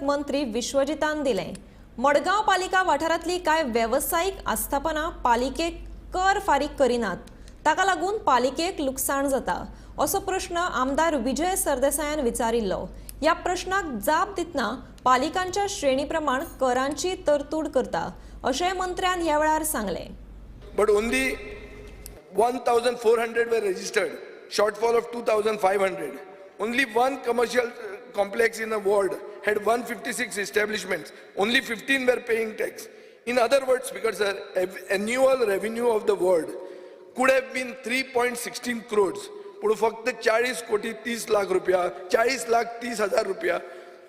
मंत्री विश्वजितान दिले। मडगांव पालिका वाठारांतली काय व्यावसायिक आस्थापना पालिकेक कर फारीक करिनात, ताका लागून पालिकेक लुकसाण जाता असो प्रश्न आमदार विजय सरदेसायान विचारिल्लो। या प्रश्नाक जाप दितना पालिकांच्या श्रेणी प्रमाण करांची तरतूद करता अशें मंत्र्यान ह्या वेळार सांगले। But only 1,400 were registered, shortfall of 2,500. Only one commercial complex in a ward had 156 establishments. Only 15 were paying tax. In other words, because the annual revenue of the ward could have been 3.16 crores. पण फक्त 40 कोटी 30 लाख रुपया 40 लाख 30,000 रुपया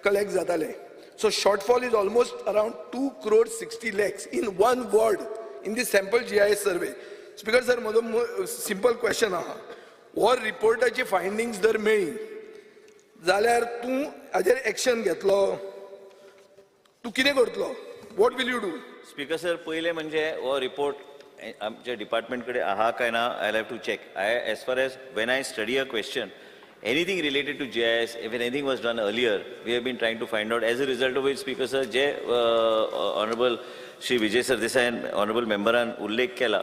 collect जाताले. So shortfall is almost around 2 crores 60 lakhs in one ward in the sample GIS survey. Speaker sir, माझो simple question आहा. और रिपोर्टाची findings जर मेळ्ळी जाल्यार तूं हाजेर एक्शन घेतलो, तूं कितें करतलो? What will you do? Speaker sir, पहिले म्हणजे हो रिपोर्ट आमच्या डिपार्टमेंट कडे आहा काय ना, I have to check. As far as when I study a question, anything related to GIS, if anything was done earlier, we have been trying to find out. As a result of which, Speaker sir, जे honorable Shri Vijay Sardesai honorable memberan उल्लेख केला,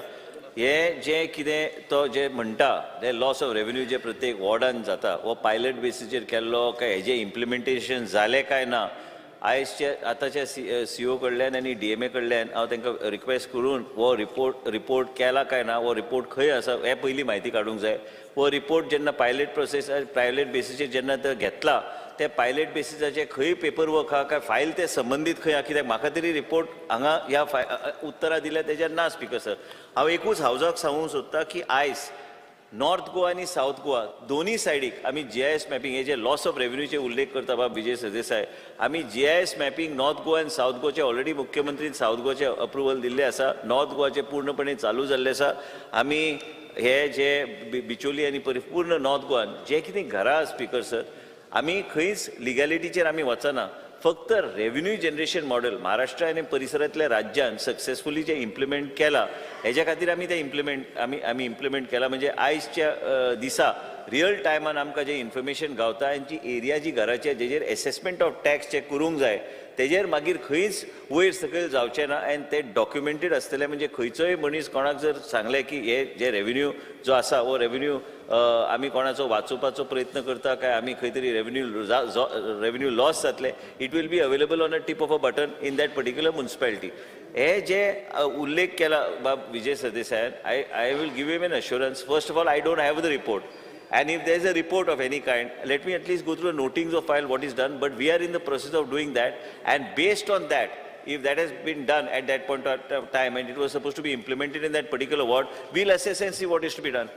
हे जे कितें तो जे म्हणटा ते लॉस ऑफ रेव्हेन्यू जे प्रत्येक वॉर्डान जाता, वो पायलट बेसिसचेर केल्लो काय हेजे इम्प्लिमेंटेशन जालें काय ना, आयजचे आतांच्या सीओ कडल्यान आनी DMA कडल्यान हांव तांकां रिक्वेस्ट करून वो रिपोर्ट केला काय ना, वो रिपोर्ट खंय आसा हे पयली म्हायती काडूंक जाय. वो रिपोर्ट जेन्ना पायलट प्रोसेस पायलट बेसिसचेर जेन्ना तो घेतला, ते पायलट बेसिसाचे खंय पेपर वर्क आहा काय फायल ते संबंधीत खंय आहा, कित्याक म्हाका तरी रिपोर्ट हांगा ह्या उत्तरां दिल्या तेजेर ना. स्पीकर सर, हांव एकूच हावजाक सांगूंक सोदता की आयज नॉर्थ गोवा आणि साऊथ गोवा दोन्ही सायडीक आमी GIS मॅपिंग हे जे लॉस ऑफ रेव्हेन्यूचे उल्लेख करता बाब विजय सरदेसाय, आमी GIS मॅपिंग नॉर्थ गोवा आनी साऊथ गोवाचे ऑलरेडी मुख्यमंत्रीन साऊथ गोवाचे अप्रुवल दिल्ले आसा, नॉर्थ गोवाचे पूर्णपणे चालू जाल्ले आसा. आमी हे जे बिचोली आनी पूर्ण नॉर्थ गोवान जे कितें घरां, स्पीकर सर, आमी खंयच लिगॅलिटीचेर आमी वचना, फक्त रेव्हेन्यू जनरेशन मॉडेल महाराष्ट्र आनी परिसरांतल्या राज्यान सक्सेसफुली जे इम्प्लिमेंट केला, हेज्या खातीर आमी ते आमी इम्प्लिमेंट केला. म्हणजे आयजच्या दिसा रियल टायमान आमकां जे इन्फॉर्मेशन गावता आनी जी एरिया जी घराचे जेजेर एसेसमेंट ऑफ टॅक्स चेक करूंक जाय, तेजेर मागीर खंयच वयर सकयल जावचें ना आनी ते डॉक्युमेंटेड आसतलें. म्हणजे खंयचोय मनीस कोणाक जर सांगलें की हे जे रेव्हेन्यू जो आसा वो रेव्हेन्यू आमी कोणाचो वाचोवपाचो प्रयत्न करता काय आमी खंय तरी रेव्हेन्यू लॉस जातले, it will be available on a tip of a button in that particular municipality. हे जे उल्लेख केला बाब विजय सरदेसायान, I will give him an assurance. First of all, I don't have the report. And if there is a report of any kind, let me at least go through the notings of file what is done. But we are in the process of doing that, and based on that, if that has been done at that point of time and it was supposed to be implemented in that particular ward, we'll assess and see what is to be done.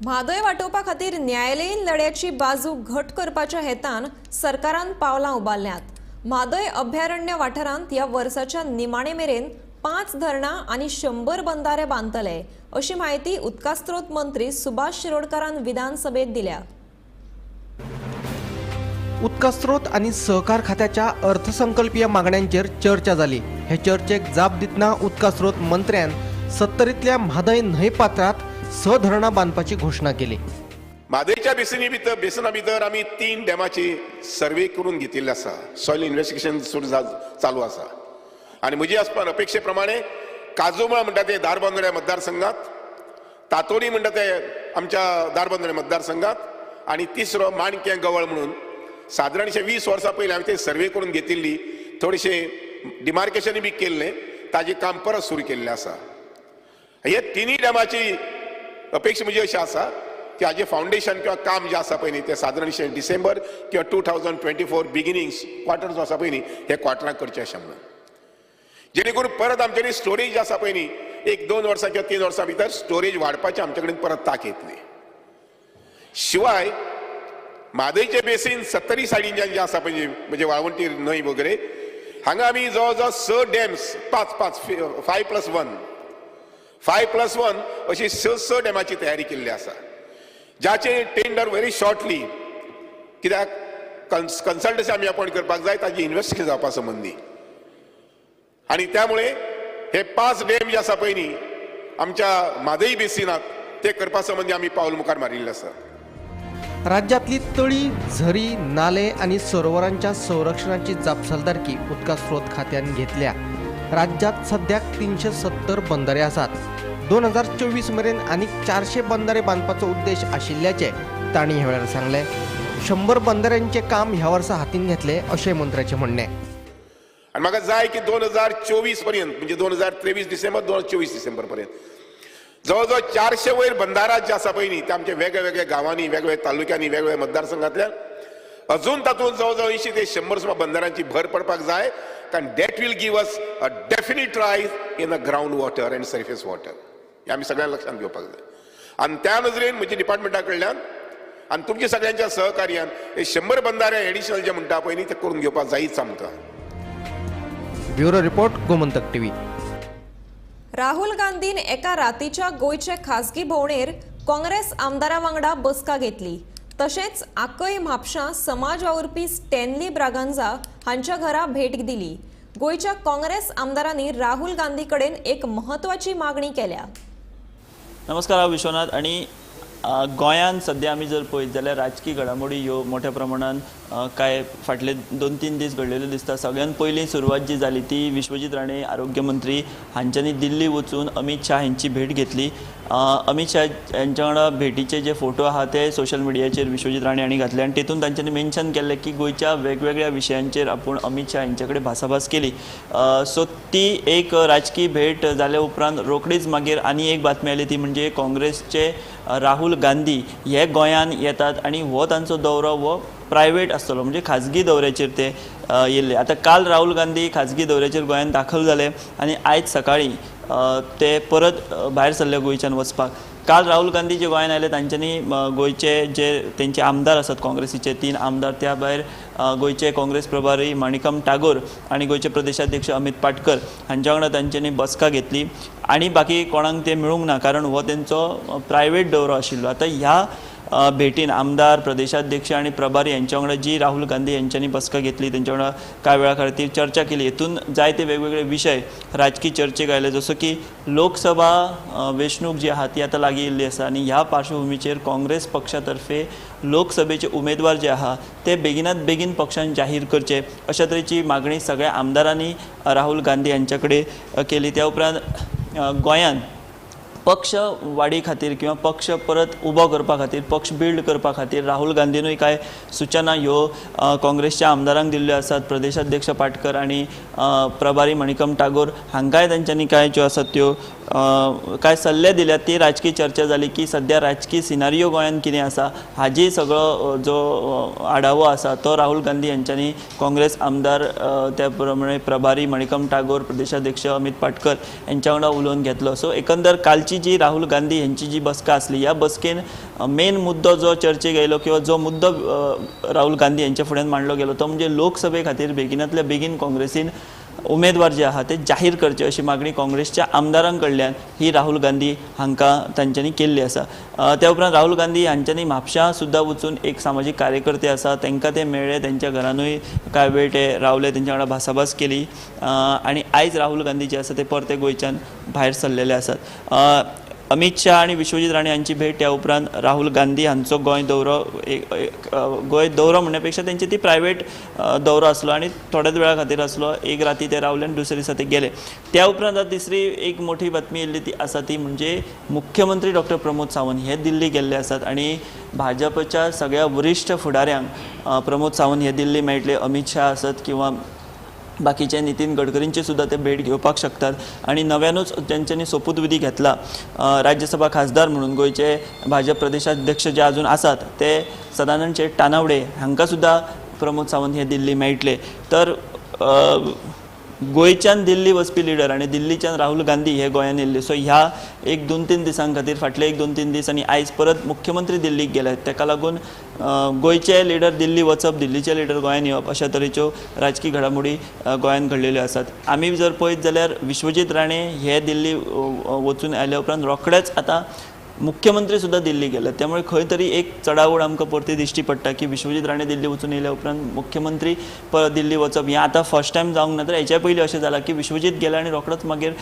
Mhadei वाटोवपा खातीर न्यायालयीन लढ्याची बाजू घट करपाच्या हेतान सरकारान पावलां उबारल्यात. म्हादय अभयारण्य वाठारांत ह्या वर्साच्या निमाणे मेरेन 5 धरणां आनी 100 बंधारे बांदतले अशी माहिती उदकास्त्रोत मंत्री सुभाष शिरोडकरान विधानसभेत दिल्या. उदकास्त्रोत आणि सहकार खात्याच्या अर्थसंकल्पीय मागण्यांचेर चर्चा झाली. हे चर्चेक जाप दितना उदकास्त्रोत मंत्र्यान सत्तरीतल्या म्हादय न्हंय पात्रात 6 धरणां बांदपाची घोषणा केली. म्हादयच्या बेसना भितर आमी 3 डॅमाची सर्वे करून घेतिल्ले आसा. सॉयल इन्व्हेस्टिगेशन सुरू चालू आसा आणि म्हजी अपेक्षे प्रमाणे काजोमळ म्हणटा ते दारबांदोड्या मतदारसंघात, तातोडी म्हणटा ते आमच्या दारबांदोड्या मतदारसंघात आणि तिसरो माणक्या गवळ म्हणून साधारणशे 20 वर्सां पयलीं हांवें ते सर्वे करून घेतिल्ली. थोडेशे डिमार्केशनूय बी केल्लें, ताजें काम परत सुरू केल्लें आसा. हे 3 डॅमाची अपेक्षा म्हजी अशी आसा की हाजें फावंडेशन किंवा काम जें आसा पळय न्ही, तें साधारणशे डिसेंबर किंवा 2024 बिगिनिंग्स क्वार्टर जो आसा पळय न्ही, हे क्वार्टराक करचें अशें म्हणून, जेणे करून परत आमचे स्टोरेज आसा पळय न्ही, 1-2 वर्सां किंवा 3 वर्सां भितर स्टोरेज वाडपाचें आमचे कडेन परत तांक येतली. शिवाय म्हादयचें बेसीन 70 सायडींच्यान जें आसा पळय म्हणजे वाळवंटी न्हंय वगैरे, हांगा आमी जवळ जवळ 6 डॅम्स 5+1 अशी 6 डॅमाची तयारी केल्ली आसा, ज्याचे टेंडर व्हेरी शॉर्टली, कित्याक कन्सल्टन्सी आमी अपॉयंट करपाक जाय ताजी इन्व्हेस्टिगेशन जावपा संबंधी. आणि त्यामुळे हे 5 डॅम जे आसा पळय न्ही आमच्या म्हादय बेसिनात ते करपा संबंधी आमी पावल मुखार मारिल्लें आसा. राज्यातली तळी, झरी, नाले आणि सरोवरांच्या संरक्षणाची जबाबदारी उदका स्रोत खात्यान घेतल्या. राज्यात सध्या 370 बंधारे आसात. 2024 मेरेन आनीक 400 बंधारे बांदपाचो उद्देश आशिल्ल्याचे तांणी ह्या वेळार सांगले. 100 बंधाऱ्यांचे काम ह्या वर्सा हातीन घेतले अशें मंत्र्याचे म्हणणे. आणि म्हाका जाय की 2024 पर्यंत म्हणजे 2023 डिसेंबर 2024 डिसेंबर पर्यंत जवळजवळ 400 वयर बंधारा जे आसा पळय न्ही ते आमच्या वेगळ्या गांवांनी, वेगवेगळ्या तालुक्यांनी, वेगवेगळ्या मतदारसंघांतल्यान अजून तातूंत जवळजवळ 80 ते 100 सुमार बंधारांची भर पडपाक जाय. कारण that will give us a definite rise in a ground water and surface water. हे आमी सगळ्यांक लक्षात घेवपाक जाय. आणि त्या नजरेन म्हज्या डिपार्टमेंटा कडल्यान आणि तुमच्या सगळ्यांच्या सहकार्यान हे 100 बंधारे एडिशनल जे म्हणटा पळय न्ही ते करून घेवपाक जायच आमकां. Bureau report, Gomantak TV. Rahul Gandhian एका रातीच्या गोयचे खासगी भोंवडेर काँग्रेस आमदारां वांगडा बसका घेतली. तशेंच आकय म्हापशां समाज वावुरपी स्टॅनली ब्रागांझा हांच्या घरा भेट दिली. गोयच्या काँग्रेस आमदारांनी राहुल गांधी कडेन एक महत्वाची मागणी केल्या. नमस्कार, हांव विश्वनाथ. आणि गोंयांत सध्या आमी जर पळयत जाल्यार राजकीय घडामोडी ह्यो मोठ्या प्रमाणान काय फाटले 2-3 दीस घडलेल्यो दिसता. सगळ्यात पयली सुरवात जी जाली ती विश्वजीत राणे आरोग्य मंत्री हांच्यांनी दिल्ली वचून अमित शाह हांची भेट घेतली. अमित शाह यांच्या वांगडा भेटीचे जे फोटो आहा ते सोशल मिडियाचेर विश्वजीत राणे हांणी घातले आनी तेतून तांच्यांनी मेन्शन केल्लें की गोंयच्या वेगवेगळ्या विशयांचेर आपूण अमित शाह हांचे कडेन भासाभास केली. सो ती एक राजकीय भेट जाल्या उपरांत रोखडीच मागीर आनी एक बातमी आयली, ती म्हणजे काँग्रेसचे राहुल गांधी हे गोंयांत येतात आणि हो तांचो दौरो हो प्रायवेट आसतलो, म्हणजे खाजगी दौऱ्याचेर ते येयल्ले. आतां काल राहुल गांधी खाजगी दौऱ्याचेर गोंयांत दाखल जाले आणि आयज सकाळी ते परत भायर सरले गोंयच्यान वचपाक. काल राहुल गांधी जे गोंयांत आयले तांच्यांनी गोंयचे जे तेंचे आमदार आसात काँग्रेसीचे 3 आमदार, त्या भायर गोंयचे काँग्रेस प्रभारी माणिकम टागोर आणि गोंयचे प्रदेशाध्यक्ष अमित पाटकर हांच्या वांगडा तांच्यांनी बसका घेतली. आणि बाकी कोणाक ते मेळूंक ना, कारण हो तेंचो प्रायवेट दौरो आशिल्लो. आतां ह्या भेटीन आमदार, प्रदेशाध्यक्ष आणि प्रभारी यांच्या वांगडा जी राहुल गांधी यांच्यांनी बसका घेतली, तेंच्या वांगडा कांय वेळा खातीर चर्चा केली. हेतून जायते वेगवेगळे विशय राजकीय चर्चेक आयले, जसो की लोकसभा वेंचणूक जी आहा ती आतां लागीं येयल्ली आसा आणि ह्या पार्श्वभुमीचेर काँग्रेस पक्षा तर्फे लोकसभेचे उमेदवार जे आहा ते बेगिनात बेगीन पक्षान जाहीर करचे अशा तरेची मागणी सगळ्या आमदारांनी राहुल गांधी यांच्या कडेन केली. त्या उपरांत गोंयांत पक्ष वाडी खातीर किंवा पक्ष परत उबो करपा खातीर, पक्ष बिल्ड करपा खातीर राहुल गांधीनूय कांय सूचना ह्यो काँग्रेसच्या आमदारांक दिल्ल्यो आसात. प्रदेशाध्यक्ष पाटकर आणि प्रभारी मणिकम टागोर हांकांय तांच्यांनी कांय ज्यो आसात त्यो कांय सल्ले दिल्यात. ती राजकीय चर्चा जाली की सध्या राजकीय सिनारियो गोंयांत कितें आसा हाजी सगळो जो आढावो आसा तो राहुल गांधी यांच्यांनी काँग्रेस आमदार त्या प्रमाणे प्रभारी मणिकम टागोर, प्रदेशाध्यक्ष अमित पाटकर यांच्या वांगडा उलोवन घेतलो. सो एकंदर कालची जी राहुल गांधी यांची जी बसका आसली, ह्या बसकेन मेन मुद्दो जो चर्चेक येयलो किंवा जो मुद्दो राहुल गांधी यांच्या फुड्यान मांडलो गेलो तो म्हणजे लोकसभे खातीर बेगिनातल्या बेगीन काँग्रेसीन उमेदवार जे आहा ते जाहीर करचे अशी मागणी काँग्रेसच्या आमदारांक कडल्यान ही राहुल गांधी हांकां तांच्यांनी केल्ली आसा. त्या उपरांत राहुल गांधी हांच्यांनी म्हापशां सुद्दां वचून एक सामाजीक कार्यकर्ते आसा तांकां ते मेळ्ळे, तेंच्या घरानूय कांय वेळ ते रावले, तेंच्या वांगडा भासाभास केली आणि आयज राहुल गांधी जे आसा ते परते गोंयच्यान भायर सरलेले आसात. अमित शाह आणि विश्वजीत राणे यांची भेट, त्या उपरांत राहुल गांधी हांचो गोंय दौरो, गोंय दौरो म्हणण्यापेक्षा त्यांची ती प्रायवेट दौरो आसलो आणि थोड्याच वेळा खातीर आसलो. एक राती ते रावले आणि दुसरे दिसा ते गेले. त्या उपरांत तिसरी एक मोठी बातमी येयल्ली ती आसा ती म्हणजे मुख्यमंत्री डॉक्टर प्रमोद सावंत हे दिल्ली गेल्ले आसात आणि भाजपच्या सगळ्या वरिष्ठ फुडाऱ्यांक प्रमोद सावंत हे दिल्ली मेळटले. अमित शाह आसत किंवा बाकीचे नितीन गडकरींची सुद्धा ते भेट घेवपाक शकतात. आणि नव्यानूच त्यांच्यांनी सोपूतविधी घेतला राज्यसभा खासदार म्हणून गोंयचे भाजप प्रदेशाध्यक्ष जे अजून आसात ते सदानंद शेट टानावडे हांकां सुद्धा प्रमोद सावंत हे दिल्ली मेळटले. तर गोंयच्यान दिल्ली वचपी लिडर आणि दिल्लीच्यान राहुल गांधी हे गोंयांत येयल्ले. सो ह्या 1-2-3 दिसां खातीर फाटले 1-2-3 दीस आणि आयज परत मुख्यमंत्री दिल्लीक गेले. ताका लागून गोंयचे लिडर दिल्ली वचप, दिल्लीचे लिडर गोंयांत येवप अशा तरेच्यो राजकीय घडामोडी गोंयांत घडलेल्यो आसात. आमी जर पळयत जाल्यार विश्वजीत राणे हे दिल्ली वचून आयल्या उपरांत रोखडेच आतां मुख्यमंत्री सुद्धा दिल्ली गेले, त्यामुळे खंय तरी एक चढावड आमकां परती दिश्टी पडटा की विश्वजीत राणे दिल्ली वचून येयल्या उपरांत मुख्यमंत्री दिल्ली वचप हें आतां फर्स्ट टायम जावंक ना, तर हेच्या पयलीं अशें जालां की विश्वजीत गेला आनी रोखडोच मागीर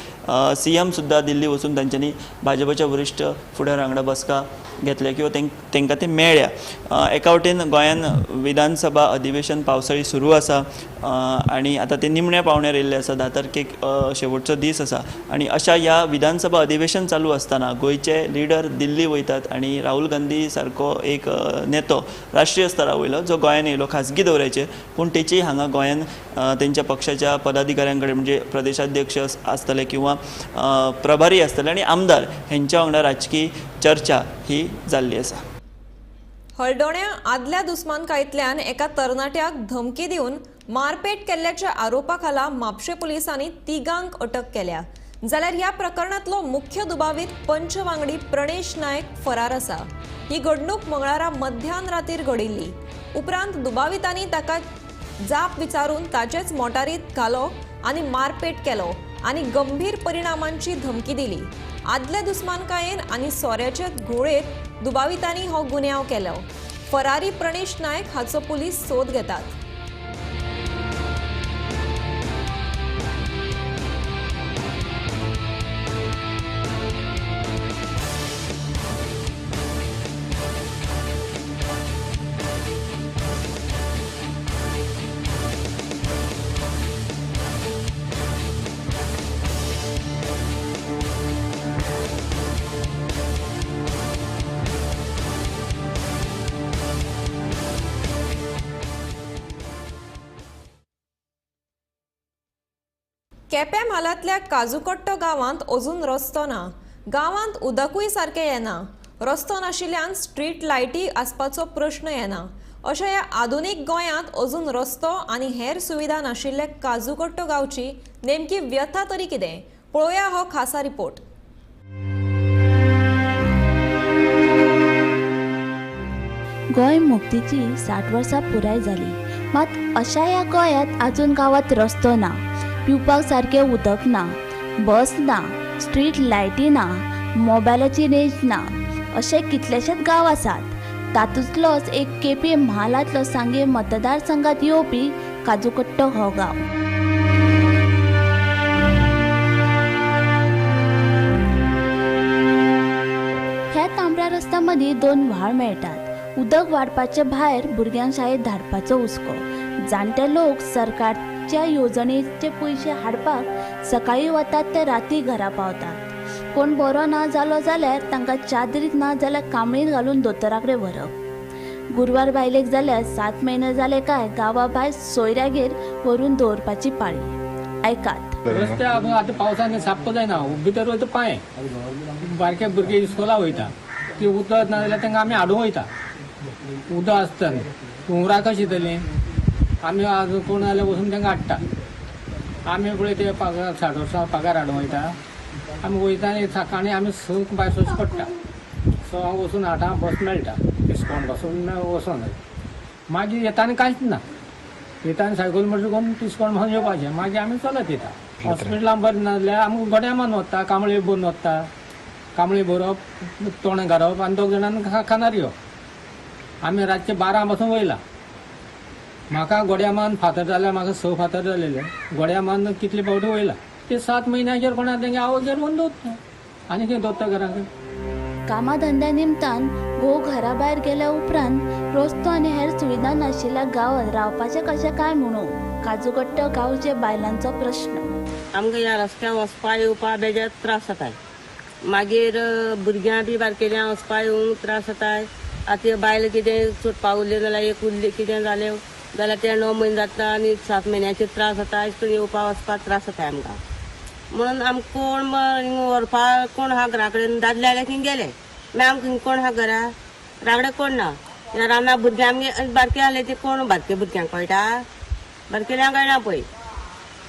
CM सुद्धा दिल्ली वचून तांच्यांनी भाजपाच्या वरिश्ठ फुडाऱ्यां वांगडा बसका घेतल्या किंवा तांकां ते मेळ्ळ्या. एका वटेन गोंयान विधानसभा अधिवेशन पावसाळी सुरू आसा आनी आतां ते निमण्या पावण्यार येयल्ले आसा. 10 तारखेक शेवटचो दीस आसा आनी अशा ह्या विधानसभा अधिवेशन चालू आसतना गोंयचे लिडर दिल्ली वयतात आनी राहुल गांधी सारको एक नेतो राष्ट्रीय स्तरा वयलो जो गोंयान येयलो खाजगी दौऱ्याचेर, पूण तेची हांगा गोंयान तेंच्या पक्षाच्या पदाधिकाऱ्यां कडेन म्हणजे प्रदेशाध्यक्ष आसतले किंवा प्रभारी आसतले आनी आमदार हेंच्या वांगडा राजकीय चर्चा ही जाल्ली आसा. हळडोण्या आदल्या दुस्मानकायेंतल्यान एका तरणाट्याक धमकी दिवन मारपेट केल्ल्याच्या आरोपा खाला म्हापशें पुलिसांनी तिगांक अटक केल्या. जाल्यार ह्या प्रकरणांतलो मुख्य दुबावीत पंचवांगडी प्रणेश नायक फरार आसा. ही घडणूक मंगळारा मध्यान रातीर घडिल्ली. उपरांत दुबावितांनी ताका जाप विचारून ताचेच मोटारीत घालो आनी मारपेट केलो आनी गंभीर परिणामांची धमकी दिली. आदले दुस्मानकायेन आनी सोऱ्याचे घोळेत दुबावितांनी हो गुन्यांव केलो. फरारी प्रणेश नायक हाचो पुलीस सोद घेतात. केप्यां म्हालांतल्या काजूकट्टो गांवांत अजून रस्तो ना. गांवांत उदकूय सारकें येना. रस्तो नाशिल्ल्यान स्ट्रीट लायटी आसपाचो प्रश्न येना. अशा ह्या आधुनीक गोंयांत अजून रस्तो आनी हेर सुविधा नाशिल्ले काजूकट्टो गांवची नेमकी व्यथा तरी कितें? पळोवया हो खासा रिपोर्ट. गोंय मुक्तीची 60 वर्सां पुराय जाली, मात अशा ह्या गोंयांत आजून गांवांत रस्तो ना, पिवपाक सारकें उदक ना, बस ना, स्ट्रीट लायटी ना, मोबायलाची रेंज ना. अशे कितलेशेच गांव आसात. तातूंतलोच एक केपी म्हालांतलो सांगे मतदारसंघात येवपी काजूकट्टो हो गांव. ह्या तांबड्या रस्त्या मदीं 2 व्हाळ मेळटात. उदक वाडपाचे भायर भुरग्यांक शाळेत धाडपाचो हुस्को. जाणटे लोक सरकारच्या येवजणेचे पयशे हाडपाक सकाळी वतात ते राती घरा पावतात. कोण बरो ना जालो जाल्यार तांकां चादरीत ना जाल्यार कामळीत घालून दोतोराकडे व्हरप. गुरवार बायलेक जाल्यार 7 म्हयने जाले काय गांवा भायर सोयऱ्यागेर व्हरून दवरपाची पाळी. ऐकात. रस्ते आतां पावसान साप्प जायना, भितर वयता पांय. बारके भुरगे इस्कोला वयता, ती उदक ना जाल्यार तांकां आमी हाडूंक वयता. उदक आसतना हुमरा कशी येतली, आमी कोण जाल्यार वचून तांकां हाडटा. आमी पळय ते पगार 60 वर्सां पगार हाडूंक वयता. आमी वयता आनी सकाळी आमी संक भायर सरचें पडटा. सो हांव वचून हाडटा, बस मेळटा तिस्कोण बसून वचून. मागीर येता आनी कांयच ना. येता आनी सायकल मोटर करून तिस्कोण म्हणून येवपाचें. मागीर आमी चलत येता. हॉस्पिटलांत बरें ना जाल्यार आमकां गोड्यामान वता, कांबळे भरून वता. कांबळे भरप, तोंड घालप आनी 2 जाणांनी खानार येवप. आमी रातचे 12 पासून वयला. म्हाका गोड्यामान फातर जाल्यार म्हाका 6 फातर जालेले. गोड्यामान कितले फावटी वयला. ते 7 म्हयन्याचेर कोणा तेंगे आवयगेर व्हरून दवरता आनी खंय दवरता घराक. कामाधंद्या निमतान घोव घरा भायर गेल्या उपरांत रस्तो आनी हेर सुविधा नाशिल्ल्या गांवांत रावपाचें कशें काय म्हणून काजूकट्टो गांवचे बायलांचो प्रश्न. आमकां ह्या रस्त्यान वचपा येवपा बेजार त्रास जाताय. मागीर भुरग्यां बी बारकेल्या वचपा येवंक त्रास जाताय. आतां बायल कितें सुटपा उरलें जाल्यार एक उरलें कितें जालें जाल्यार ते 9 म्हयने जाता आनी 7 म्हयन्याचे त्रास जाता. अशें येवपा वचपाक त्रास जाताय आमकां. म्हणून आमकां कोण व्हरपा कोण आहा घरा कडेन दादले जाल्यार खंय गेले. मागीर आमकां कोण आहा घरा रागडे कोण ना. रानां भुरग्यां आमगे बारके जाले ते कोण बारके भुरग्यांक कळटा. बारकेल्यांक कळना पळय.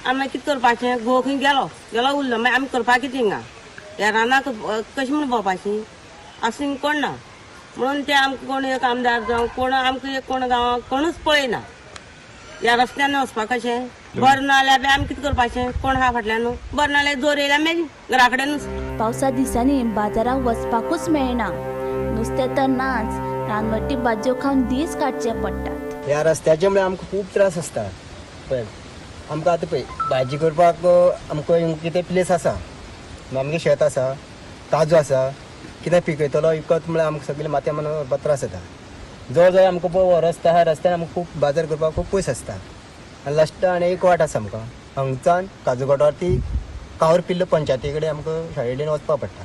आमी कितें करपाचें. घोव खंय गेलो उरलो मागीर आमी करपाक कितें हिंगा. ह्या रानाक कशें म्हूण भोंवपाचीं अशें कोण ना. म्हणून ते आमकां कोण एक आमदार जावं कोण आमकां एक कोण गांवांक कोणूच पळयना. ह्या रस्त्यान वचपाक कशें बरें ना जाल्यार बी आमी कितें करपाचें कोण आहा फाटल्यान बरें ना जाल्यार जोर येयल्यार मागीर घरा कडेनूच पावसा दिसांनी बाजाराक वचपाकूच मेळना नुस्तें तर नाच रानवटी भाजयो खावन दीस काडचे पडटात. ह्या रस्त्याचे मुळे आमकां खूब त्रास आसता. पळय आमकां आतां पळय भाजी करपाक आमकां कितें प्लेस आसा आमगे शेत आसा काजू आसा कितें पिकयतलो विकत म्हळ्यार आमकां सगळे माथ्या मन व्हरपाक त्रास जाता. जवळ जवळ आमकां पळय रस्तो आहा रस्त्यान आमकां खूब बाजार करपाक खूब पयस आसता आनी लास्ट आनी एक वाट आसा आमकां हांगच्यान काजूकोटार ती कावर पिल्ल पंचायती कडेन आमकां शाळेडेन वचपाक पडटा.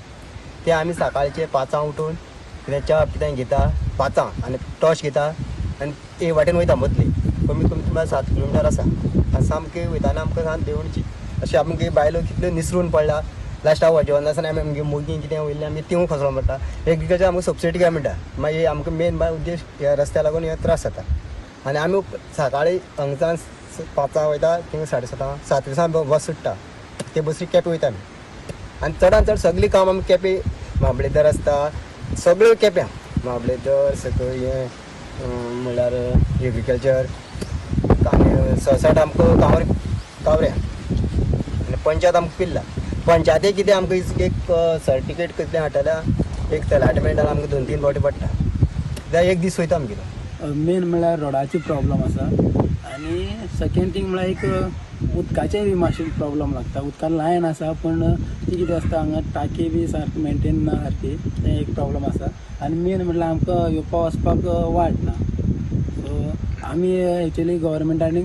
ते आमी सकाळचे 5 उठून कितें च्या कितें घेता 5 आनी टॉर्च घेता आनी एक वाटेन वयता मदली कमीत कमी तुमकां 7 किलोमिटर आसा आनी सामकें वयताना आमकां सामकी देंवणची अशें आमगे बायलो कितल्यो निसरून पडला. लास्ट हांव जेवणासान आमी आमगे मुगी कितें वयल्लें आमी तिवूय खसलो पडटा. एग्रीकल्चर आमकां सबसिडी काय मेळटा मागीर आमकां मेन बाय उद्देश ह्या रस्त्या लागून हे त्रास जाता आनी आमी सकाळी हांगच्यान 5 वयता थिंगा 7:30 7 दिसां बस सुट्टा ते बसी केपें वयता आमी आनी चडांत चड सगळीं काम आमी केपें महाबळेश्वर आसता सगळ्यो केप्यां महाबळेश्वर सकयल हें म्हणल्यार एग्रीकल्चर ससाट आमकां कावऱ्या आनी पंचायत आमकां पिल्ला पंचायती कितें आमकां एक सर्टिफिकेट कितें हाडटल्या एक तलाटी मेळटा आमकां 2-3 फावटी पडटा जाल्यार एक दीस वयता आमगेलो. मेन म्हळ्यार रोडाची प्रॉब्लम आसा आनी सेकेंड थिंग म्हळ्यार एक उदकाचेय बी मातशें प्रॉब्लम लागता. उदकान लायन आसा पण ती कितें आसता हांगा टाकी बी सारकी मेंटेन ना सारकी तें एक प्रॉब्लम आसा आनी मेन म्हटल्यार आमकां येवपाक वचपाक वाट ना. सो आमी एक्चुली गव्हर्मेंटानी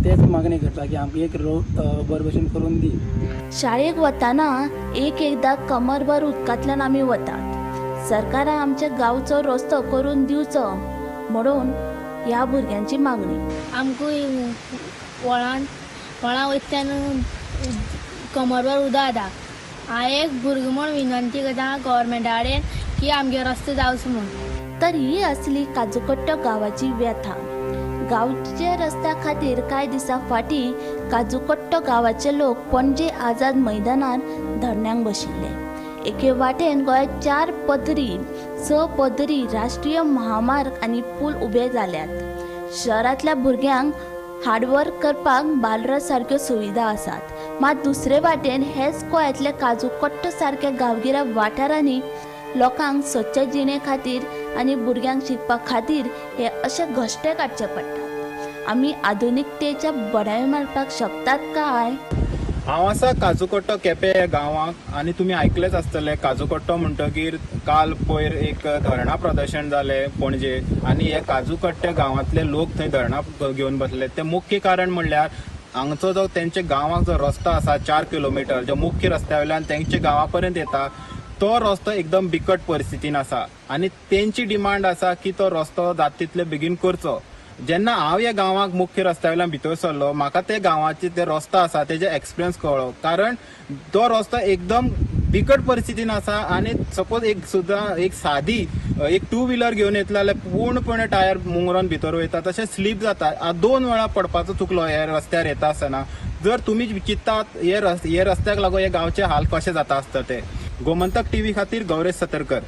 तेच मागणी करता की आमकां एक रोड बरे भशेन करून दी. शाळेक वताना एकदां कमरभर उदकांतल्यान आमी वतात. सरकारान आमच्या गांवचो रस्तो करून दिवचो म्हणून ह्या भुरग्यांची मागणी. आमकां व्हळान वयतान कमरभर उदक येता. हांव एक भुरगो म्हूण विनंती करता गव्हर्मेंटा कडेन की आमगे रस्तो जावचो म्हूण. तर ही असली काजूकट्टो गांवाची व्यथा. गांवच्या रस्त्या खातीर कांय दिसा फाटीं काजूकट्टो गांवाचे लोक पणजे आझाद मैदानार धरण्याक बशिल्ले. एके वाटेन गोंयांत 4 पदरी 6 पदरी राष्ट्रीय महामार्ग आनी पूल उबे जाल्यात. शहरांतल्या भुरग्यांक हार्डवर्क करपाक बालरस सारक्यो सुविधा आसात मात दुसरे वाटेन हेच गोंयांतले काजूकट्टो सारक्या गांवगिऱ्या वाठारांनी लोकांक स्वच्छ जिणे खातीर आनी भुरग्यांक शिकपा खातीर हे अशे घश्टे काडचे पडटात. आमी आधुनिकतेच्या बडायो मारपाक शकतात काय? हांव आसा काजूकट्टो केपें ह्या गांवांक आनी तुमी आयकलेंच आसतलें काजूकट्टो म्हणटकीर काल पयर एक धरणां प्रदर्शन जालें पणजे आनी हे काजूकट्टे गांवांतले लोक थंय धरणां घेवन बसले. तें मुख्य कारण म्हणल्यार हांगचो जो तेंचे गांवाक जो रस्तो आसा 4 किलोमिटर जो मुख्य रस्त्या वयल्यान तेंचे गांवा पर्यंत येता तो रस्तो एकदम बिकट परिस्थितीन आसा आनी तेंची डिमांड आसा की तो रस्तो जाता तितले बेगीन करचो. जेन्ना हांव ह्या गांवाक मुख्य रस्त्या वयल्यान भितर सरलो म्हाका ते गांवाचे ते रस्तो आसा तेजे एक्सपिरियन्स कळ्ळो कारण तो रस्तो एकदम बिकट परिस्थितीन आसा आनी सपोज एक सादी एक 2 व्हिलर घेवन येतलो जाल्यार पूर्णपणे टायर मुंगरोन भितर वयता तशें स्लीप जाता. 2 वेळा पडपाचो चुकलो ह्या रस्त्यार येता आसतना. जर तुमी चिंत्तात हे रस्त्याक लागून हे गांवचे हाल कशे जाता आसता ते. गोमंतक टीव्ही खातीर Gauresh Satarkar.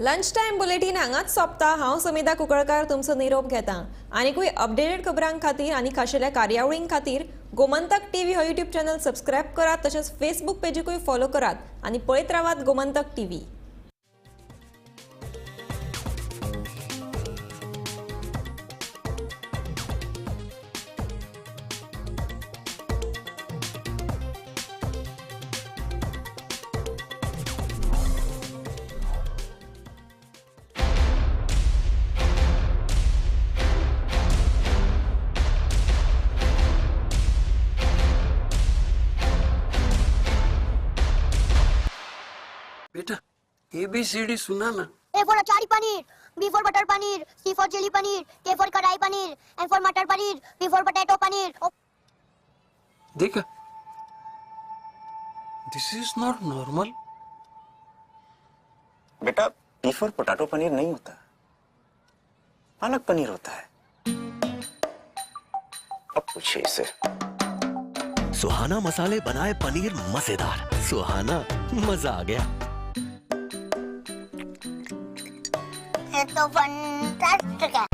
Lunch time bulletin हांगाच सोंपता. हांव समिता कुंकळकार तुमचो निरोप घेता. आनीकूय अपडेटेड खबरां खातीर आनी खाशेल्या कार्यावळीं खातीर गोमंतक टीव्ही हो यूट्यूब चॅनल सबस्क्रायब करात तशेंच फेसबूक पेजीकूय फॉलो करात आनी पळयत रावात गोमंतक टीव्ही. बेटा ABCD सुना ना. A for achari paneer, B for butter paneer, C for chili paneer, K for kadai paneer, M for matar paneer, P for potato paneer. देखा, this is not normal. बेटा P for potato paneer नहीं होता, पालक पनीर होता है. अब पूछिए इसे. सुहाना मसाले बनाए पनीर मजेदार. सुहाना मजा आ गया. ये तो फंटास्टिक है.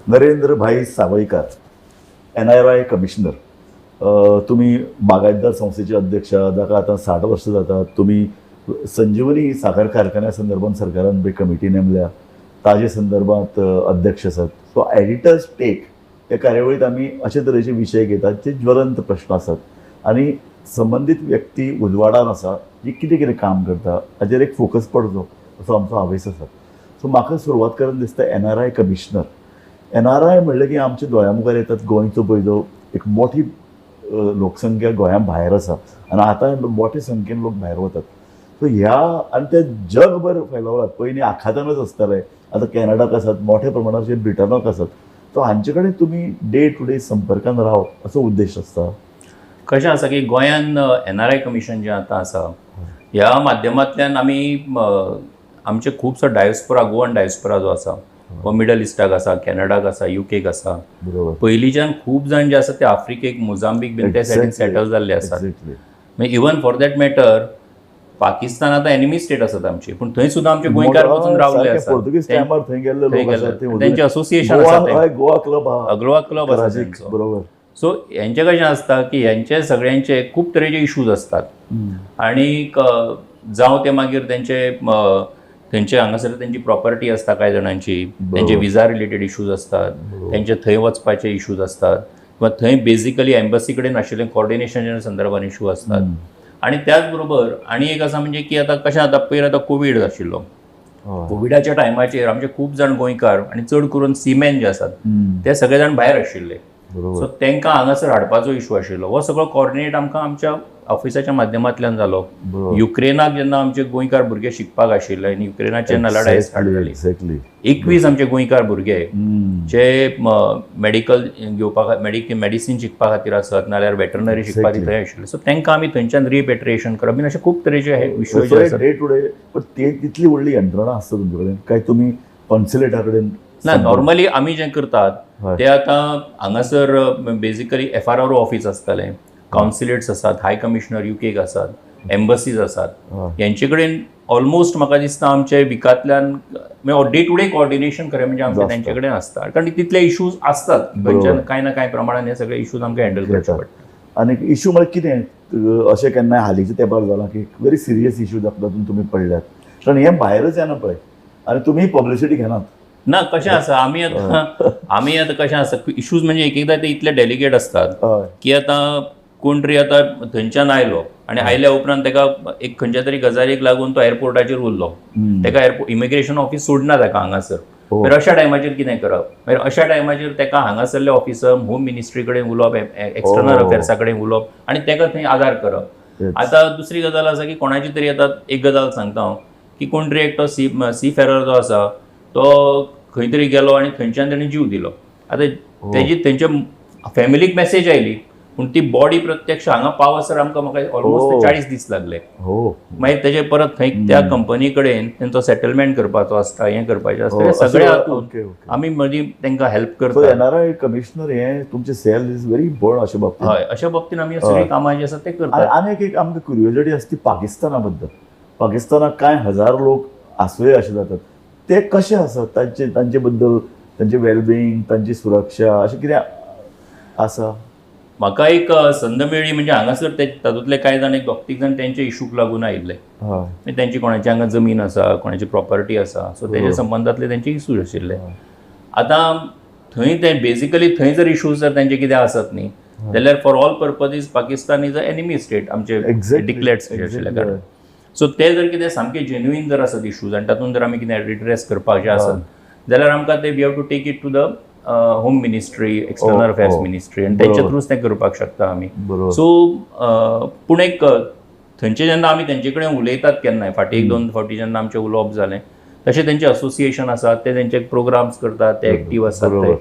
नरेंद्र भाई सावळीकर, NRI कमिशनर. तुम्ही बागायतदार संस्थेचे अध्यक्ष, जाका आता 60 वर्ष जातात. तुम्ही संजीवनी साखर कारखान्या संदर्भात सरकारान बी कमिटी नेमल्या, ताजे संदर्भात अध्यक्ष आसात. सो एडिटर्स टेक या कार्यावळीत आम्ही अशा तरेचे विशय घेतात जे ज्वलंत प्रश्न आसात आणि संबंधित व्यक्ती उजवाडान आसा जी कितें कितें काम करता हाचेर एक फोकस पडचो असो आमचो आवेस आसा. सो म्हाका सुरवात करन दिसता NRI कमिशनर. NRI म्हणलें की आमच्या दोळ्या मुखार येतात गोंयचो पयलो एक मोठी लोकसंख्या गोंया भायर आसा आनी आतां मोठे संख्येन लोक भायर वतात. सो ह्या आनी ते जगभर फैलावतात. पयलीं आखातानच आसताले, आतां कॅनडाक आसात, मोठ्या प्रमाणाचेर ब्रिटनाक आसात. सो हांचे कडेन तुमी डे टू डे संपर्कान राव असो उद्देश आसता. कशें आसा की गोंयान NRI कमिशन जें आतां आसा ह्या माध्यमांतल्यान आमी आमचे खुबसो डायस्पोरा, गोवन डायस्पोरा जो आसा हो मिडल इस्टाक आसा, कॅनडाक आसा, UKक आसा. पयलींच्यान खूब जाण जे आसा ते आफ्रिकेक, मोजांबीक बीन ते सायडीन सेटल जाल्ले आसात. मागीर even for that matter Pakistan आतां एनिमी स्टेट आसात आमची, पूण थंय सुद्दां आमचे गोंयकार वचून रावले आसात. पोर्तुगीज टायमार थंय गेल्ले लोक आसात, तेंचे असोसिएशन आसा, गोवा क्लब गोवा क्लब आसा बरोबर. सो हेंचें कशें आसता की हेंचे सगळ्यांचे खूब तरेचे इश्यूज असतात आणि जावं ते मागीर तेंचे हांगासर तेंची प्रॉपर्टी आसता कांय जाणांची, तेंचे विजा रिलेटेड इश्यूज असतात, तेंचे थंय वचपाचे इश्यूज असतात किंवा थंय बेजिकली एम्बसी कडेन आशिल्ले कोऑर्डिनेशन संदर्भान इश्यू असतात. आणि त्याच बरोबर आनी एक आसा म्हणजे की आतां कशें आतां पयर आतां कोवीड आशिल्लो, कोविडाच्या टायमाचेर आमचे खूब जाण गोंयकार आनी चड करून सीमेन जे आसात ते सगळे जाण भायर आशिल्ले. सो तांकां हांगासर हाडपाचो इश्यू आशिल्लो. हो सगळो कोऑर्डिनेट आमकां आमच्या ऑफिसाच्या माध्यमांतल्यान जालो. युक्रेनाक जेन्ना आमचे गोंयकार भुरगे शिकपाक आशिल्ले आनी युक्रेनाचे लढाई स्टार्ट जाली, 21 आमचे गोंयकार भुरगे जे मेडिकल घेवपाक मेडिसीन शिकपा खातीर आसत नाल्यार वेटरनरी शिकपा खातीर थंय आशिल्ले. सो तांकां आमी थंयच्यान रिपेट्रिएशन करप बीन अशे खूब तरेचे हे विशय जे आसात. डे टू डे पण ते तितली व्हडली यंत्रणा आसता तुमचे कडेन काय तुमी कॉन्सुलेटा कडेन? ना, नॉर्मली आमी जें करतात ते आतां हांगासर बेजिकली FRRO ऑफिस आसतालें, कावन्सिलेट्स आसात, हाय कमिशनर UKक आसात, एम्बसीज आसात. हेंचे कडेन ऑलमोस्ट म्हाका दिसता आमचे विकांतल्यान डे टू डे कोऑर्डिनेशन खरें म्हणजे आमचे तेंचे कडेन आसता, कारण तितले इश्यूज आसतात खंयच्यान कांय ना कांय प्रमाणान हे सगळे इश्यूज आमकां हँडल करचे पडटा. आनी इश्यू म्हळ्यार कितें अशें केन्नाय हालींच्या तेंपार जाला की व्हेरी सिरियस इश्यू तातूंत तुमी पडल्यात, कारण हें भायरच येना पळय आनी तुमी पब्लिसिटी घेनात. ना, कशें आसा आमी आतां कशें आसा इश्यूज म्हणजे एक एकदां ते इतले डेलिगेट असतात की आतां कोण तरी आतां थंयच्यान आयलो आनी आयल्या उपरांत ताका एक खंयच्या तरी गजालीक लागून तो एअरपोर्टाचेर उरलो, ताका इमिग्रेशन ऑफिस सोडना ताका हांगासर. मागीर अशा टायमाचेर कितें करप? मागीर अशा टायमाचेर ताका हांगासरले ऑफिसर होम मिनिस्ट्री कडेन उलोवप, एक्सटर्नल अफेर्सा कडेन उलोवप आनी ताका थंय आदार करप. आतां दुसरी गजाल आसा की कोणाची तरी आतां एक गजाल सांगता हांव की कोण तरी एक तो सी फेरर जो आसा तो खंय तरी गेलो आनी थंयच्यान ताणें जीव दिलो. आतां तेंच्या फॅमिलीक मॅसेज आयली पूण ती बॉडी प्रत्यक्ष हांगा पावसर आमकां म्हाका ऑलमोस्ट 40 दीस लागले. मागीर तेजे परत थंय त्या कंपनी कडेन तेंचो सेटलमेंट करपाचो आसता, हें करपाचें आसता, सगळें हातूंत आमी मदीं तांकां हेल्प करता. NRI कमिशनर हें तुमचें सेल इज व्हेरी इम्पॉर्टंट अशें बाबतींत. हय, अशा बाबतींत आमी सगळीं कामां जी आसा ते करतात. आनी एक आमकां क्युरियोसिटी आसता पाकिस्ताना बद्दल. पाकिस्तानाक कांय हजार लोक आसुये अशे जातात, ते कशे आसात? तांचे बद्दल तांचे वेलबिंग, तांची सुरक्षा अशें कितें आसा? म्हाका एक संद मेळ्ळी म्हणजे हांगासर तातूंतले कांय जाण एक 2-3 जाण तेंचे इश्यूक लागून आयिल्ले. तेंची कोणाची हांगा जमीन आसा, कोणाची प्रॉपर्टी आसा, सो तेजे संबंधांतले तेंचे इश्यूज आशिल्ले. आतां थंय ते बेजिकली थंय जर इश्यूज जर तेंचे कितें आसत न्ही जाल्यार for all purposes Pakistan is a enemy state आमचे डिक्लेअर्ड स्टेट आशिल्ले कारण. सो ते जर कितें सामके जेन्युइन जर आसत इश्यूज आनी तातूंत जर आमी कितें रिड्रेस करपाचें आसत जाल्यार आमकां ते we have to take it to the home ministry, external affairs ministry आनी तेंच्या थ्रूच तें करपाक शकता आमी. सो पूण एक थंयचे जेन्ना आमी तेंचे कडेन उलयतात केन्नाय फाटीं 1-2 फावटी जेन्ना आमचें उलोवप जालें तशें तेंचे असोसिएशन आसात, ते तेंचे प्रोग्राम्स करतात, ते एक्टीव आसात ते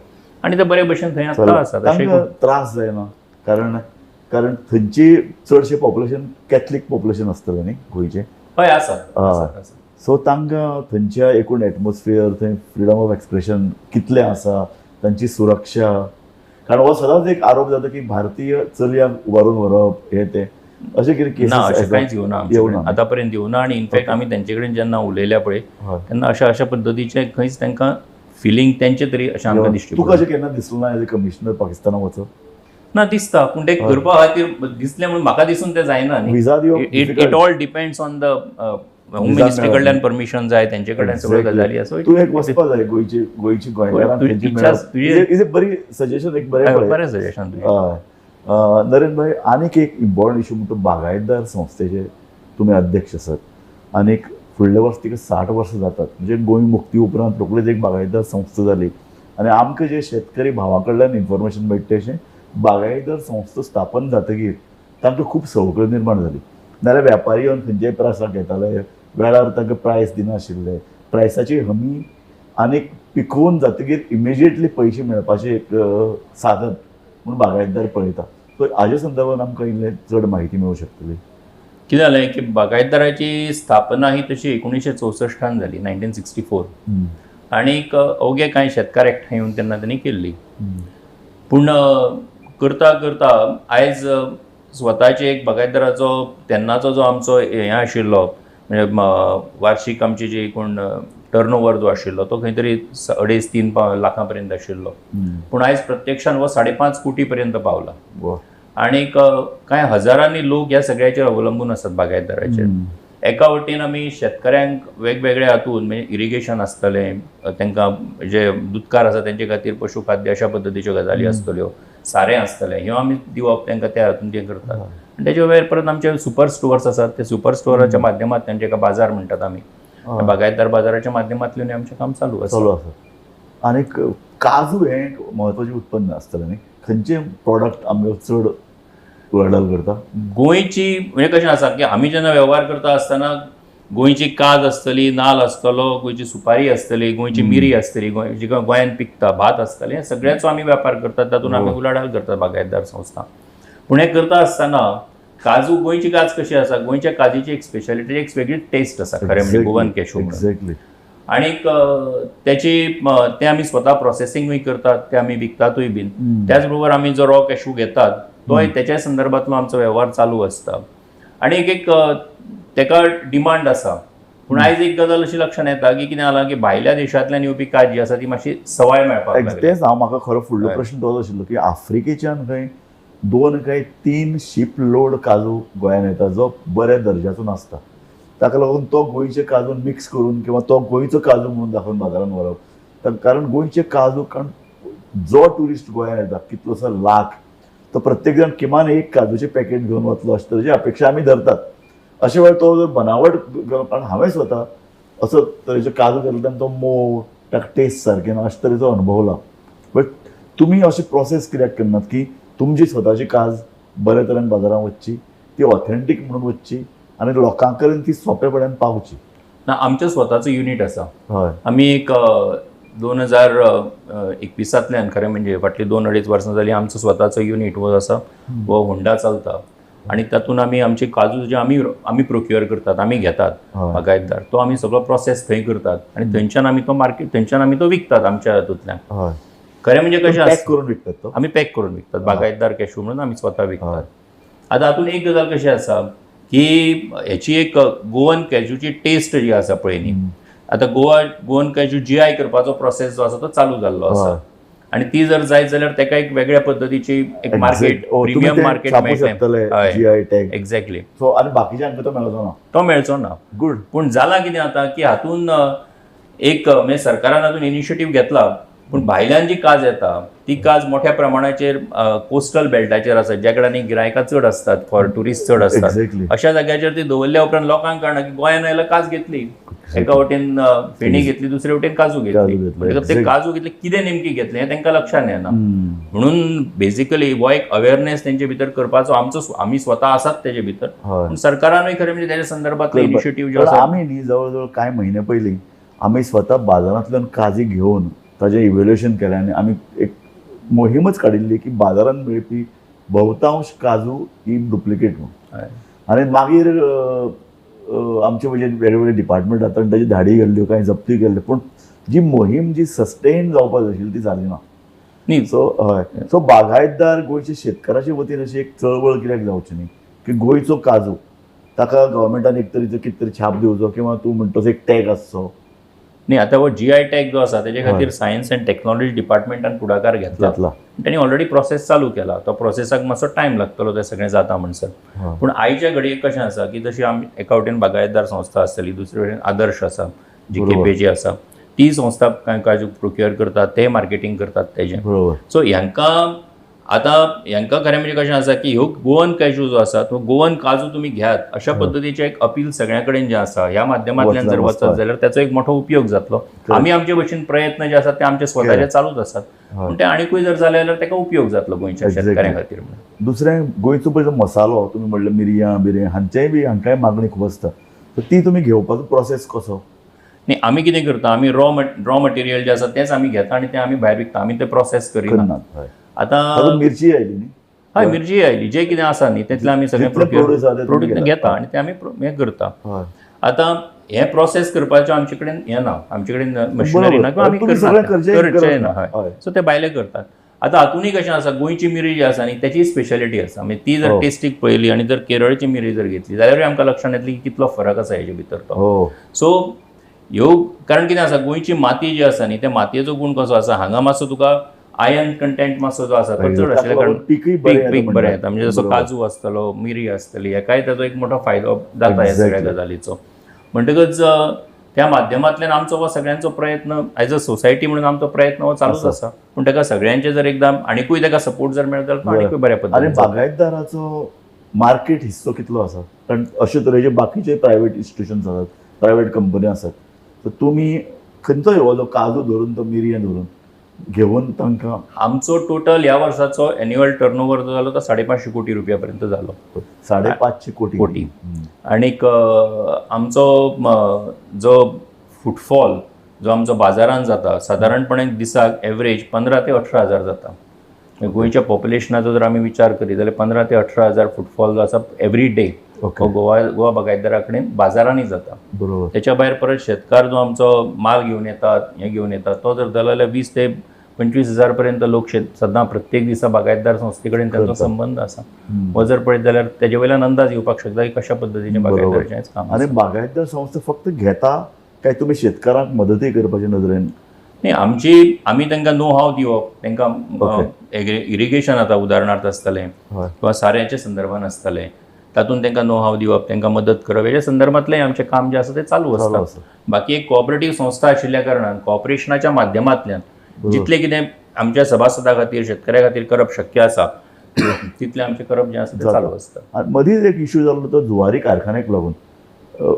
आनी ते बरे भशेन थंय आसता आसात. अशें त्रास जायना कारण थंयची चडशें पॉप्युलेशन कॅथलीक पॉप्युलेशन आसतलें न्ही गोंयचें? हय आसा. सो तांकां थंयच्या एकूण एटमॉस्फियर, थंय फ्रिडम ऑफ एक्सप्रेशन कितलें आसा, तांची सुरक्षा, कारण हो सदांच एक आरोप जाता की भारतीय चलयांक उबारून व्हरप हें तें अशें कितें केसीस? ना, अशें कांयच येवना आतां पर्यंत येवना. आनी इनफॅक्ट आमी तेंचे कडेन जेन्ना उलयल्या पळय तेन्ना अशा पद्दतीचें खंयच तांकां फिलींग तेंचे तरी अशें आमकां दिश्टी तुका अशें केन्ना दिसलें ना एज अ कमिशनर पाकिस्तानाक वचप? ना दिसता, पूण ते करपा खातीर दिसलें म्हणून म्हाका दिसून ते जायना न्ही. Visa दिवप it difficult. All depends on the home Visa ministry मेळप. कडल्यान परमिशन जाय, तेंचे कडल्यान सगळ्यो गजाली आसा. तूं एक वचपा जाय गोंयची गोंयकारांक तुजी तेंची इच्छा मेळप. तुजी- इज ए बरी सजेशन, एक बरें पळय. बरें सजेशन तुजें. हय. नरेंद्र भाई, आनीक एक इम्पॉर्टंट इशू म्हणटा बागायतदार संस्थेचे तुमी अध्यक्ष आसात. आनीक फुडल्या वर्स तिका 60 वर्सां जातात. म्हणजे गोंय मुक्ती उपरांत रोखडीच एक बागायतदार संस्था जाली आनी आमकां जे शेतकरी भावा कडल्यान इन्फॉर्मेशन मेळटा तशें बागायतदार संस्था स्थापन जातकीर तांकां खूब सवकळ निर्माण जाली. नाल्यार वेपारी येवन खंयच्याय प्रासाक घेताले, वेळार तांकां प्रायस दिनाशिल्ले, प्रायसाची हमी आनीक पिकोवन जातकीर इमिजिएटली पयशे मेळपाचें एक साधन म्हूण बागायतदार पळयता. सो हाजे संदर्भात आमकां इल्लें चड म्हायती मेळूं शकतली. कितें जालें की बागायतदाराची स्थापना ही तशी 1964 जाली, 1964. आनीक अवघे कांय शेतकार एकठांय येवन तेन्ना तांणी केल्ली. पूण करता करता आयज स्वताचे एक बागायतदाराचो तेन्नाचो जो आमचो हें आशिल्लो, म्हणजे वार्षिक आमची जी एकूण टर्न ओवर जो आशिल्लो तो खंय तरी 2.5-3 लाखां पर्यंत आशिल्लो. पूण आयज प्रत्यक्षान हो 5.5 कोटी पर्यंत पावला. आनीक कांय हजारांनी लोक ह्या सगळ्याचेर अवलंबून आसात बागायतदाराचेर. एका वटेन आमी शेतकऱ्यांक वेगवेगळ्या हातून म्हणजे इरिगेशन आसतलें, तांकां जे दुधकार आसा तेंचे खातीर पशुखाद्य अशा पद्दतीच्यो गजाली आसतल्यो, सारें आसतलें, ह्यो आमी दिवप तांकां त्या हातून तें करतात. आनी तेचे भायर परत आमचे सुपर स्टोर्स आसात, ते सुपर स्टोराच्या माध्यमांतल्यान जेका बाजार म्हणटात आमी, बागायतदार बाजाराच्या माध्यमांतल्यान आमचें काम चालू आसा. आनीक काजू हें एक म्हत्वाचें उत्पन्न आसतलें न्ही? खंयचे प्रॉडक्ट आमी चड उलाढाल करता? गोंयची म्हणजे कशें आसा की आमी जेन्ना वेव्हार करता आसतना गोंयची काज आसतली, नाल्ल आसतलो, गोंयची सुपारी आसतली, गोंयची मिरी आसतली, जी गोंयांत पिकता, भात आसतलें, हें सगळ्याचो आमी वेपार करतात, तातूंत आमी उलाढाल करतात बागायतदार संस्था. पूण हें करता आसतना काजू, गोंयची काज कशी आसा, गोंयच्या काजीची एक स्पेशालिटी, एक वेगळी टेस्ट आसा खरें म्हणजे गोवन कॅश्यू म्हणून. एक्झॅक्टली. आनीक ते आमी स्वता प्रोसेसिंगूय करतात, ते आमी विकतातूय बीन. त्याच बरोबर आमी जो रॉ कॅश्यू घेतात तोय त्याच्या संदर्भातलो आमचो वेव्हार चालू आसता. आनी एक तेका डिमांड आसा. पूण आयज एक गजाल अशी लक्षांत येता की कितें जाला की भायल्या देशांतल्यान येवपी काज जी आसा ती मातशी सवाय मेळपाक लागली. तेच म्हाका खरो फुडलो प्रश्न तोच आशिल्लो की आफ्रिकेच्यान खंय 2 काय 3 शीप लोड काजू गोंयांत येता जो बऱ्या दर्जाचो नासता. ताका लागून तो गोंयचे काजून मिक्स करून किंवा तो गोंयचो काजू म्हणून दाखोवन बाजारांत व्हरप. कारण गोंयचे काजू, कारण जो ट्युरिस्ट गोंयांत येता कितलोसो लाख, तो प्रत्येक जण किमान एक काजूचे पॅकेट घेवन वतलो अशें तरेची अपेक्षा आमी धरतात. अशे वेळार तो जर बनावट, कारण हांवें स्वता असो तरेचे काजू केल्ल्यान तो मोव, ताका टेस्ट सारकें ना अशे तरेचो अनुभवला. बट तुमी अशी प्रोसेस कित्याक करनात की तुमची स्वताची काज बरे तरेन बाजारांत वचची, ती ऑथेंटीक म्हणून वचची आनी लोकां कडेन ती सोंपेपणान पावची? ना, आमचें स्वताचो युनीट आसा. हय. आमी एक 2021 खरें म्हणजे फाटली 2-2.5 वर्सां जालीं आमचो स्वताचो युनीट वो आसा, वो होंडा चलता. आनी तातूंत आमी आमचे काजू जे आमी प्रोक्युअर करतात, आमी घेतात बागायतदार, तो आमी सगळो प्रोसेस थंय करतात आनी थंयच्यान आमी तो मार्केट, थंयच्यान आमी तो विकतात आमच्या हातूंतल्यान. खरें म्हणजे कशें पॅक करून विकतात तो? आमी पॅक करून विकतात, बागायतदार कॅश्यू म्हणून आमी स्वता विकतात. आतां हातूंत एक गजाल कशी आसा की हेची एक गोवन कॅज्यूची टेस्ट जी आसा पळय न्ही, आतां गोवन कॅज्यू GI करपाचो प्रोसेस जो आसा तो चालू जाल्लो आसा. आनी ती जर जायत जाल्यार ताका एक वेगळ्या पद्दतीची एक मार्केट, प्रिमियम मार्केट मेळटलें. एक्झॅक्टली. सो आनी बाकीच्यांक तो मेळचो ना? तो मेळचो ना. गूड. पूण जालां कितें आतां की हातूंत एक म्हणजे सरकारान हातूंत इनिशिएटीव घेतला, पूण भायल्यान जी काज येता ती काज मोठ्या प्रमाणाचेर कोस्टल बेल्टाचेर आसा, ज्या कडेन गिरायकां चड आसतात, फॉर ट्युरिस्ट चड आसतात, अशा जाग्याचेर ती दवरल्या उपरांत लोकांक कळना की गोंयांत आयल्यार काज घेतली, एका वटेन फेणी घेतली, दुसरे वटेन काजू घेतली. ते काजू घेतले कितें नेमकी घेतले हें तांकां लक्षांत येना. म्हणून बेजिकली हो एक अवेअरनेस तेंचे भितर करपाचो आमी स्वता आसात तेजे भितर. पूण सरकारानूय खरें म्हणजे तेच्या संदर्भांतले इनिशिएटीव ज्यो आसा. आमी न्ही जवळ कांय म्हयने पयलीं आमी स्वता बाजारांतल्यान काजी घेवन ताजें इव्हॅल्युएशन केलें आनी आमी एक मोहीमच काडिल्ली की बाजारांत मेळपी बहुतांश काजू ही डुप्लिकेट म्हणून. आनी मागीर आमचे म्हणजे वेगवेगळे डिपार्टमेंट जाता आनी ताची धाडी गेल्ल्यो, कांय जप्ती केल्ल्यो, पूण जी मोहीम जी सस्टेन जावपाक जाय आशिल्ली ती जाली ना न्ही. सो हय, सो बागायतदार गोंयच्या शेतकाराचे वतीन अशी एक चळवळ कित्याक जावची न्ही की गोंयचो काजू ताका गव्हर्मेंटान एक तरेचो कितें तरी छाप दिवचो किंवा तूं म्हणटोस एक टॅग आसचो न्ही आतां हो GI टॅग जो आसा तेजे खातीर सायन्स अँड टेक्नॉलॉजी डिपार्टमेंटान पुढाकार घेतला त्यांनी ऑलरेडी प्रोसेस चालू केला. तो प्रोसेसाक मातसो टायम लागतलो तें सगळें जाता म्हणसर. पूण आयच्या घडयेक कशें आसा की जशी आमी एका वटेन बागायतदार संस्था आसतली, दुसरे वटेन आदर्श आसा जी केपेची आसा, ती संस्था काजू प्रोक्युअर करतात, ते मार्केटिंग करतात तेजें. सो हांकां खरें म्हणजे कशें आसा की ह्यो गोवन कॅज्यू जो आसा तो गोवन काजू तुमी घेयात अशा पद्दतीचें एक अपील सगळ्या कडेन जें आसा ह्या माध्यमांतल्यान जर वचत जाल्यार ताचो एक मोठो उपयोग जातलो. आमी आमचे भशेन प्रयत्न जे आसात ते आमचे स्वताचे चालूच आसात, पूण ते आनीकूय जर जाले जाल्यार ताका उपयोग जातलो गोंयच्या शेतकऱ्यां खातीर. दुसरें गोंयचो पळय मसालो तुमी म्हणलें मिरयां बिरयां हांचेय बी हांकांय मागणी खूब आसता, सो ती तुमी घेवपाचो प्रोसेस कसो? न्ही आमी कितें करता, आमी रॉ मटेरियल जें आसा तेंच आमी घेता आनी तें आमी भायर विकता, आमी तें प्रोसेस करिना. आतां मिरची आयली न्ही, हय मिरची आयली जें कितें आसा न्ही तेतलें आमी सगळें प्रोड्यूस घेता आनी तें आमी हें करता. आतां हें प्रोसेस करपाचें आमचे कडेन हें ना, आमचे कडेन मशिनरी ना किंवा आमी करचें ना. हय सो ते भायले करतात. आतां हातूनय कशें आसा गोंयची मिरी जी आसा न्ही त्याची स्पेशालिटी आसा. म्हणजे ती जर टेस्टीक पळयली आनी जर केरळची मिरी जर घेतली जाल्यारूय आमकां लक्षांत येतली की कितलो फरक आसा हेजे भितर तो. सो ह्यो कारण कितें आसा गोंयची माती जी आसा न्ही त्या मातयेचो गूण कसो आसा, हांगा मातसो तुका आयर्न कंटेंट मातसो जो आसा तो चड आशिल्ल्या कारण पीक बरें येता. म्हणजे जसो काजू आसतलो, मिरी आसतली, हेकाय ताचो एक मोठो फायदो जाता ह्या सगळ्या गजालीचो. म्हणटकच त्या माध्यमांतल्यान आमचो हो सगळ्यांचो प्रयत्न एज अ सोसायटी म्हणून आमचो प्रयत्न हो चालूच आसा. पूण ताका सगळ्यांचे जर एकदम आनीकूय ताका सपोर्ट जर मेळत जाल्यार आनीकूय बऱ्या पद्दतीन. आनी बागायतदाराचो मार्केट हिस्सो कितलो आसा? कारण अशे तरेचे बाकीचे प्रायवेट इन्स्टिट्यूशन्स आसात, प्रायवेट कंपनी आसात, तर तुमी खंयचो येवलो काजू धरून तो मिरयां धरून घेवन तांकां? आमचो टोटल ह्या वर्साचो एन्युअल टर्नओव्हर जो जालो तो 550 कोटी रुपया पर्यंत जालो. 550 कोटी. आनीक आमचो जो फुटफॉल जो आमचो बाजारांत जाता सादारणपणे दिसाक एवरेज 15 ते 18 हजार जाता. गोंयच्या पॉप्युलेशनाचो जर आमी विचार करीत जाल्यार 15 ते 18 हजार फुटफॉल जो आसा एवरी डे गोवा बागायतदारा कडेन बाजारांनी जाता. त्याच्या भायर परत शेतकार जो आमचो माल घेवन येतात हे घेवन येतात तो जर जालो जाल्यार 20 ते 25 हजार पर्यंत लोक सदां प्रत्येक दिसा बागायतदार संस्थे कडेन तांचो संबंध आसा. हो जर पळयत जाल्यार तेजे वयल्यान अंदाज येवपाक शकता की कशा पद्दतीचें बागायतदाराचें काम. आनी बागायतदार संस्था फक्त घेता काय तुमी शेतकारांक मदतूय करपाचे नदरेन? न्ही आमी तांकां नो हाव दिवप, तांकां इरिगेशन आतां उदाहरणार्थ आसतलें किंवा साऱ्याच्या संदर्भान आसतलें तातूंत तांकां नो हाव दिवप, तांकां मदत करप हेच्या संदर्भांतलें आमचें काम जें आसा तें चालू आसता. बाकी एक कोऑपरेटीव संस्था आशिल्ल्या कारणान कॉपरेशनाच्या माध्यमांतल्यान जितलें कितें आमच्या सभासदा खातीर शेतकऱ्या खातीर करप शक्य आसा तितलें आमचें करप जें आसा तें चालू आसता. मदींच एक इश्यू जाल्लो तो जुवारी कारखान्याक लागून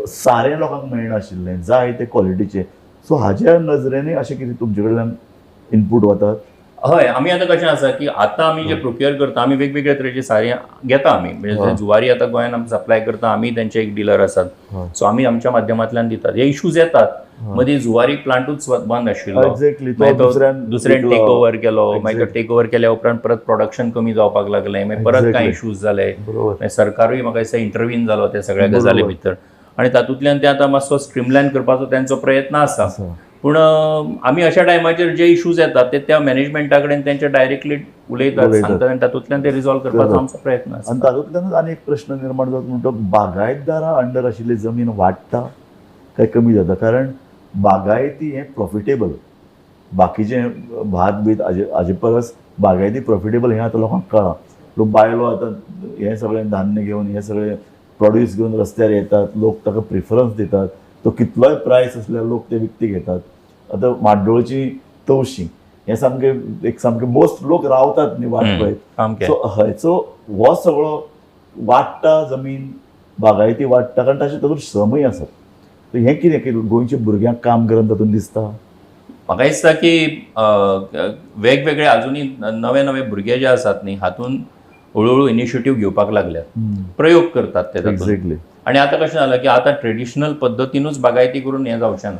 सारें लोकांक मेळनाशिल्लें जाय ते क्वॉलिटीचें, सो हाज्या नजरेनय अशें कितें तुमचे कडल्यान इनपूट वतात? हय आमी आतां कशें आसा की आतां आमी जे प्रोक्युअर करता आमी वेगवेगळ्या तरेची सारें घेता आमी. म्हणजे जुवारी आतां गोंयान आमी सप्लाय करता, आमी तांचे एक डीलर आसात, सो आमी आमच्या माध्यमांतल्यान दितात. हे इश्यूज येतात. मदीं जुवारी प्लांटूच बंद आशिल्लो, दुसऱ्यान टेक ओव्हर केलो, मागीर तो टेक ओव्हर केल्या उपरांत परत प्रोडक्शन कमी जावपाक लागलें, मागीर परत कांय इश्यूज जाले, सरकारूय म्हाका दिसता इंटरव्हीन जालो त्या सगळ्या गजाली भितर आनी तातूंतल्यान ते आतां मातसो स्ट्रीमलायन करपाचो तांचो प्रयत्न आसा. पूण आमी अशा टायमाचेर जे इश्यूज येतात ते त्या मॅनेजमेंटा कडेन तेंचे डायरेक्टली उलयतात, सांगतात आनी तातूंतल्यान ते रिजॉल्व करपाचो आमचो प्रयत्न आसा. आनी तातूंतल्यानच आनी एक प्रश्न निर्माण जाता म्हणटा बागायतदारा अंडर आशिल्ली जमीन वाडटा काय कमी जाता? कारण बागायती हें प्रॉफिटेबल, बाकीचें भात बीत हाजे परस बागायती प्रॉफिटेबल हें आतां लोकांक कळ्ळां. लोक बायलो आतां हें सगळें धान्य घेवन हें सगळें प्रोड्यूस घेवन रस्त्यार येतात, लोक ताका प्रिफरन्स दितात, तो कितलोय प्रायस आसल्यार लोक ते विकती घेतात. आतां माड्डोळची तवशीं हें सामकें मोस्ट लोक रावतात न्ही वाट पळयत, सो हयचो हो सगळो वाडटा जमीन बागायती वाडटा कारण तातूंत श्रमय आसात. हें कितें गोंयच्या भुरग्यांक काम करन तातूंत दिसता? म्हाका दिसता की वेगवेगळे अजुनी नवे नवे भुरगे जे आसात न्ही हातूंत हळूहळू इनिशिएटीव घेवपाक लागल्यात, प्रयोग करतात ते तातूंत. आनी आतां कशें जालां की आतां ट्रेडिशनल पद्दतीनूच बागायती करून हें जावचें ना.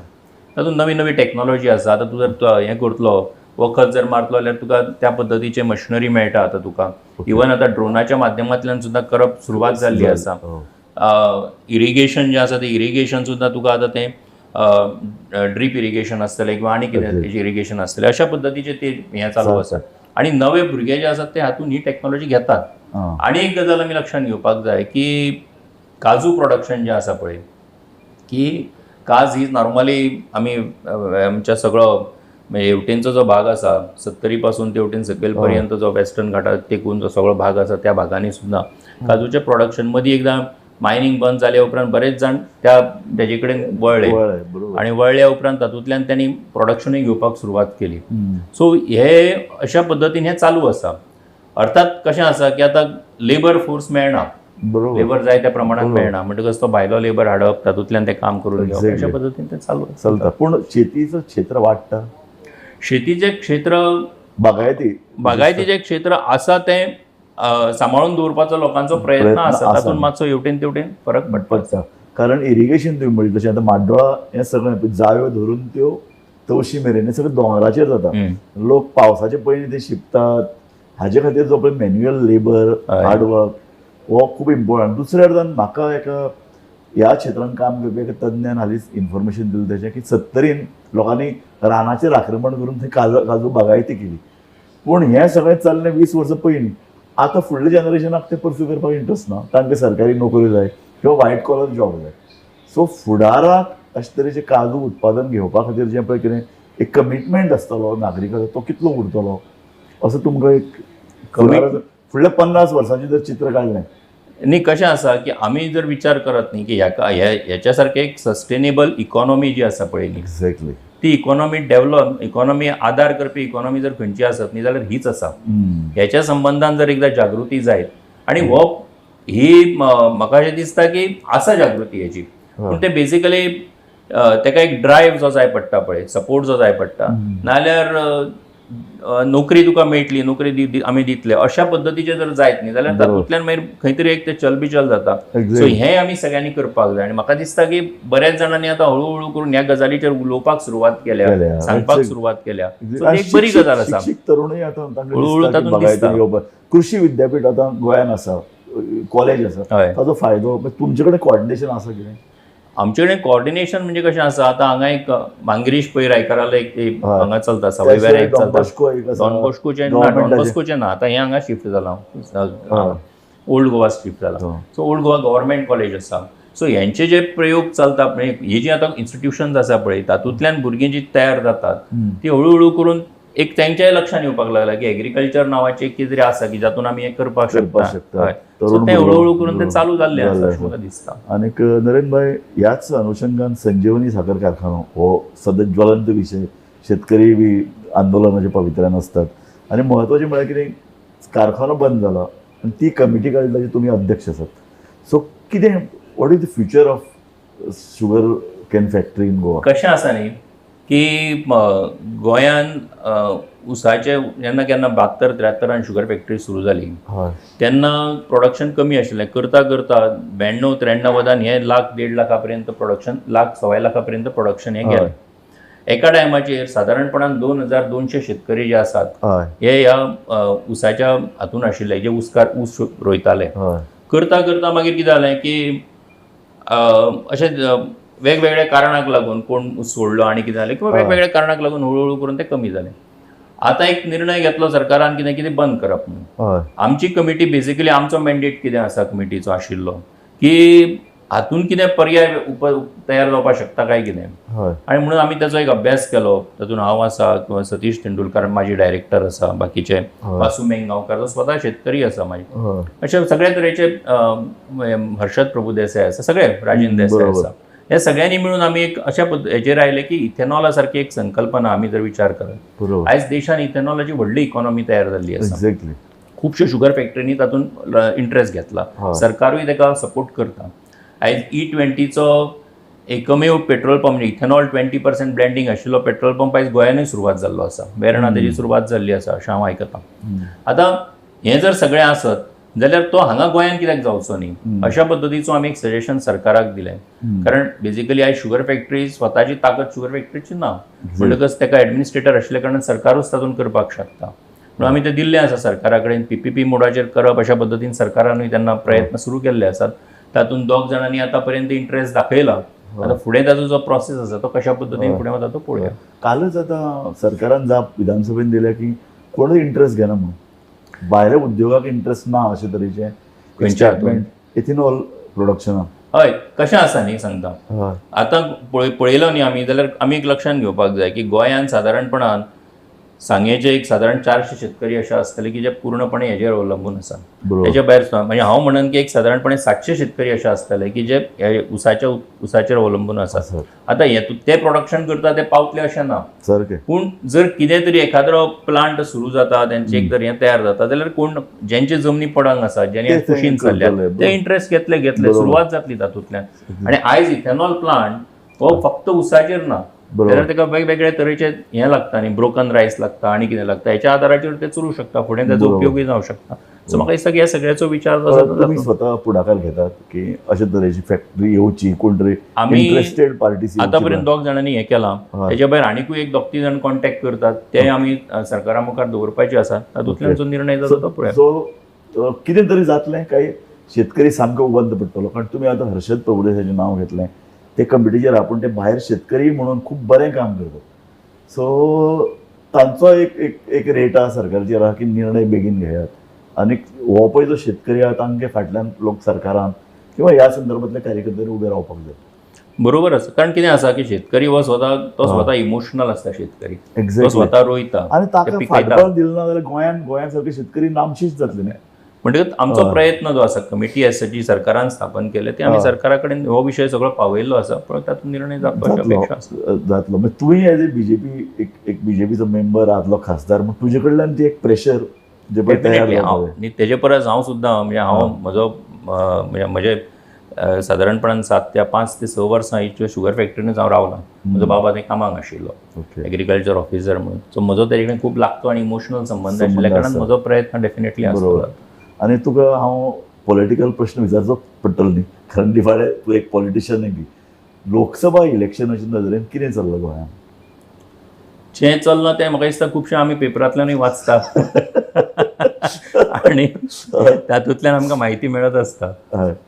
तातूंत नवी नवी टॅक्नोलॉजी आसा. आतां तूं जर हें करतलो वखद जर मारतलो जाल्यार तुका त्या पद्दतीचे मशिनरी मेळटा. आतां तुका इवन आतां ड्रोनाच्या माध्यमांतल्यान सुद्दां करप सुरवात जाल्ली आसा. इरिगेशन जें आसा तें इरिगेशन सुद्दां तुका आतां तें ड्रीप इरिगेशन आसतलें किंवा आनी कितें तेजें इरिगेशन आसतलें अशा पद्दतीचें तें हें चालू आसा. आनी नवे भुरगे जे आसात ते हातूंत ही टॅक्नोलॉजी घेतात. आनी एक गजाल आमी लक्षांत घेवपाक जाय की काजू प्रोडक्शन जें आसा पळय की काज ही नॉर्मली आमी आमच्या सगळो म्हणजे हेवटेनचो जो भाग आसा 70 पासून ते हेवटेन सकयल पर्यंत जो वेस्टर्न घाटाक तेकून जो सगळो भाग आसा त्या भागांनी सुद्दां काजूचे प्रोडक्शन मदीं एकदां मायनिंग बंद जाल्या उपरांत बरेच जाण तेजे कडेन वळले आनी वळल्या उपरांत तातूंतल्यान त्यांनी प्रोडक्शनूय घेवपाक सुरवात केली. सो हे अशा पद्दतीन हे चालू आसा. अर्थात कशें आसा की आतां लेबर फोर्स मेळना, लेबर जाय त्या प्रमाणात मेळना, म्हणटकच तो भायलो लेबर हाडप तातूंतल्यान ते काम करून घेवप अशा पद्दतीन ते चालू चलता. पूण शेतीचं क्षेत्र वाडटा, शेतीचे क्षेत्र बागायतीचे क्षेत्र आसा तें सांबाळून दवरपाचो लोकांचो प्रयत्न आसा, तातूंत मातसो हेवटेन तेवटेन फरक पडटा. कारण इरिगेशन तुम्ही म्हणलें तशें आतां माड्डोळा हें सगळें जायो धरून त्यो तवशी मेरेन हें सगळें दोंगराचेर जाता. लोक पावसाचे पयलीं ते शिंपतात. हाजे खातीर जो पळय मॅन्युअल लेबर हार्डवर्क हो खूब इम्पॉर्टंट. दुसऱ्या अर्थान म्हाका एका ह्या क्षेत्रांत काम करपी एका तज्ञान हालींच इन्फॉर्मेशन दिलें तेजें की 70 लोकांनी रानाचेर आक्रमण करून थंय काजू बागायती केली. पूण हें सगळें चल्लें 20 वर्सां पयलीं. आतां फुडल्या जनरेशनाक ते परस्यू करपाक इंट्रस्ट ना, तांकां सरकारी नोकरी जाय किंवा व्हायट कॉलर जॉब जाय. सो फुडाराक अशे तरेचें काजू उत्पादन घेवपा खातीर जें पळय कितें एक कमिटमेंट आसतलो नागरिकाचो तो कितलो उरतलो असं तुमकां एक फुडल्या 50 वर्सांचें जर चित्र काडलें न्ही कशें आसा की आमी जर विचार करत न्ही की ह्याच्या सारकें एक सस्टेनेबल इकॉनॉमी जी आसा पळय न्ही, एक्झॅक्टली ती इकॉनॉमी आदार करपी इकॉनॉमी जर खंयची आसत न्ही जाल्यार हीच आसा. ह्याच्या संबंधान जर एकदां जागृती जायत आनी ही म्हाका अशें दिसता की आसा जागृती हेची, पूण ते बेसिकली ताका एक ड्रायव्ह जो जाय पडटा पळय, सपोर्ट जो जाय पडटा, नाल्यार नोकरी तुका मेळटली, नोकरी आमी दितले अशा पद्दतीचे जर जायत न्ही जाल्यार तातूंतल्यान मागीर खंय तरी एक ते चलबिचल जाता. सो हें आमी सगळ्यांनी करपाक जाय. आनी म्हाका दिसता की बऱ्याच जाणांनी आतां हळू करून ह्या गजालीचेर उलोवपाक सुरवात केल्या, सांगपाक सुरवात केल्या. एक बरी गजाल आसा. तरुणूय आतां हळूहळू तातूंत दिसता. कृषी विद्यापीठ आतां गोंयान आसा, कॉलेज आसा, ताजो फायदो तुमचे कडेन कॉर्डिनेशन आसा कितें? आमचे कडेन कॉर्डिनेशन म्हणजे कशें आसा, आतां हांगा एक मांगरीश पयर आयकाराला एक हांगा चलता, सवयवेऱ्यां एक चलता, डॉन बॉस्कोचें ना, आतां हें हांगा शिफ्ट जालां, ओल्ड गोवा शिफ्ट जाला. So old Goa government college आसा. सो हेंचे जे प्रयोग चलता म्हणजे ही जी आतां इन्स्टिट्यूशन्स आसा पळय तातूंतल्यान भुरगीं जी तयार जातात ती हळूहळू करून एक तेंच्याय लक्षान येवपाक लागला की एग्रीकल्चर नांवाचें कितें आसा की जातून आमी हें करपाक शकता. ते हळूहळू करून ते चालू जाल्लें आसा अशें म्हाका दिसता. आनीक नरेन भाई ह्याच अनुषंगान संजीवनी साखर कारखानो हो सद्या ज्वलंत विशय, शेतकरी बी आंदोलनाच्या पवित्र्यान असतात. आणि महत्वाचें म्हळ्यार कितें कारखानो बंद जाला आनी ती कमिटी काडल्याची तुमी अध्यक्ष आसात. सो कितें what is the future of sugar can factory in Goa? कशें आसा न्ही की गोंयान उसाचे जेन्ना केन्ना 72-73 शुगर फॅक्टरी सुरू जाली तेन्ना प्रोडक्शन कमी आशिल्लें. करता 92-93 हें 1,00,000-1.5 लाखा पर्यंत प्रोडक्शन, 1,00,000-1.25 लाखा पर्यंत प्रोडक्शन हें गेलें. एका टायमाचेर सादारणपणान 2,200 शेतकरी जे आसात हे ह्या उसाच्या हातून आशिल्ले, जे ऊस रोयताले. करता मागीर कितें जालें की अशें वेगवेगळ्या कारणाक लागून कोण सोडलो आनी कितें जालें किंवा वेगवेगळ्या कारणाक लागून हळूहळू करून ते कमी जालें. आतां एक निर्णय घेतलो सरकारान कितें बंद करप म्हणून. आमची कमिटी बेसिकली आमचो मॅन्डेट कितें आसा कमिटीचो आशिल्लो की हातून कितें पर्याय तयार जावपाक शकता काय कितें, आनी म्हणून आमी ताचो एक अभ्यास केलो. तातूंत हांव आसा किंवा सतीश तेंडुलकर माझे डायरेक्टर आसा, बाकीचे वासू मेंगांवकार जो स्वता शेतकरी आसा म्हाजे, अशे सगळ्या तरेचे हर्षद प्रभुदेसाय आसा, सगळे राजेंद्र देसाय आसा. हे सगळ्यांनी मिळून आमी एक अशा हेचेर आयले की इथेनॉला सारखी एक संकल्पना आमी जर विचार करत, आयज देशान इथेनॉलाची व्हडली इकॉनॉमी तयार जाल्ली आसा. खुबश्यो शुगर फॅक्टरींनी तातूंत इंट्रस्ट घेतला, सरकारूय ताका सपोर्ट करता. आयज E20चो एकमेव पेट्रोल पंप म्हणजे इथेनॉल 20% ब्लेंडिंग आशिल्लो पेट्रोल पंप आयज गोंयानूय सुरवात जाल्लो आसा. वेर्णा तेजी सुरवात जाल्ली आसा अशें हांव आयकतां. आतां हें जर सगळें आसत जाल्यार तो हांगा गोंयान कित्याक जावचो न्ही, अशा पद्दतीचो आमी एक सजेशन सरकाराक दिलें. कारण बेसिकली आयज शुगर फॅक्टरी स्वताची ताकद शुगर फॅक्टरीची ना, म्हणटकच ताका एडमिनिस्ट्रेटर आशिल्ल्या कारणान सरकारूच तातूंत करपाक शकता. म्हणून आमी तें दिल्लें आसा सरकारा कडेन. PPP मोडाचेर करप अशा पद्दतीन सरकारानूय तेन्ना प्रयत्न सुरू केल्ले आसात. तातूंत 2 जाणांनी आतां पर्यंत इंट्रस्ट दाखयला. आतां फुडें ताजो जो प्रोसेस आसा तो कशा पद्दतीन फुडें वता तो पळोवया. कालच आतां सरकारान जाप विधानसभेन दिल्या की कोणूय इंट्रस्ट घेना म्हणून, भायल्या उद्योगाक इंट्रस्ट ना अशे तरेचे एक्साइटमेंट इथेनॉल प्रोडक्शनाक. हय कशें आसा न्ही सांगता. आतां पळयलो न्ही आमी जाल्यार आमी एक लक्षांत घेवपाक जाय की गोंयांत सादारणपणान सांगेचे एक सादारण 400 शेतकरी अशे आसतले की जे पूर्णपणे हेजेर अवलंबून आसा. तेच्या भायर सुद्दां म्हणजे हांव म्हणन की एक सादारणपणे 700 शेतकरी अशे आसतले की जे उसाचेर अवलंबून आसा. आतां हे ते प्रोडक्शन करता ते पावतले अशें ना. पूण जर कितें तरी एखादो प्लांट सुरू जाता तेंचे एक जर हें तयार जाता जाल्यार कोण ज्यांचे जमनी पडंग आसा ज्यांनी कुशीन चल्ल्या ते इंट्रस्ट घेतले सुरवात जातली तातूंतल्यान. आनी आयज इथेनॉल प्लांट हो फक्त उसाचेर ना जाल्यार ताका वेगवेगळे तरेचे हें लागता न्ही ब्रोकन रायस लागता आनी कितें लागता हेच्या आदाराचेर ते चलूं शकता फुडें ताचो उपयोगूय जावं शकता. सो म्हाका दिसता की ह्या सगळ्याचो विचार तुम्ही स्वता पुढाकार घेतात की अशे तरेची फॅक्टरी येवची कोण तरी इंटरेस्टेड पार्टीज आतां पर्यंत 2 जाणांनी हें केलां. तेच्या भायर आनीकूय एक 2-3 जाण कॉन्टॅक्ट करतात ते आमी सरकारा मुखार दवरपाचे आसा तातूंतल्यान जो निर्णय जाता तो पळया. सो कितें तरी जातलें काय शेतकरी सामको उबंद पडटलो कारण तुमी आतां हर्षद प्रभुदेसाचें नांव घेतलें ते कमिटीचेर आपूण ते भायर शेतकरी म्हणून खूब बरें काम करतात. सो तांचो एक रेट आहा सरकाराचेर आहा की निर्णय बेगीन घेयात आनी हो पळय जो शेतकरी आहा तांचे फाटल्यान लोक सरकारान किंवा ह्या संदर्भांतले कार्यकर्ते उबे रावपाक जाय. बरोबर आसा कारण कितें आसा की शेतकरी हो स्वता इमोशनल आसता. शेतकरी तो स्वता रोयता आनी ताका फाटबळ दिलो ना जाल्यार गोंयान सारके शेतकरी नामशीच जातले न्ही. म्हणटकच आमचो प्रयत्न जो आसा कमिटी जी सरकारान स्थापन केले ते आमी सरकारा कडेन हो विशय सगळो पावयल्लो आसा पण तातूंत निर्णय जावपाची अपेक्षा आसा. जातलो म्हणजे तुवें एज ए बीजेपी एक बीजेपीचो मेंबर आदलो खासदार म्हणून तुजे कडल्यान ती एक प्रेशर जे पळय तयार जाता तेजे परस हांव सुद्दां म्हणजे हांव म्हजो म्हजे सादारणपणान 7 ते 5 ते 6 वर्सां ही शुगर फॅक्टरीनूच हांव रावलां. म्हजो बाबा थंय कामाक आशिल्लो एग्रीकल्चर ऑफिसर म्हणून. सो म्हजो तेजे कडेन खूब लागतो आनी इमोशनल संबंद आशिल्ल्या कारणान म्हजो प्रयत्न डेफिनेटली आसतलो. आनी तुका हांव पॉलिटिकल प्रश्न विचारचो पडटलो न्ही कारण दिवाळे तूं एक पॉलिटिशियन बी. लोकसभा इलेक्शनाच्या नदरेन कितें चल्लां गोंयांत? जें चल्लां तें म्हाका दिसता खुबशें आमी पेपरांतल्यानूय वाचता आनी तातूंतल्यान आमकां म्हायती मेळत आसता.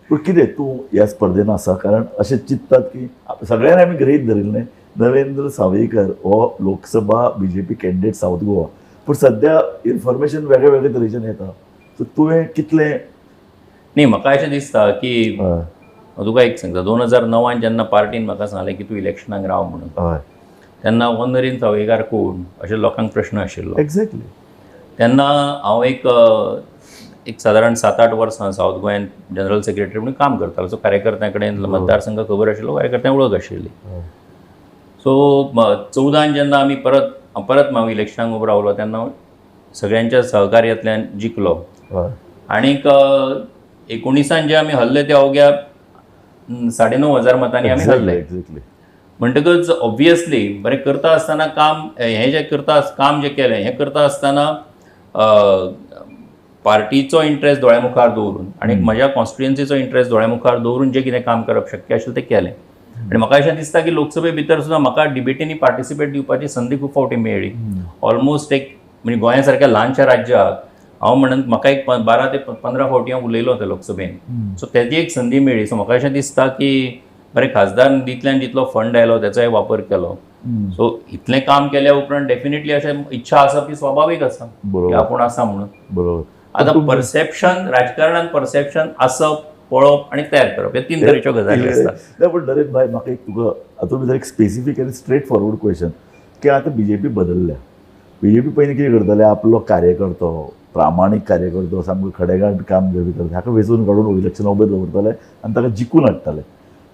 पूण कितें तूं ह्या स्पर्धेन आसा कारण अशें चिंततात की सगळ्यांनी आमी गृहीत धरिल्लें नरेंद्र सावयकर हो Lok Sabha BJP candidate south Goa पूण सद्या इन्फॉर्मेशन वेगळे वेगळे तरेच्यान येता. सो तुवें कितलें न्ही म्हाका अशें दिसता की तुका एक सांगता 2009 जेन्ना पार्टीन म्हाका सांगलें की तूं इलेक्शनाक राव म्हणून तेन्ना हो नरेंद्र सावयकार कोण अशें लोकांक प्रश्न आशिल्लो. एक्झॅक्टली. तेन्ना हांव एक सादारण 7-8 वर्सां सावथ गोंयांत जनरल सेक्रेटरी म्हणून काम करतालो. सो कार्यकर्त्यां कडेन मतदारसंघ खबर आशिल्लो कार्यकर्त्यांक वळख आशिल्ली. सो 14 जेन्ना आमी परत हांव इलेक्शनाक उबो रावलो तेन्ना सगळ्यांच्या सहकार्यांतल्यान जिखलो. आनीक 19 जे आमी हरले ते अवघ्या 9,500 मतांनी आमी हरले. म्हणटकच ऑब्वियसली बरें करता आसतना काम जे केलें हें करता आसतना पार्टीचो इंट्रस्ट दोळ्या मुखार दवरून आनी म्हज्या कॉन्स्टिट्युएन्सीचो इंट्रस्ट दोळ्या मुखार दवरून जें कितें काम करप शक्य आशिल्लें तें केलें. आनी म्हाका अशें दिसता की लोकसभे भितर सुद्दां म्हाका डिबेटींनी पार्टिसिपेट दिवपाची संदी खूब फावटी मेळ्ळी. ऑलमोस्ट म्हणजे गोंया सारक्या ल्हानशा राज्याक हांव म्हणन म्हाका एक 12 ते 15 फावटी हांव उलयलो त्या लोकसभेन. सो तेजी एक संदी मेळ्ळी. सो म्हाका अशें दिसता की बरें खासदार निधींतल्यान जितलो फंड आयलो तेचोय वापर केलो. सो इतलें काम केल्या उपरांत डेफिनेटली अशें इच्छा आसप ही स्वाभावीक आसा की आपूण आसा म्हणून. बरोबर. आतां परसेप्शन राजकारणांत परसेप्शन आसप पळोवप आनी तयार करप हे 3 तरेच्यो गजाली आसतात. पूण नरेंद्र भाई म्हाका एक तुका हातूंत भितर एक स्पेसिफीक आनी स्ट्रेट फॉरवर्ड क्वेश्चन की आतां बीजेपी बदलल्या. बीजेपी पयलीं कितें करताले आपलो कार्यकर्तो प्रामाणीक कार्यकर्तो सामको खडेगांठ काम जे करता हाका वेंचून काडून इलेक्शना उबे दवरताले आनी ताका जिखून हाडटाले.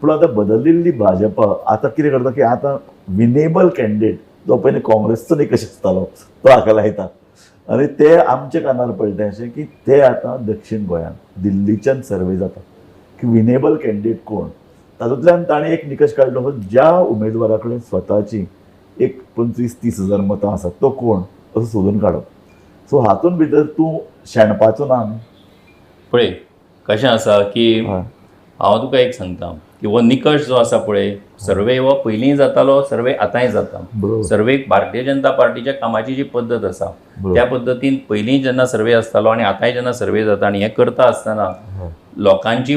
पूण आतां बदललेली भाजपा आतां कितें करता की आतां विनेबल कॅन्डिडेट जो पयलीं काँग्रेसचो निकश आसतालो तो हाका लायता आनी ते आमचे कानार पडलें अशें की ते आतां दक्षिण गोंयांत दिल्लीच्यान सर्वे जाता की विनेबल कॅन्डिडेट कोण. तातूंतल्यान ताणें एक निकश काडलो ज्या उमेदवारा कडेन स्वताची एक 25-30 हजार मतां आसात तो कोण असो सोदून काडप. सो हातूंत भितर तूं शेणपाचो ना न्ही. पळय कशें आसा की हांव तुका एक सांगता की हो निकश जो आसा पळय सर्वे हो पयलींय जातालो सर्वे आतांय जाता. सर्वेक भारतीय जनता पार्टीच्या कामाची जी पद्दत आसा त्या पद्दतीन पयलीं जेन्ना सर्वे आसतालो आनी आतांय जेन्ना सर्वे जाता आनी हें करता आसतना लोकांची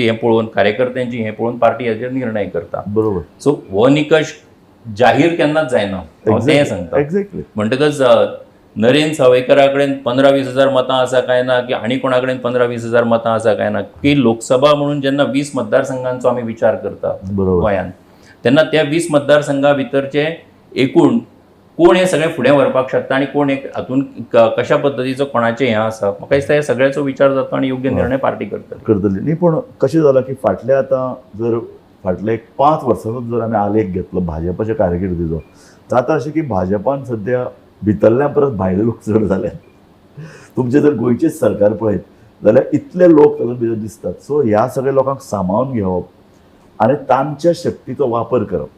हें पळोवन कार्यकर्त्यांची हें पळोवन पार्टी हेजेर निर्णय करता. बरोबर. सो हो निकश जाहीर केन्नाच जायना हांव तें सांगता. म्हणटकच नरेंद्र सावयकरा कडेन 15-20 हजार मतां आसा काय ना, की आनी कोणा कडेन 15-20 हजार मतां आसा काय ना, की लोकसभा म्हणून जेन्ना 20 मतदारसंघांचो आमी विचार करता गोंयांत, तेन्ना त्या 20 मतदारसंघा भितरचे एकूण कोण हे सगळें फुडें व्हरपाक शकता आनी कोण एक हातून कशा पद्दतीचो कोणाचें हें आसा, म्हाका दिसता हे सगळ्याचो विचार जाता आनी योग्य निर्णय पार्टी करतली न्ही. पूण कशें जालां की फाटल्या आतां जर फाटले 5 वर्सांचो जर आमी आलेख घेतलो भाजपाच्या कारकिर्दीचो, जाता अशें की भाजपान सद्या भितरल्यान परत भायले लोक चड जाल्यात. तुमचे जर गोंयचेच सरकार पळयत जाल्यार इतले लोक तातूंत भितर दिसतात. सो ह्या सगळ्या लोकांक सांबाळून घेवप आनी तांच्या शक्तीचो वापर करप,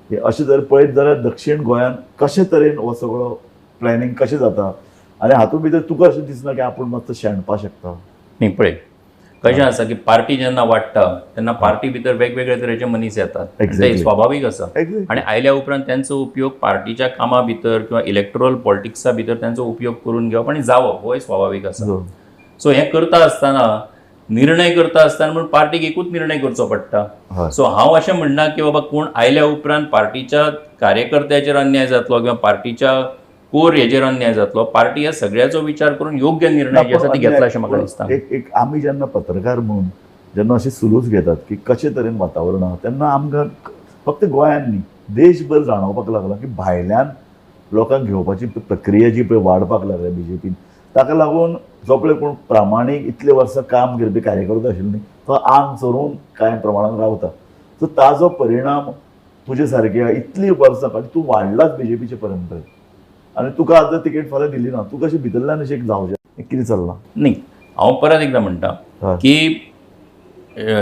हे अशें जर पळयत जाल्यार दक्षिण गोंयांत कशे तरेन हो सगळो प्लॅनिंग कशें जाता आनी हातूंत भितर तुका अशें दिसना की आपूण मातसो शेणपा शकता. न्ही पळय कशें आसा की पार्टी जेन्ना वाडटा तेन्ना पार्टी भितर वेगवेगळे तरेचे मनीस येतात, ते स्वाभावीक आसा. आनी आयल्या उपरांत त्यांचो उपयोग पार्टीच्या कामां भितर किंवा इलेक्टोरल पॉलिटिक्सा भितर त्यांचो उपयोग करून घेवप आनी जावप होय स्वाभावीक आसा. सो हें करता आसतना निर्णय करता आसतना म्हण पार्टीक एकूच निर्णय करचो पडटा. सो हांव अशें म्हणना की बाबा कोण आयल्या उपरांत पार्टीच्या कार्यकर्त्याचेर अन्याय जातलो किंवा पार्टीच्या कोर हेजेर अन्याय जातलो, पार्टी ह्या सगळ्याचो विचार करून योग्य निर्णय जे आसा ते घेतला अशें म्हाका दिसता. एक आमी जेन्ना पत्रकार म्हणून जेन्ना अशी सुलूच घेतात की कशे तरेन वातावरण आहा, तेन्ना आमकां फक्त गोंयांत न्ही देशभर जाणोवपाक लागला की भायल्यान लोकांक घेवपाची प्रक्रिया जी पळय वाडपाक लागल्या बीजेपीन, ताका लागून जो पळय कोण प्रामाणीक इतले वर्सां काम करपी कार्यकर्तो आशिल्लो न्ही तो आंग चोरून कांय प्रमाणान रावता. सो ताजो परिणाम तुजे सारके इतली वर्सां कारण तूं वाडलाच बीजेपीचे परंपरेन आनी तुका आतां तिकेट फाल्यां दिली ना, तूं कशें भितरल्यान अशें जावचें कितें चल्लां न्ही. हांव परत एकदां म्हणटा की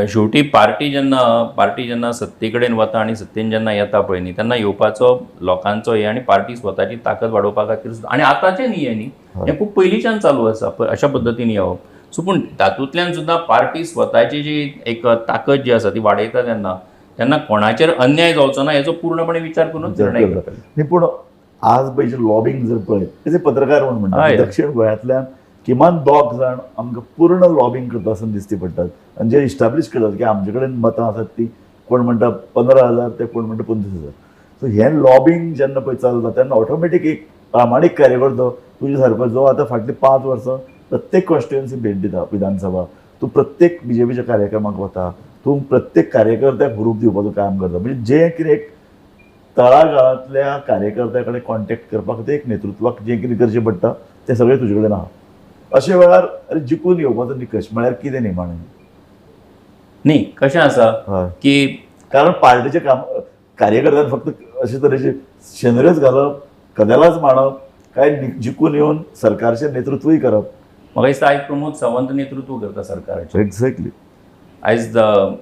शेवटी पार्टी जेन्ना सत्ते कडेन वता आनी सत्तेन जेन्ना येता पळय न्ही तेन्ना येवपाचो लोकांचो हे आनी पार्टी स्वताची ताकद वाडोवपा खातीर आनी आतांचें न्ही हें न्ही हें खूब पयलींच्यान चालू आसा अशा पद्दतीन येवप. सो पूण तातूंतल्यान सुद्दां पार्टी स्वताची जी एक ताकद जी आसा ती वाडयता तेन्ना कोणाचेर अन्याय जावचो ना हेचो पूर्णपणे विचार करूनच निर्णय घेतलो. न्ही पूण आज पयलीं लॉबिंग जर पळयत तेजे पत्रकार म्हणून म्हणटा दक्षिण गोंयांतल्यान किमान 2 जाण आमकां पूर्ण लॉबिंग करता आसतना दिश्टी पडटात आनी जे इस्टाब्लीश करतात की आमचे कडेन मतां आसात ती कोण म्हणटा 15,000 ते कोण म्हणटा 25,000. सो हें लॉबिंग जेन्ना पळय चलता तेन्ना ऑटोमॅटीक एक प्रामाणीक कार्यकर्तो तुजे सारको जो आतां फाटलीं 5 वर्सां प्रत्येक कॉन्स्टिट्युएन्सी भेट दिता विधानसभा, तूं प्रत्येक बीजेपीच्या कार्यक्रमाक वता, तूं प्रत्येक कार्यकर्त्याक हुरूप दिवपाचो काम करता, म्हणजे जें कितें एक तळागाळांतल्या कार्यकर्त्या कडेन कॉन्टॅक्ट करपा खातीर एक नेतृत्वाक जें कितें करचें पडटा तें सगळें तुजे कडेन आहा. अशे वेळार जिखून येवपाचो निकश म्हळ्यार कितें निमाणें न्ही कशें आसा की कारण पार्टीचे काम कार्यकर्त्यांक फक्त अशे तरेचे शेनऱ्योच घालप, कदेलाच मांडप काय जिखून येवन सरकारचें नेतृत्वूय करप. म्हाका दिसता आयज प्रमोद सावंत नेतृत्व करता सरकाराचें. एक्झॅक्टली. आयज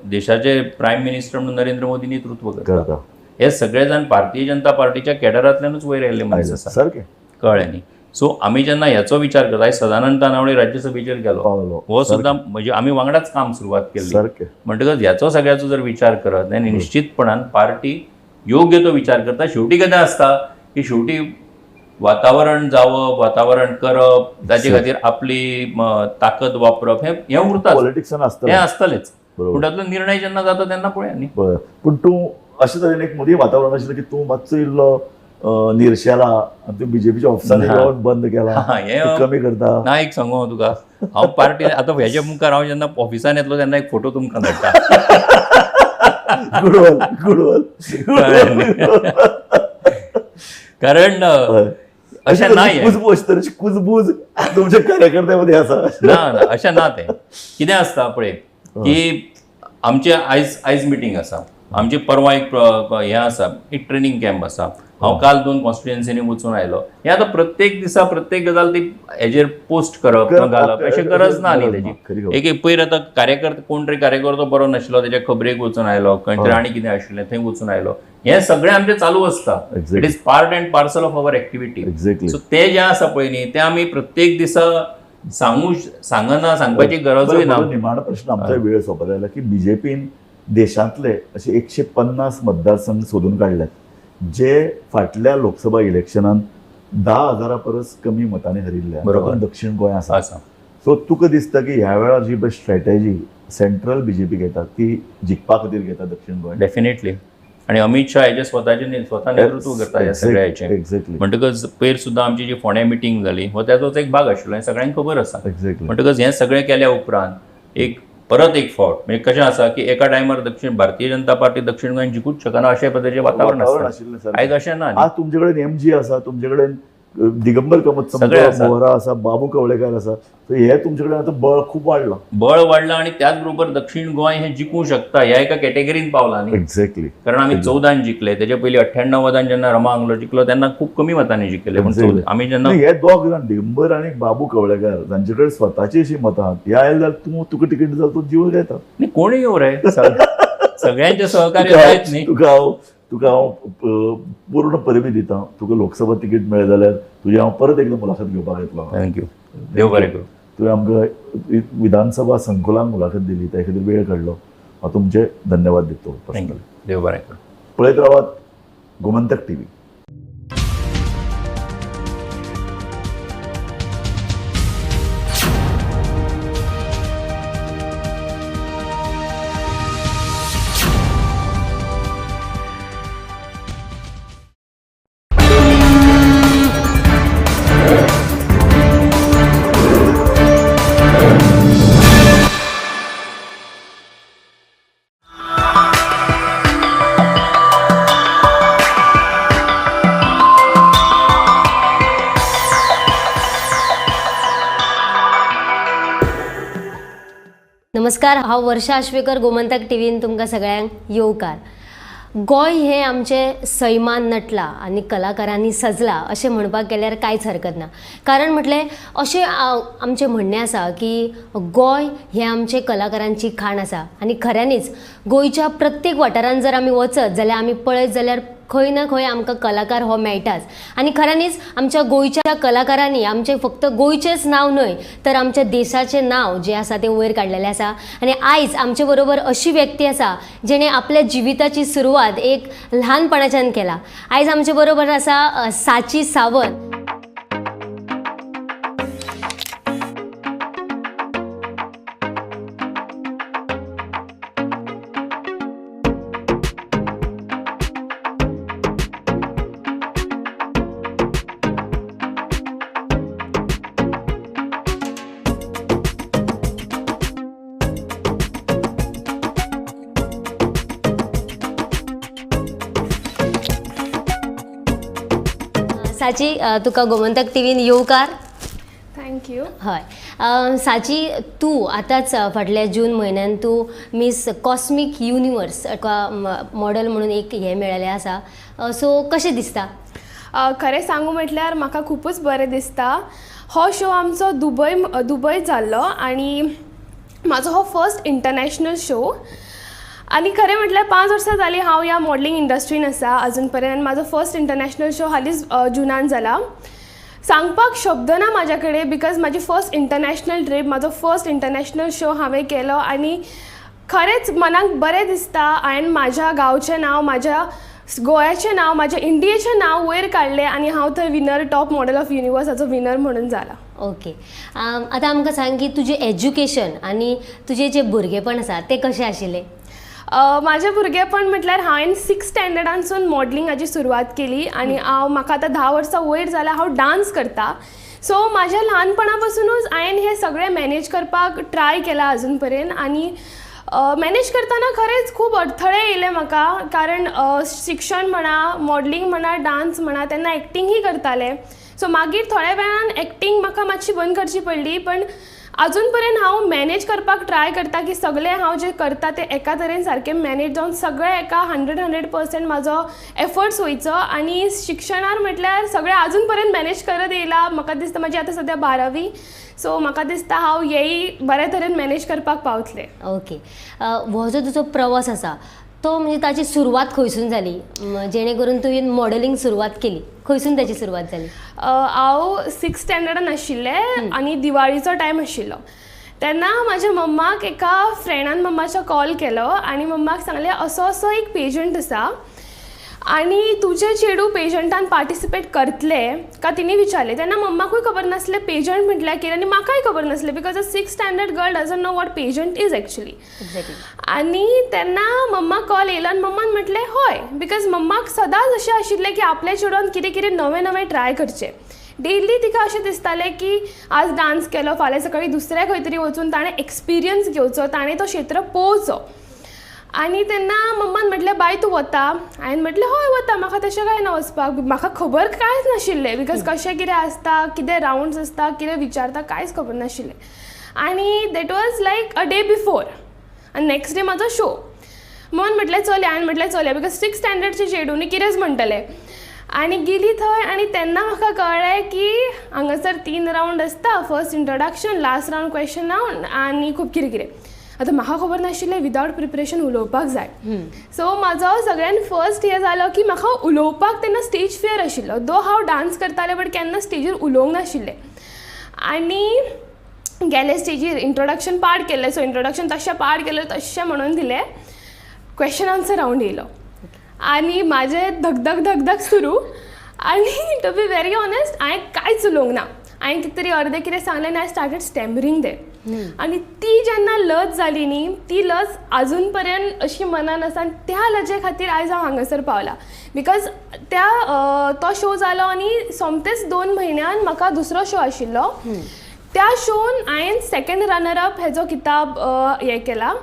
देशाचे प्रायम मिनिस्टर म्हणून नरेंद्र मोदी नेतृत्व करता. हे सगळे जाण भारतीय जनता पार्टीच्या कॅडरांतल्यानूच वयर आयिल्ले मनीस आसा सारकें कळ्ळें न्ही. सो आमी जेन्ना ह्याचो विचार करता आयज सदानंद तानावडे राज्यसभेचेर गेलो हो सुद्दां म्हणजे आमी वांगडाच काम सुरवात केल्ली म्हणटकच ह्याचो सगळ्याचो जर विचार करत आनी निश्चितपणान पार्टी योग्य तो विचार करता. शेवटी कितें आसता की शेवटी वातावरण जावप वातावरण करप ताचे खातीर आपली ताकद वापरप हें उरता पॉलिटिक्सान हें आसतलेंच. पूण तातूंतलो निर्णय जेन्ना जाता तेन्ना पळया न्ही. पूण तूं अशें तरेन एक मदीं वातावरण आशिल्लें की तूं मातसो इल्लो निरशेला आनी तूं बीजेपीच्या ऑफिसांनी येवन बंद केला कमी करता. ना एक सांगू तुका हांव पार्टी आतां हेच्या मुखार हांव जेन्ना ऑफिसान येतलो तेन्ना एक फोटो तुमकां धाडटा. गुडवल कारण अशें ना कुजबूज तुमच्या कार्यकर्त्या मध्ये आसा ना अशें ना तें कितें आसता पळय की आमचे आयज मिटींग आसा, आमची परवा एक हें आसा एक ट्रेनिंग कॅम्प आसा. हांव काल 2 कॉन्स्टिट्युएन्सीनी वचून आयलो. हें आतां प्रत्येक दिसा प्रत्येक गजाल ती हेजेर पोस्ट करप घालप अशें गरज ना न्ही तेजी. एक पयर आतां कार्यकर्तो कोण तरी कार्यकर्तो बरो नाशिल्लो तेज्या खबरेक वचून आयलो, खंय तरी आनी कितें आशिल्लें थंय वचून आयलो. हें सगळें आमचें चालू आसता. It is part and parcel of our activity. So तें जें आसा पळय न्ही तें आमी प्रत्येक दिसा सांगपाची गरजूय ना. निमाणो प्रश्न आमचा वेळ सोंपत आयला की बीजेपीन देशांतले अशे 150 मतदारसंघ सोदून काडल्यात जे फाटल्या लोकसभा इलेक्शनान 10,000 परस कमी मतांनी हरिल्ले दक्षिण गोंय आसा. सो तुका दिसता की ह्या वेळार जी पळय स्ट्रॅटेजी सेंट्रल बीजेपी घेता ती जिखपा खातीर घेता दक्षिण गोंय? डेफिनेटली. आणि अमित शाह हेचे स्वतः नेतृत्व करता ह्या सगळ्या हेचें. म्हणटकच पयर सुद्दां आमची जी फोंड्या मिटींग जाली हो त्याचोच एक भाग आशिल्लो, हें सगळ्यांक खबर आसा. म्हणटकच हें सगळें केल्या उपरांत परत एक फावट म्हणजे कशें आसा की एका टायमार भारतीय जनता पार्टी दक्षिण गोंयान जिखूच शकना अशें पद्दतीचें वातावरण आसता. आयज अशें ना. आज तुमचे कडेन MG आसा, तुमचे कडेन दिगंबर कामत मोहरा आसा, बाबू कवळेकार आसा, हे तुमचे कडेन आतां बळ खूब वाडलां. बळ वाडलां आणि त्याच बरोबर दक्षिण गोंय हें जिखूंक शकता ह्या एका कॅटेगरीन पावला न्ही. एक्झॅक्टली. कारण आमी 14 जिखले, तेजे पयलीं 98 जेन्ना रमा आंगलो जिखलो तेन्ना खूब कमी मतांनी जिखले. पूण आमी जेन्ना हे दोग जाण दिगंबर आणि बाबू कवळेकार जांचे कडेन स्वताची अशी मतां आहात, हे आयले जाल्यार तुका तिकीट जाल्यार तूं जीव घेता. न्ही कोणूय येवं रे, सगळ्यांचे सहकार्य जायत न्ही. तुका हांव पूर्ण परबी दिता. तुका लोकसभा तिकीट मेळ्ळें जाल्यार तुजी हांव परत एकदां मुलाखत घेवपाक येतलो. थँक्यू. देव बरें करूं. तुवें आमकां विधानसभा संकुलान मुलाखत दिली, त्या खातीर वेळ काडलो. हांव तुमचे धन्यवाद दितो. थँक्यू. देव बरें करूं. पळयत रावात गोमंतक TV. नमस्कार, हांव वर्षा आश्वेकर, गोमंतक टीव्हीन तुमकां सगळ्यांक येवकार. गोंय हें आमचें सैमान नटलां आनी कलाकारांनी सजलां अशें म्हणपाक गेल्यार कांयच हरकत ना. कारण म्हटलें अशें आमचें म्हणणें आसा की गोंय हें आमचें कलाकारांची खाण आसा. आनी खऱ्यांनीच गोंयच्या प्रत्येक वाठारांत जर आमी वचत जाल्यार आमी पळयत जाल्यार खंय ना खंय आमकां कलाकार हो मेळटाच. आनी खऱ्यांनीच आमच्या गोंयच्या कलाकारांनी आमचें फक्त गोंयचेंच नांव न्हय तर आमच्या देशाचें नांव जें आसा तें वयर काडलेलें आसा. आनी आयज आमचे बरोबर अशी व्यक्ती आसा जेणे आपल्या जिविताची सुरवात एक ल्हानपणाच्यान केला. आयज आमचे बरोबर आसा साची सावंत. साची, तुका गोमंतक टीव्हीन येवकार. थँक्यू. हय साची, तूं आतांच फाटल्या जून म्हयन्यान तूं मिस कॉस्मीक युनिवर्स मॉडल म्हणून एक हें मेळ्ळेलें आसा. सो कशें दिसता? खरें सांगू म्हटल्यार म्हाका खुबूच बरें दिसता. हो शो आमचो दुबय जाल्लो आनी म्हाजो हो फर्स्ट इंटरनॅशनल शो. आनी खरें म्हटल्यार 5 वर्सां जालीं हांव ह्या मॉडलिंग इंडस्ट्रीन आसा अजून पर्यंत. आनी म्हाजो फर्स्ट इंटरनॅशनल शो हालींच जुनान जाला. सांगपाक शब्द ना म्हाज्या कडेन, बिकॉज म्हाजी फर्स्ट इंटरनॅशनल ट्रीप, म्हाजो फर्स्ट इंटरनॅशनल शो हांवें केलो आनी खरेंच मनाक बरें दिसता. हांवें म्हाज्या गांवचें नांव, म्हाज्या गोंयाचें नांव, म्हाज्या इंडियेचें नांव वयर काडलें आनी हांव थंय विनर, टॉप मॉडल ऑफ युनिवर्साचो विनर म्हणून जाला. ओके. आतां आमकां सांग की तुजें एज्युकेशन आनी तुजें जें भुरगेंपण आसा तें कशें आशिल्लें? म्हाजें भुरगेंपण म्हटल्यार हांवें 6th स्टँडर्डानसून मॉडलिंगाची सुरवात केली आनी म्हाका आतां 10 वर्सां वयर जाल्यार हांव डान्स करता. सो म्हाज्या ल्हानपणा पासूनच हांवें हें सगळें मॅनेज करपाक ट्राय केलां अजून पर्यंत. आनी मॅनेज करतना खरेंच खूब अडथळे येयले म्हाका. कारण शिक्षण म्हणा, मॉडलिंग म्हणा, डान्स म्हणा, तेन्ना एक्टिंगूय करतालें. सो मागीर थोड्या वेळान एक्टिंग म्हाका मातशी बंद करची पडली. पण अजून पर्यंत हांव मॅनेज करपाक ट्राय करता की सगळें हांव जें करता तें एका तरेन सारकें मॅनेज जावन सगळें एका 100% म्हाजो एफर्ट्स वयचो. आनी शिक्षणार म्हटल्यार सगळें अजून पर्यंत मॅनेज करत येयला. म्हाका दिसता म्हाजी आतां सद्या 12वी. सो म्हाका दिसता हांव हेय बऱ्या तरेन मॅनेज करपाक पावतलें. ओके. हो जो तुजो प्रवास आसा तो म्हणजे ताची सुरवात खंयसून जाली, जेणे करून तुवें मॉडलिंग सुरवात केली, खंयसून ताची सुरवात जाली? हांव 6th स्टँडर्डान आशिल्लें आनी दिवाळीचो टायम आशिल्लो. तेन्ना म्हाज्या मम्माक एका फ्रेंडान मम्माचो कॉल केलो आनी मम्माक सांगलें असो असो एक पेजंट आसा आणि तुझे चेडू पेजंटान पार्टिसिपेट करतले का तिने विचारले तेन्ना मम्माकूय खबर नासलें पेजंट म्हटल्यार कितें आनी म्हाकाय खबर नासलें because a 6th standard girl doesn't know what pageant is actually. आनी तेन्ना मम्मा कॉल येयलो आनी मम्मान म्हटलें हय, बिकॉज मम्माक सदांच अशें आशिल्लें की आपल्या चेडवान कितें कितें नवें नवें ट्राय करचें. डेली तिका अशें दिसतालें की आज डान्स केलो, फाल्यां सकाळीं दुसऱ्या खंय तरी वचून ताणें एक्सपिरियन्स घेवचो, ताणें तो क्षेत्र पळोवचो. आनी तेन्ना मम्मान म्हटलें बाय तूं वता? हांवें म्हटलें हय वता, म्हाका तशें कांय ना वचपाक. म्हाका खबर कांयच नाशिल्लें बिकॉज कशें कितें आसता, कितें रावंड्स आसता, कितें विचारता कांयच खबर नाशिल्लें. आनी that was like a day before आनी नेक्स्ट डे म्हाजो शो. म्हणून म्हटलें चलया, हांवें म्हटलें चलया बिकॉज 6th स्टँडर्डचे चेडूं न्ही कितेंच म्हणटलें. आनी गेली थंय आनी तेन्ना म्हाका कळ्ळें की हांगासर 3 रावंड आसता, first introduction, last round question round आनी खूब कितें कितें. आतां म्हाका खबर नाशिल्लें विदावट प्रिपरेशन उलोवपाक जाय. सो म्हाजो सगळ्यान फर्स्ट हें जालो की म्हाका उलोवपाक तेन्ना स्टेज फियर आशिल्लो. दो हांव डान्स करतालें बट केन्ना स्टेजीर उलोवंक नाशिल्लें. आनी गेले स्टेजीर इंट्रोडक्शन पार्ट केल्लें. सो इंट्रोडक्शन तशें पार्ट केलें तशें म्हणून दिलें. क्वेश्चन आन्सर रावंड येयलो आनी म्हाजें धगधग धगधग सुरू. आनी टू बी व्हेरी ऑनेस्ट हांवें कांयच उलोवंक ना. हांवें कितें तरी अर्दें कितें सांगलें आनी आय स्टार्टेड स्टॅमरिंग दे. आनी ती जेन्ना लज जाली न्ही, ती लज अजून पर्यंत अशी मनान आसा आनी त्या लजे खातीर आयज हांव हांगासर पावलां. बिकॉज तो शो जालो आनी सोमतेच 2 म्हयन्यान म्हाका दुसरो शो आशिल्लो. त्या शोन हांवें 2nd रनर-अप हेजो किताब हें केला.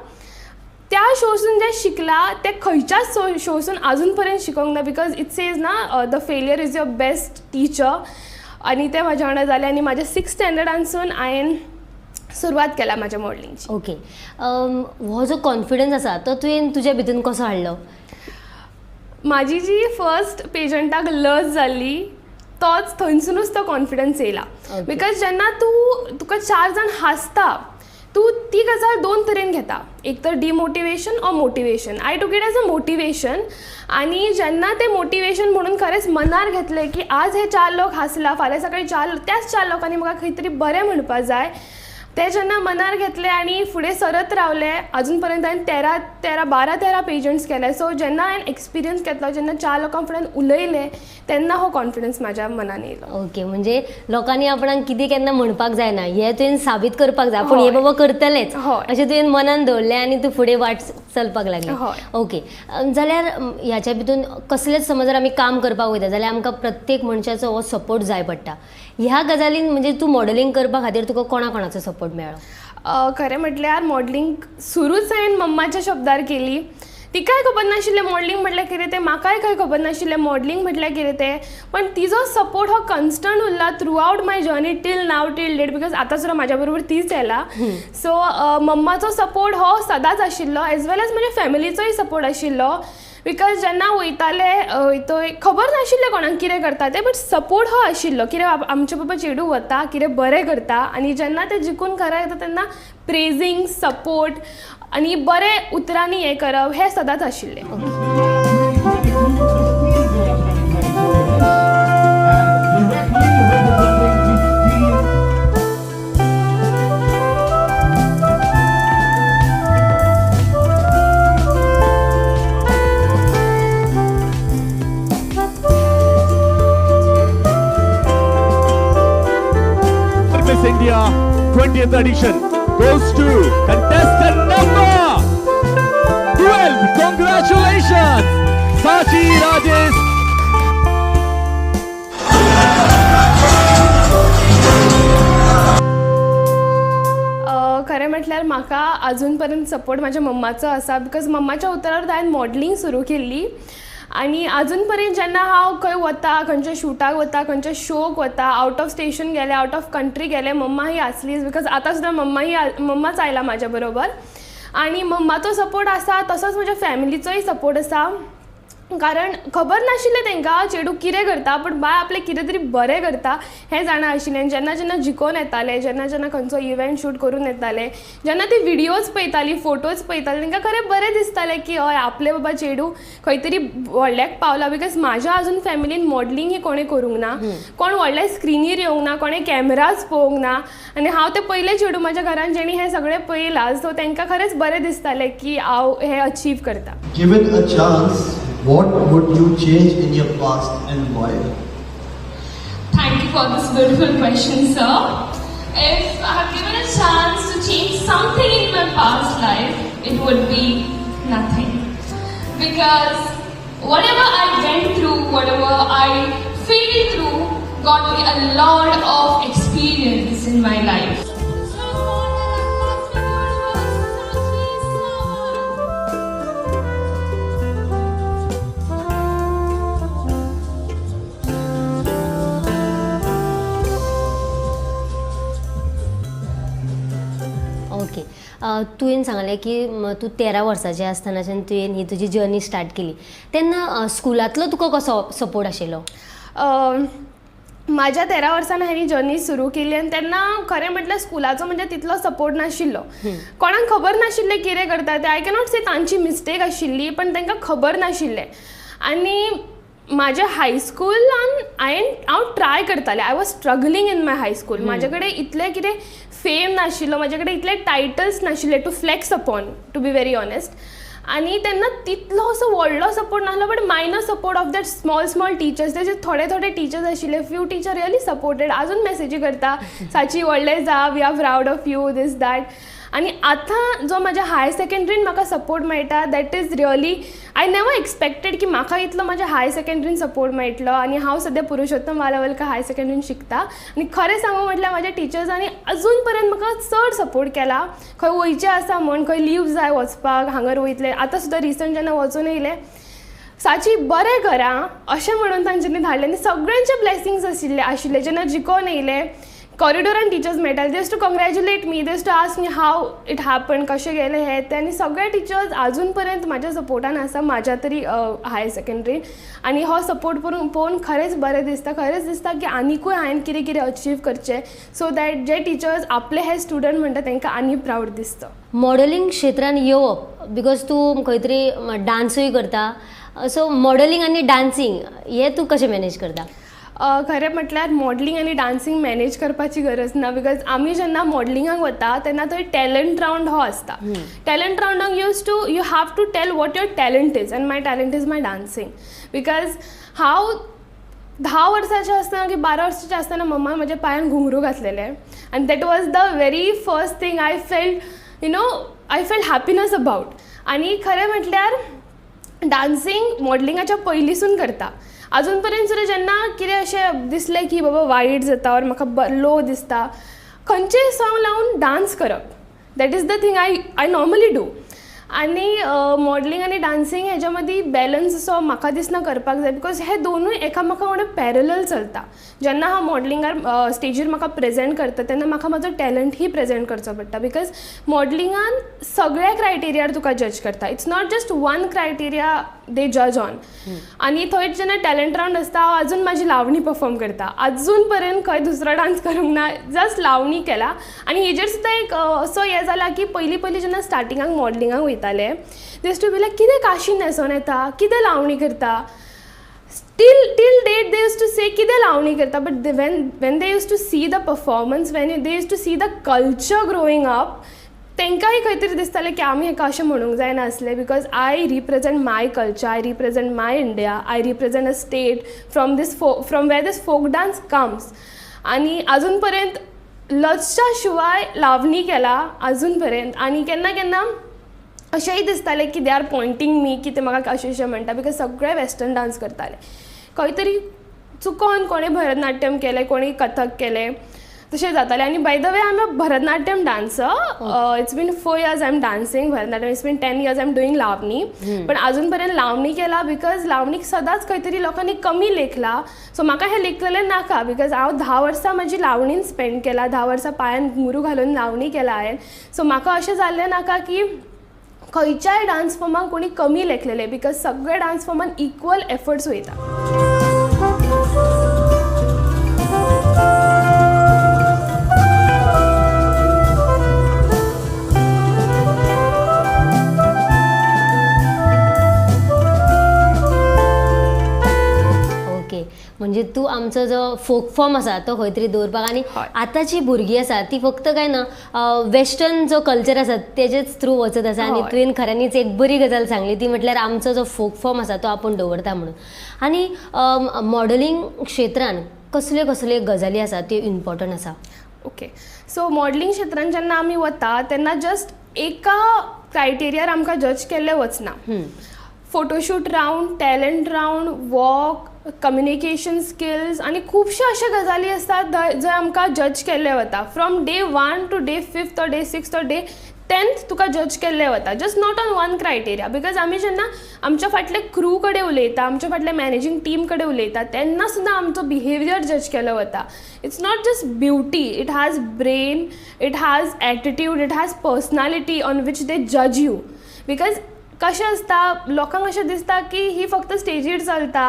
त्या शोसून जें शिकलां तें खंयच्याच शोसून आजून पर्यंत शिकोवंक ना. बिकॉज इट सेज ना the failure is your best teacher. आनी तें म्हाज्या वांगडा जालें आनी म्हाज्या 6th स्टँडर्डानसून हांवें सुरवात केला म्हाज्या मॉडलिंगची. ओके, हो जो कॉन्फिडन्स आसा तो तुवें तुज्या भितून कसो हाडलो? म्हाजी जी फर्स्ट पेजंटाक लज जाल्ली तोच थंयसूनच तो कॉन्फिडन्स येयला. बिकॉज जेन्ना तुका 4 जाण हांसता तूं ती गजाल 2 तरेन घेता. एक तर डिमोटिवेशन ऑर मोटिवेशन. आय टूक इट एज अ मोटिवेशन. आनी जेन्ना तें मोटिवेशन म्हणून खरेंच मनार घेतलें की आज हे 4 लोक हांसला, फाल्यां सकाळीं त्याच 4 लोकांनी म्हाका खंय तरी बरें म्हणपाक जाय, ते जेन्ना मनार घेतले आनी फुडें सरत रावले. अजून पर्यंत हांवें 12-13 पेजंट्स केले. सो जेन्ना हांवें एक्सपिरियन्स घेतलो, जेन्ना 4 लोकां फुड्यान उलयलें तेन्ना हो कॉन्फिडन्स म्हाज्या मनान येयलो. ओके, म्हणजे लोकांनी आपणाक कितें केन्ना म्हणपाक जायना, हें तुवें साबीत करपाक जाय, पूण हे बाबा करतलेंच अशें तुवें मनान दवरलें आनी तूं फुडें वाट चलपाक लागली. ओके, जाल्यार ह्याच्या भितून कसलेंच समज जर आमी काम करपाक वयता जाल्यार आमकां प्रत्येक मनशाचो हो सपोर्ट जाय पडटा. ह्या गजालीन म्हणजे तूं मॉडलिंग करपा खातीर तुका कोणाकोणाचो सपोर्ट मेळ्ळो? खरें म्हटल्यार मॉडलिंग सुरूच हांवें मम्माच्या शब्दार केली. तिकाय खबर नाशिल्लें मॉडलिंग म्हटल्यार कितें तें, म्हाकाय खंय खबर नाशिल्लें मॉडलिंग म्हटल्यार कितें तें. पण तिजो सपोर्ट हो कन्स्टंट उरला throughout my journey till date. Because आतां सुद्दां म्हाज्या बरोबर तीच येला. सो मम्माचो सपोर्ट हो सदांच आशिल्लो, एज वेल एज म्हज्या फॅमिलीचोय सपोर्ट आशिल्लो. बिकॉज जेन्ना वयताले थंय खबर नाशिल्लें कोणाक कितें करता तें, बट सपोर्ट हो आशिल्लो. कितें आमचे बाबा चेडू वता, कितें बरें करता आनी जेन्ना तें जिखून घरा येता तेन्ना प्रेजींग, सपोर्ट आनी बरें उतरांनी हें करप हें सदांच आशिल्लें. India 20th edition goes to contestant number 12. Congratulations, Sachi Rajesh. खरें म्हटल्यार म्हाका अजून पर्यंत सपोर्ट म्हाज्या मम्माचो आसा. बिकॉज मम्माच्या उतरार हांवें मॉडलिंग सुरू केल्ली आनी अजून पर्यंत जेन्ना हांव खंय वता, खंयच्या शूटाक वता, खंयच्या शोक वता, आवट ऑफ स्टेशन गेलें, आवट ऑफ कंट्री गेलें, मम्मा ही आसलीच. बिकॉज आतां सुद्दां मम्माच आयला म्हाज्या बरोबर. आनी मम्माचो सपोर्ट आसा, तसोच म्हज्या फॅमिलीचोय सपोर्ट आसा. कारण खबर नाशिल्लें तांकां चेडू कितें करता, पूण बाय आपलें कितें तरी बरें करता हें जाणा आशिल्लें. जेन्ना जेन्ना जिखोन येताले, जेन्ना खंयचो इव्हेंट शूट करून येताले, जेन्ना ती विडियोज पळयतालीं, फोटोज पळयतालीं, तांकां खरें बरें दिसतालें की हय आपले बाबा चेडू खंय तरी व्हडल्याक पावला. बिकॉज म्हाज्या अजून फॅमिलीन मॉडलिंग ही कोणें करूंक ना, कोण व्हडल्या स्क्रिनीर येवंक ना, कोणें कॅमेराज पळोवंक ना. आनी हांव तें पयलें चेडू म्हाज्या घरान जेणी हें सगळें पळयलां. सो तांकां खरेंच बरें दिसतालें की हांव हें अचीव करता. What would you change in your past and why? Thank you for this beautiful question, sir. If I have given a chance to change something in my past life, it would be nothing. Because whatever I went through, whatever I feel through, got me a lot of experience in my life. Okay तुवें सांगलें की तूं 13 वर्साचें आसतनाच्यान तुवें ही तुजी journey start केली तेन्ना स्कुलांतलो तुका कसो सपोर्ट आशिल्लो? माझ्या 13 वर्सांनी हांवें जर्नी सुरू केली आनी तेन्ना खरें म्हटल्यार स्कुलाचो म्हणजे तितलो सपोर्ट नाशिल्लो. कोणाक खबर नाशिल्लें कितें करता तें. आय कॅनॉट से तांची मिस्टेक आशिल्ली पण तांकां खबर नाशिल्लें. आनी माझ्या हायस्कुलान हांव ट्राय करतालें. I was struggling in my high school. म्हाजे कडेन इतलें कितें फेम नाशिल्लो, म्हाजे कडेन इतले टायटल्स नाशिल्ले to flex upon, to be very honest. आनी तेन्ना तितलो असो व्हडलो सपोर्ट नासलो but minor support of that small teachers. तेजे थोडे टीचर्स आशिल्ले, फ्यू टीचर रियली सपोर्टेड. अजून मेसेजी करता साची व्हडलें जा, we are proud of you, दीस दॅट. आनी आतां जो म्हाज्या हायर सेकंड्रीन म्हाका सपोर्ट मेळटा that is really, I never expected की म्हाका इतलो म्हाज्या हायर सेकंड्रीन सपोर्ट मेळटलो. आनी हांव सद्या पुरुषोत्तम वालावलकर हायर सेकंड्रीन शिकता. आनी खरें सांगू म्हटल्यार म्हाज्या टिचर्सांनी अजून पर्यंत म्हाका चड सपोर्ट केला. खंय वयचें आसा म्हण, खंय लीव जाय वचपाक, हांगर वयतलें. आतां सुद्दां रिसंट जेन्ना वचून येयलें साची बरें करा अशें म्हणून तांच्यांनी धाडलें. आनी सगळ्यांचे ब्लेसिंग्स आशिल्ले. जेन्ना जिखोन येयले कॉरिडोरान टिचर्स मेळटाले, they use to congratulate me, they use to ask me how it happen, कशें गेलें हें तें. आनी सगळे टिचर्स आजून पर्यंत म्हाज्या सपोर्टान आसा, म्हाज्या तरी हायर सेकंड्रीन. आनी हो सपोर्ट पळोवन खरेंच बरें दिसता. खरेंच दिसता की आनिकूय हांवें कितें कितें अचीव करचें, सो दॅट जे टिचर्स आपले हे स्टुडंट म्हणटा तांकां आनी प्रावड दिसता. मॉडेलिंग क्षेत्रान येवप बिकॉज तूं खंय तरी डान्सूय करता, सो मॉडेलिंग आनी डान्सिंग हें तूं कशें मॅनेज करता? खरें म्हटल्यार मॉडलिंग आनी डान्सिंग मॅनेज करपाची गरज ना. बिकॉज आमी जेन्ना मॉडलिंगाक वता तेन्ना थंय टॅलंट रावंड हो आसता. टॅलंट रावंडाक you have to tell what your talent is, and my talent is my dancing. Because हांव 10 वर्साचें आसतना की 12 वर्साचें आसतना मम्मान म्हज्या पांयान घुंगरू घातलेले. आनी that was the very first thing I felt happiness about. आनी खरें म्हटल्यार डान्सिंग मॉडलिंगाच्या पयलींसून करता. अजून पर्यंत सुद्दां जेन्ना कितें अशें दिसलें की बाबा वायट जाता और म्हाका लो दिसता, खंयचेंय सॉंग लावन डान्स करप, that is the thing I normally do. आनी मॉडलिंग आनी डान्सिंग हेच्या मदीं बॅलन्स असो म्हाका दिसना करपाक जाय. बिकॉज हे दोनूय एकामेका वांगडा पॅरलल चलता. जेन्ना हांव मॉडलिंगार स्टेजीर म्हाका प्रेजेंट करता तेन्ना म्हाका म्हजो टॅलंट ही प्रेजेंट करचो पडटा. बिकॉज मॉडलिंगान सगळ्या क्रायटेरियार तुका जज करता. It's not just one criteria they जज ऑन. आनी थंय जेन्ना टॅलंट रावंड आसता हांव अजून म्हाजी लावणी परफॉर्म करता. अजून पर्यंत खंय दुसरो डान्स करूंक ना, जस्ट लावणी केला. आनी हेजेर सुद्दां एक असो हें जाला की पयलीं जेन्ना स्टार्टिंगाक मॉडलिंगाक वयताले दे यूज टू बी लायक कितें काशी न्हेसोन येता, कितें लावणी करता. till date they used to say कितें लावणी करता. But when they used to see the performance, when they used to see the culture growing up, तांकांय खंय तरी दिसतालें की आमी हेका अशें म्हणूंक जायना आसलें. Because I represent my culture, I represent my India, I represent a state from where this folk dance comes. आनी अजून पर्यंत लजच्या शिवाय लावणी केला अजून पर्यंत. आनी केन्ना केन्ना अशेंय दिसतालें की दे आर पॉयंटींग मी की ते म्हाका अशें म्हणटा. बिकॉज सगळे वेस्टर्न डान्स करताले. खंय तरी चुकोन कोणें भरतनाट्यम केलें, कोणें कथक केलें, तशें जातालें. आनी by the way I am a Bharatanatyam dancer. It's been 4 years I am dancing Bharatanatyam. It's been 10 years I am doing Lavani. पण अजून पर्यंत लावणी केला बिकॉज लावणीक सदांच खंय तरी लोकांनी कमी लेखला. सो म्हाका हें लेखलेलें नाका. बिकॉज हांव 10 वर्सां म्हाजी लावणीन स्पेंड केला, 10 वर्सां पांयान घुंगरू घालून लावणी केला हांवें. सो म्हाका अशें जाल्लें नाका की खंयच्याय डान्स फॉर्माक कोणी कमी लेखलेले. बिकॉज सगळे डान्स फॉर्मान इक्वल एफर्ट्स वयता. म्हणजे तू आमचो जो फोक फॉर्म आसा तो खंय तरी दवरपाक आनी आतांची भुरगीं आसा ती फक्त काय ना वेस्टर्न जो कल्चर आसा तेजेच थ्रू वचत आसा आनी तुवें खऱ्यांनीच एक बरी गजाल सांगली ती म्हटल्यार आमचो जो फोक फॉर्म आसा तो आपूण दवरता म्हणून. आनी मॉडलिंग क्षेत्रान कसल्यो कसल्यो गजाली आसा त्यो इम्पॉर्टंट आसा? ओके, सो मॉडलिंग क्षेत्रांत जेन्ना आमी वता तेन्ना जस्ट एका क्रायटेरियार आमकां जज केल्लें वचना. Photoshoot round, talent round, walk, communication skills आनी खुबश्यो अशा गजाली आसतात जंय आमकां जज केल्लें वता. From day 1 to day 5th or day 6th or day 10th तुका जज केल्लें वता, just not on one criteria. Because आमी जेन्ना आमच्या फाटले क्रू कडेन उलयता, आमच्या फाटले मॅनेजींग टीम कडेन उलयता तेन्ना सुद्दां आमचो बिहेवियर जज केलो वता. It's not just beauty, it has brain, it has attitude, it has personality on which they जज यू. बिकॉज कशें आसता, लोकांक अशें दिसता की ही फक्त स्टेजीर चलता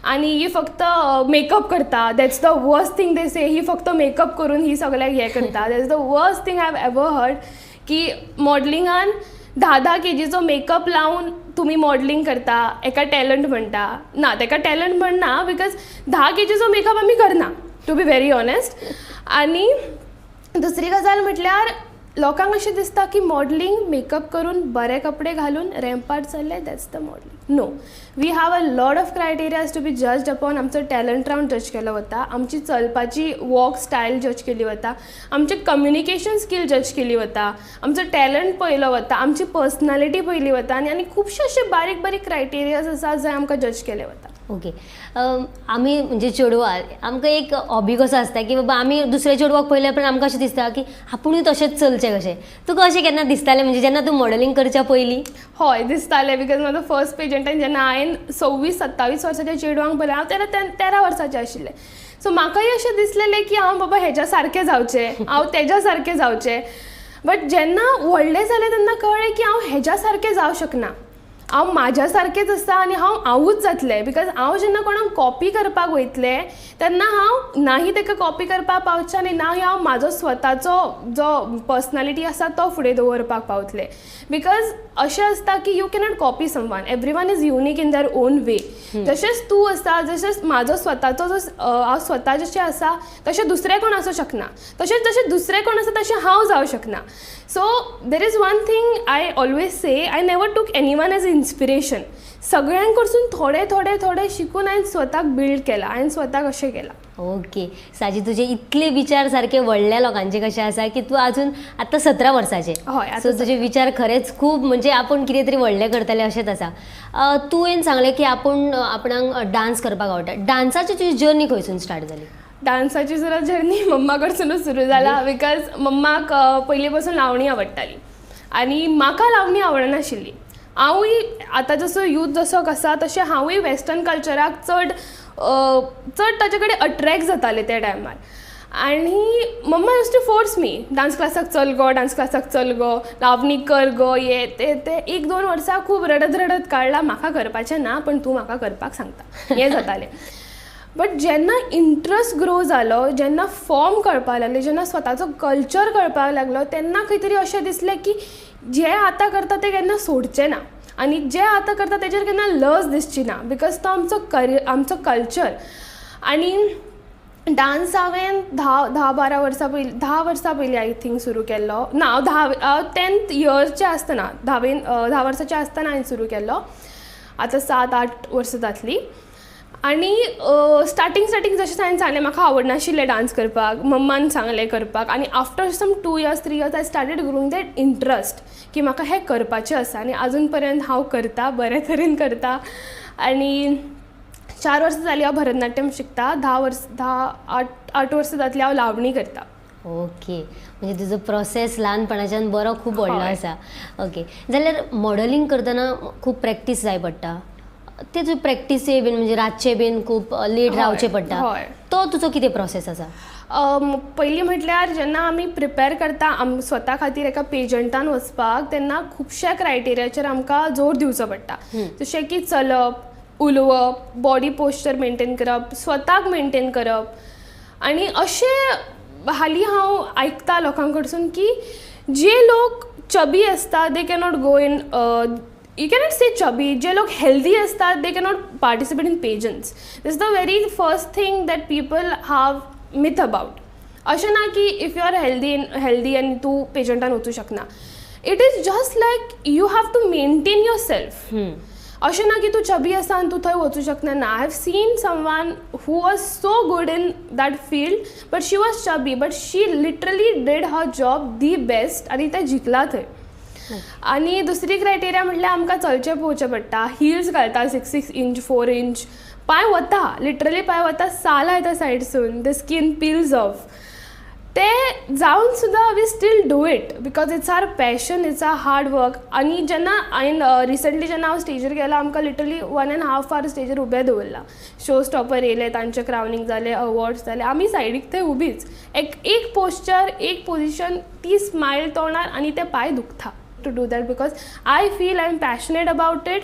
आनी ही फक्त मेकअप करता. That's the worst thing they say, ही फक्त मेकअप करून ही सगळ्याक हें करता. That's the worst thing I have ever heard की मॉडलिंगान 10 kgचो मेकअप लावन तुमी मॉडलिंग करता, एका टॅलंट म्हणटा. ना, ताका टॅलंट म्हणना, बिकॉज 10 kgचो मेकअप आमी करना, टू बी व्हेरी ऑनेस्ट. आनी दुसरी गजाल म्हटल्यार लोकांक अशें दिसता की मॉडलिंग मेकअप करून बरे कपडे घालून रॅम्पार चल्ले, that's the modelling. No, we have a lot of criterias to be judged upon. आमचो टॅलंट रावंड जज केलो वता, आमची चलपाची वॉक स्टायल जज केली वता, आमचे कम्युनिकेशन स्कील जज केली वता, आमचो टॅलंट पळयलो वता, आमची पर्सनॅलिटी पळयली वता आनी खुबशे अशे बारीक बारीक क्रायटेरियाज आसा जंय आमकां जज केले वता. ओके, आमी म्हणजे चेडवां आमकां एक हॉबी कसो आसता की बाबा आमी दुसऱ्या चेडवाक पळयल्या उपरांत आमकां अशें दिसता की आपुणूय तशेंच चलचें कशें. तुका अशें केन्ना दिसतालें म्हणजे जेन्ना तूं मॉडलिंग करच्या पयलीं? हय, दिसतालें. बिकॉज म्हाजो फर्स्ट पेजंटान जेन्ना हांवें 26-27 वर्साच्या चेडवांक पळयलें, हांव तेन्ना 13 वर्साचें आशिल्लें. सो म्हाकाय अशें दिसलेलें की हांव बाबा हेज्या सारकें जावचें, हांव तेज्या सारकें जावचें. बट जेन्ना व्हडलें जालें तेन्ना कळ्ळें की हांव हेज्या सारकें जावं शकना. हांव म्हाज्या सारकेंच आसता आनी हांवूच जातलें. बिकॉज हांव जेन्ना कोणाक कॉपी करपाक वयतलें तेन्ना हांव नाही ताका कॉपी करपाक पावचें आनी ना हांव म्हाजो स्वताचो जो पर्सनॅलिटी आसा तो फुडें दवरपाक पावतलें. बिकॉज अशें आसता की you cannot copy someone, everyone is unique in their own way. जशेंच तूं आसा, जशेंच म्हाजो स्वताचो हांव स्वता जशें आसा तशें दुसरें कोण आसूं शकना, तशेंच जशें दुसरें कोण आसा तशें हांव जावं शकना. So there is one thing I always say, I never टूक एनीवन एज इन्स्पिरेशन. सगळ्यां कडसून थोडे थोडे थोडे शिकून हांवें स्वताक बिल्ड केला, हांवें स्वताक अशें केलां. ओके, साजी तुजे इतले विचार सारके व्हडल्या लोकांचे कशें आसा की तूं अजून आतां 17 वर्साचें. हय, सो तुजे विचार खरेंच खूब म्हणजे आपूण कितें तरी व्हडलें करतलें अशेंच आसा. तुवें सांगलें की आपणाक डान्स करपाक आवडटा. डान्साची तुजी जर्नी खंयसून स्टार्ट जाली? डान्साची सुद्दां जर्नी मम्मा कडसूनच सुरू जाला. बिकॉज मम्माक पयलीं पासून लावणी आवडटाली आनी म्हाका लावणी आवडनाशिल्ली. हांवूय आतां जसो यूथ जसो आसा तशें हांवूय वेस्टर्न कल्चराक चड ताचे कडेन अट्रॅक्ट जातालें त्या टायमार. आनी mamma use to force me, dance क्लासाक चल गो, डान्स क्लासाक चल गो, लावणी कर गो, हे ते 1-2 वर्सां खूब रडत काडला. म्हाका करपाचें ना, पण तूं म्हाका करपाक सांगता, हें जातालें. बट जेन्ना इंट्रस्ट ग्रो जालो, जेन्ना फॉर्म कळपाक लागले, जेन्ना स्वताचो कल्चर कळपाक लागलो, तेन्ना खंय तरी अशें दिसलें की जें आतां करता तें केन्ना सोडचें ना आनी जें आतां करता तेजेर केन्ना लज दिसची ना. बिकॉज तो आमचो कल्चर. आनी डान्स हांवें 10-12 वर्सां पयलीं, 10 वर्सां पयलीं आय थिंक सुरू केल्लो. ना, हांव 10th इयरचें आसतना, 10 वर्साचें आसतना हांवें सुरू केल्लो. आतां 7-8 वर्सां जातलीं. आनी स्टार्टींग जशें हांवें सांगलें म्हाका आवडनाशिल्लें डान्स करपाक, मम्मान सांगलें करपाक. आनी after some 2 years 3 years I started growing that interest की म्हाका हें करपाचें आसा. आनी आजून पर्यंत हांव करता, बरे तरेन करता. आनी 4 वर्सां जालीं हांव भरतनाट्यम शिकता. 8 वर्सां जातलीं हांव लावणी करता. ओके, म्हणजे तुजो प्रोसेस ल्हानपणाच्यान बरो खूब व्हडलो आसा. ओके, जाल्यार मॉडलिंग करतना खूब प्रॅक्टीस जाय पडटा. तेजो प्रॅक्टिसे बीन म्हणजे रातचे बीन खूब लेट रावचें पडटा. तो तुजो कितें प्रोसेस आसा? पयलीं म्हटल्यार जेन्ना आमी प्रिपेर करता स्वता खातीर एका पेजंटान वचपाक, तेन्ना खुबश्या क्रायटेरियाचेर आमकां जोर दिवचो पडटा. जशें की चलप, उलोवप, बॉडी पोस्चर मेंटेन करप, स्वताक मेंटेन करप. आनी अशें हालीं हांव आयकता लोकां कडसून की जे लोक चबी आसता they cannot go in you cannot say chubby. जे लोक हेल्दी असतात they cannot participate in pageants. This the very first thing that people have myth about. अशें ना की इफ यू आर हेल्दी आनी तूं पेजंटान वचूं शकना. It is just like you have to maintain yourself. अशें ना की तूं चबी आसा आनी तूं थंय वचूं शकना. ना, I have seen someone who was so good in that field but she was chubby but she literally did her job the best आनी तें जिखला थंय. आनी दुसरी क्रायटेरिया म्हटल्यार आमकां चलचें पळोवचें पडटा. हिल्स घालता 6 इंच 4 इंच. पांय वता, लिटरली पांय वता, साल येता सायडसून, द स्कीन पील्स ऑफ. ते जावन सुद्दां we still do it because it's our passion, it's our hard work. आनी जेन्ना हांवें रिसंटली जेन्ना हांव स्टेजीर गेलां आमकां लिटरली 1.5 hours स्टेजीर उबें दवरला. शो स्टॉपर येयले, तांचे क्रावनींग जालें, अवॉर्ड्स जाले, आमी सायडीक थंय उबीच. एक पोस्चर, एक पोजिशन, ती स्मायल तोंडार आनी ते पांय दुखता to do that because I feel I am passionate about it.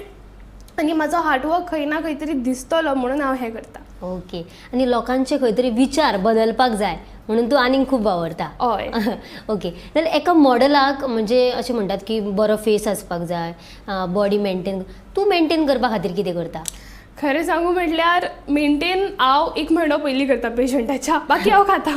आनी म्हाजो हार्डवर्क खंय ना खंय तरी दिसतलो म्हणून हांव हें करता. ओके. आनी लोकांचे खंय तरी विचार बदलपाक जाय म्हणून तूं आनीक खूब आवडटा. हय. ओके. जाल्यार एका मॉडलाक म्हणजे अशें म्हणटात की बरो फेस आसपाक जाय, बॉडी मेंटेन. तूं मेंटेन करपा खातीर कितें करता? खरें सांगू म्हटल्यार मेंटेन हांव 1 म्हयनो पयलीं करता पेशंटाच्या, बाकी हांव खाता.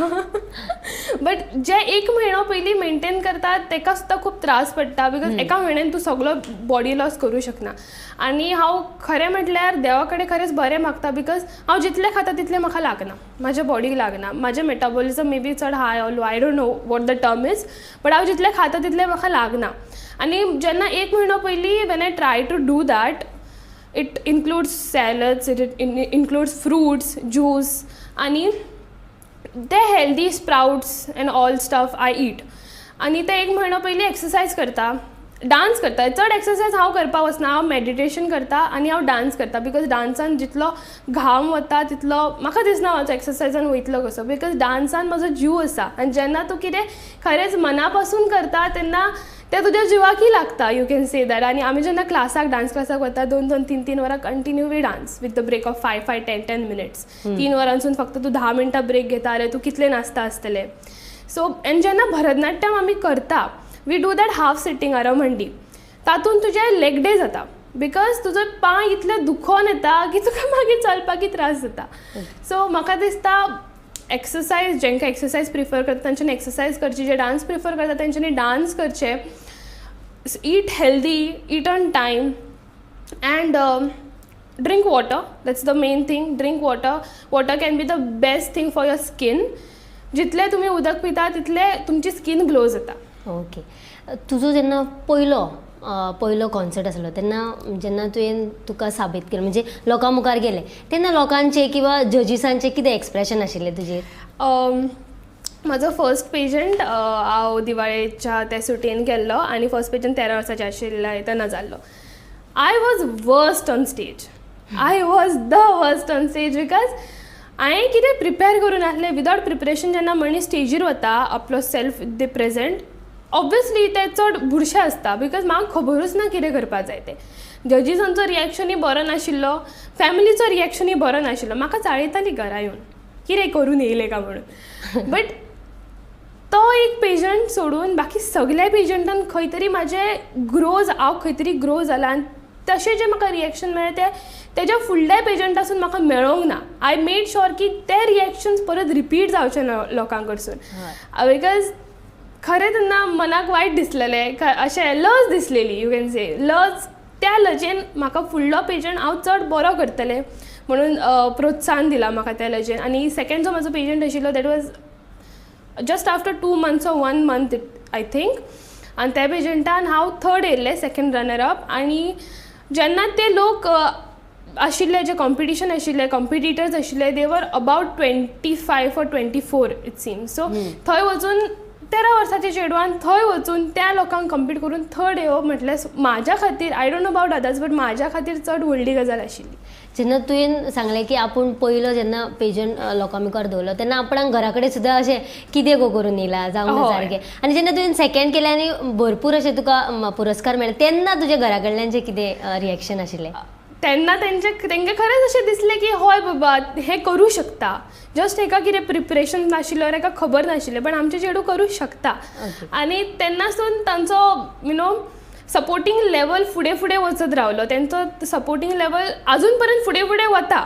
बट जे 1 म्हयनो पयलीं मेंटेन करतात ताका सुद्दां खूब त्रास पडटा बिकॉज एका म्हयन्यान तूं सगळो बॉडी लॉस करूं शकना. आनी हांव खरें म्हटल्यार देवा कडेन खरेंच बरें मागता बिकॉज हांव जितलें खाता तितलें म्हाका लागना, म्हाज्या बॉडीक लागना. म्हाजें मेटाबॉलिझम मे बी चड high or low, I don't know what the term is, but हांव जितलें खाता तितलें म्हाका लागना. आनी जेन्ना 1 म्हयनो पयलीं when I try to do that, it includes salads, it includes fruits, juice, आणि ते healthy sprouts and all stuff I eat. आणि ते 1 म्हयनो पयलीं एक्सरसायज करता, डान्स करता. चड एक्सरसायज हांव करपाक वचना, हांव मेडिटेशन करता आनी हांव डान्स करता बिकॉज डान्सान जितलो घाम वता तितलो म्हाका दिसना म्हाजो एक्सरसायजान वयतलो कसो बिकॉज डान्सान म्हजो जीव आसा. आनी जेन्ना तूं कितें खरेंच मना पासून करता तेन्ना ते तुज्या जिवाकूय लागता, यू कॅन से दॅट. आनी आमी जेन्ना क्लासाक डान्स क्लासाक वता 2-2, 3-3 वरां continue we dance with the break of 5-5, 10-10 minutes. 3 वरांसून फक्त तूं 10 मिनटां ब्रेक घेता जाल्यार तूं कितलें नाचता आसतलें. सो आनी जेन्ना भरतनाट्यम आमी करता we do that half sitting aramandi. तातूंत तुजें लेग डे जाता बिकॉज तुजो पांय इतलें दुखोन येता की तुका मागीर चलपाकय त्रास जाता. सो म्हाका दिसता एक्सरसायज, जेंकां एक्सरसायज प्रिफर करता तांच्यांनी एक्सरसायज करची, जे डान्स प्रिफर करता तांच्यांनी डान्स करचे. Eat healthy, eat on time and drink water. That's the main thing. Drink water. Water can be the best thing for your skin. जितलें तुमी उदक पिता तितलें तुमची स्कीन ग्लो जाता. ओके. तुजो जेन्ना पयलो कॉन्सर्ट आसलो तेन्ना जेन्ना तुवें तुका साबीत केलें म्हणजे लोकां मुखार गेलें तेन्ना लोकांचे किंवा जजीसांचे कितें एक्सप्रेशन आशिल्लें तुजेर? म्हजो फर्स्ट पेजंट हांव दिवाळेच्या त्या सुटयेन केल्लो आनी फर्स्ट पेजंट 13 वर्साचें आशिल्लें तेन्ना जाल्लो. I was worst on stage. I was the worst on stage because हांवें कितें प्रिपेर करून आसलें. विदावट प्रिपरेशन जेन्ना मनीस स्टेजीर वता आपलो सेल्फ दे प्रेजेंट, ऑब्वियसली ते चड बुरशें आसता बिकॉज म्हाका खबरूच ना कितें करपाक जाय तें. जजीसांचो रिएक्शनूय बरो नाशिल्लो, फॅमिलीचो रिएक्शनूय बरो नाशिल्लो. म्हाका चाळयताली घरा येवन कितें करून येयलें काय म्हणून. बट तो एक पेजंट सोडून बाकी सगळ्या पेजंटान खंय तरी म्हाजें हांव खंय तरी ग्रो जाला आनी तशें जें म्हाका रिएक्शन मेळ्ळें तें तेज्या फुडल्या पेजंटासून म्हाका मेळोंक ना. आय मेड श्योर की ते रिएक्शन्स परत रिपीट जावचे ना लोकां कडसून बिकॉज खरें तेन्ना मनाक वायट दिसलेलें, अशें लज दिसलेली, यू कॅन से लज. त्या लजेन म्हाका फुडलो पेजंट हांव चड बरो करतलें म्हणून प्रोत्साहन दिलां म्हाका त्या लजेन. आनी सेकेंड जो म्हाजो पेजंट आशिल्लो that was just after 2 months or 1 month I think. आनी त्या पेजंटान हांव 3rd येयल्लें, सेकेंड रनर अप. आनी जेन्ना ते लोक आशिल्ले, जे कॉम्पिटिशन आशिल्ले, कॉम्पिटिटर्स आशिल्ले, दे वर about 25 or 24 it seems. So थंय वचून 13 वर्साच्या चेडवान थंय वचून त्या लोकांक कम्पीट करून 3rd येवप म्हटल्यार म्हाज्या खातीर, I don't no about others, but म्हाज्या खातीर चड व्हडली गजाल आशिल्ली. जेन्ना तुवें सांगलें की आपूण पयलो जेन्ना पेजंट लोकां मुखार दवरलो तेन्ना आपणाक घरा कडेन सुद्दां अशें कितें गो करून येयला जावंक ना सारकें. आनी जेन्ना तुवें सेकेंड केलें आनी भरपूर अशें तुका पुरस्कार मेळ्ळे तेन्ना तुज्या घरा कडल्यानचें कितें रिएक्शन आशिल्लें? तेन्ना तांकां खरेंच अशें दिसलें की हय बाबा हें करूं शकता. जस्ट हेका कितें प्रिपरेशन नाशिल्लो, हेका खबर नाशिल्लें, पण आमचें चेडूं करूं शकता. आनी तेन्नासून तांचो सपोर्टिंग लेवल फुडें फुडें वचत रावलो, तेंचो सपोर्टिंग लेवल अजून पर्यंत फुडें फुडें वता.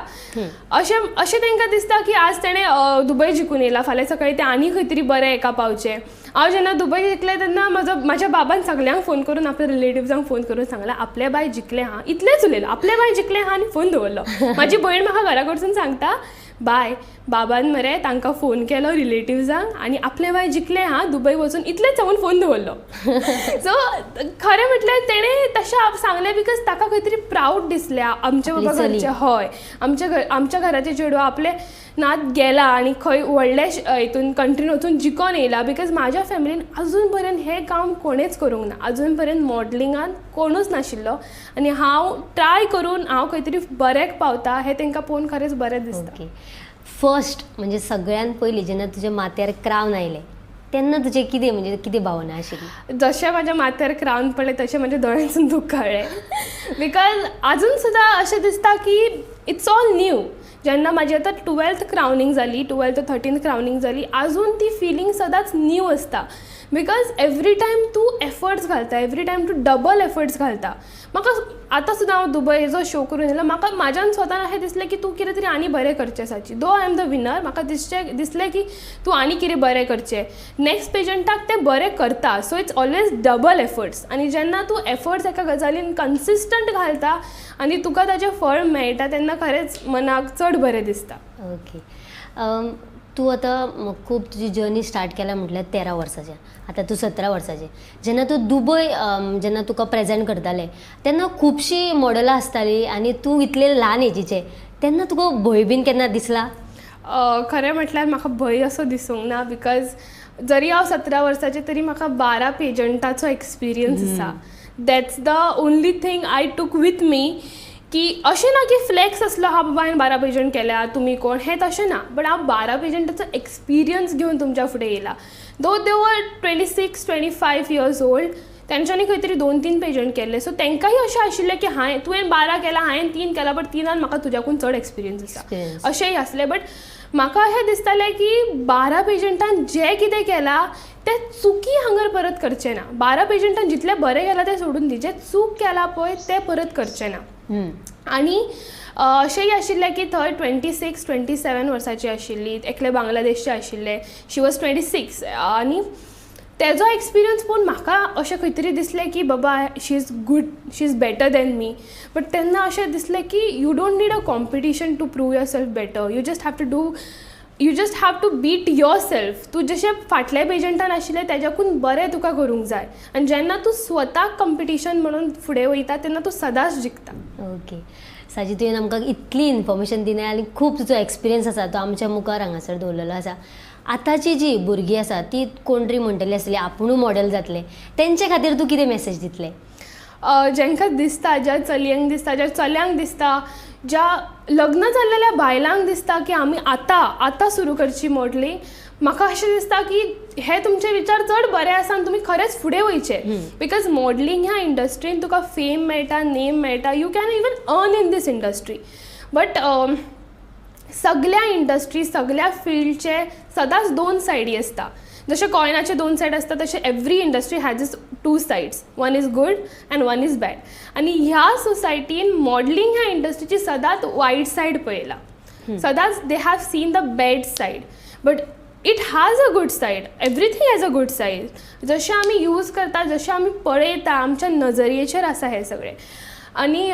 अशें तांकां दिसता की आज तेणें दुबय जिखून येयला, फाल्यां सकाळी ते आनी खंय तरी बरें एका पावचे. हांव जेन्ना दुबय जिखलें तेन्ना म्हाज्या बाबान सगळ्यांक फोन करून, आपल्या रिलेटिव्जांक फोन करून सांगलें आपले बाय जिखलें हां, इतलेंच उलयलो, आपले बाय जिखलें हां आनी फोन दवरलो. म्हाजी भयण म्हाका घरा कडसून सांगता, बाय बाबान मरे तांकां फोन केलो रिलेटिव्जांक आनी आपले बाय जिखलें हां दुबय वचून, इतलेंच सांगून फोन दवरलो. सो खरें म्हटल्यार तेणें तशें सांगलें बिकॉज ताका खंय तरी प्राऊड दिसलें आमचे बाबा घरचे, हय आमच्या घराचे चेडूं आपले नात गेला आनी खंय व्हडले हितून कंट्रीन वचून जिखोन येयला. बिकॉज म्हाज्या फॅमिलीन अजून पर्यंत हें काम कोणेच करूंक ना, अजून पर्यंत मॉडलिंगान कोणूच नाशिल्लो आनी हांव ट्राय करून हांव खंय तरी बरेंक पावता हें तांकां पळोवन खरेंच बरें दिसता. फर्स्ट म्हणजे सगळ्यात पयलीं जेन्ना तुज्या माथ्यार क्रावन आयलें तेन्ना तुजें कितें म्हणजे कितें भावना आशिल्ली? जशें म्हाज्या माथ्यार क्रावन पडलें तशें म्हाज्या दोळ्यांसून दूख कळ्ळें. बिकॉज अजून सुद्दां अशें दिसता की इट्स ऑल न्यू. जेन्ना म्हाजी आतां 12th क्रावनींग जाली, 12th 13th क्रावनींग जाली, अजून ती फिलींग सदांच न्यू आसता. बिकॉज एवरी टायम तूं एफर्ट्स घालता, एवरी टायम तूं डबल एफर्ट्स घालता. म्हाका आतां सुद्दां हांव दुबयचो शो करून येयला, म्हाका म्हाज्यान स्वतान अशें दिसलें की तूं कितें तरी आनी बरें करचें साची. दो आय एम द विनर, म्हाका दिसलें की तूं आनी कितें बरें करचें. नेक्स्ट पेजंटाक तें बरें करता. So it's always double efforts. आनी जेन्ना तूं एफर्ट्स एका गजालीन कन्सिस्टंट घालता आनी तुका ताचें फळ मेळटा तेन्ना खरेंच मनाक चड बरें दिसता. ओके. तूं आतां खूब तुजी जर्नी स्टार्ट केल्या म्हटल्यार 13 वर्साचें, आतां तूं 17 वर्साचें. जेन्ना तूं दुबय जेन्ना तुका प्रेजेंट करताले तेन्ना खुबशीं मॉडलां आसतालीं आनी तूं इतले ल्हान एजीचें, तेन्ना तुका भंय बीन केन्ना दिसला? खरें म्हटल्यार म्हाका भंय असो दिसूंक ना. बिकॉज जरी हांव 17 वर्साचें तरी म्हाका 12 पेजंटाचो एक्सपिरियन्स आसा. That's the only thing I टूक वीथ मी. की अशें ना की फ्लॅक्स असलो हा बाबा हांवें 12 पेजंट केल्या तुमी कोण, हें तशें ना. बट हांव 12 पेजंटाचो एक्सपिरियन्स घेवन तुमच्या फुडें येयला. दो दे वर 26-25 इयर्स ओल्ड, तेंच्यांनी खंय तरी 2-3 पेजंट केल्ले. सो तेंकांय अशें आशिल्लें की तुवें 12 केला, हांवें 3 केला, बट 3 म्हाका तुज्याकून चड एक्सपिरियन्स आसा अशेंय आसलें. बट म्हाका अशें दिसतालें की 12 पेजंटान जें कितें केलां तें चुकी हांगर परत करचें ना. 12 पेजंटान जितलें बरें केलां तें सोडून दी, जें चूक केलां पळय तें परत करचें ना. आनी अशेंय आशिल्लें की थंय 26-27 वर्साची आशिल्ली, एकले बांगलादेशचे आशिल्ले, शी वॉज 26. आनी तेजो एक्सपिरियन्स पळोवन म्हाका अशें खंय तरी दिसलें की बाबा she is good, she is better than me. But तेन्ना अशें दिसलें की you don't need a competition to prove yourself better. You just have to beat yourself. तूं जशें फाटल्या पेजंटान आशिल्लें तेज्याकून बरें तुका करूंक जाय. आनी जेन्ना तूं स्वताक कॉम्पिटिशन म्हणून फुडें वयता तेन्ना तूं सदांच जिखता. ओके. साजी तुवें आमकां इतली इन्फॉर्मेशन दिलें आनी खूब तुजो एक्सपिरियन्स आसा तो आमच्या मुखार हांगासर दवरलेलो आसा. आतांची जी भुरगीं आसा ती कोण तरी म्हणटली आसली आपुणूय मॉडेल जातले, तेंचे खातीर तूं कितें मॅसेज दितलें? जेंकां दिसता, ज्या चलयांक दिसता, ज्या चल्यांक दिसता, ज्या लग्न जाल्लेल्या बायलांक दिसता की आमी आतां सुरू करची मॉडलिंग, म्हाका अशें दिसता की हे तुमचे विचार चड बरे आसा आनी तुमी खरेंच फुडें वयचे. बिकॉज मॉडलिंग ह्या इंडस्ट्रीन तुका फेम मेळटा, नेम मेळटा, you can even earn in this industry. But सगळ्या इंडस्ट्री, सगळ्या फिल्डचे सदांच 2 सायडी आसता. जशे कॉयनाचे 2 सायड आसता तशे every industry has is 2 sides. One is good and one is bad. आनी ह्या सोसायटीन मॉडलिंग ह्या इंडस्ट्रीची सदांच वायट सायड पळयला. सदांच they have seen the bad said. But it has a good said. Everything has a good said. जशें आमी use करता, जशें आमी पळयता, आमच्या नजरेचेर आसा हें सगळें. आनी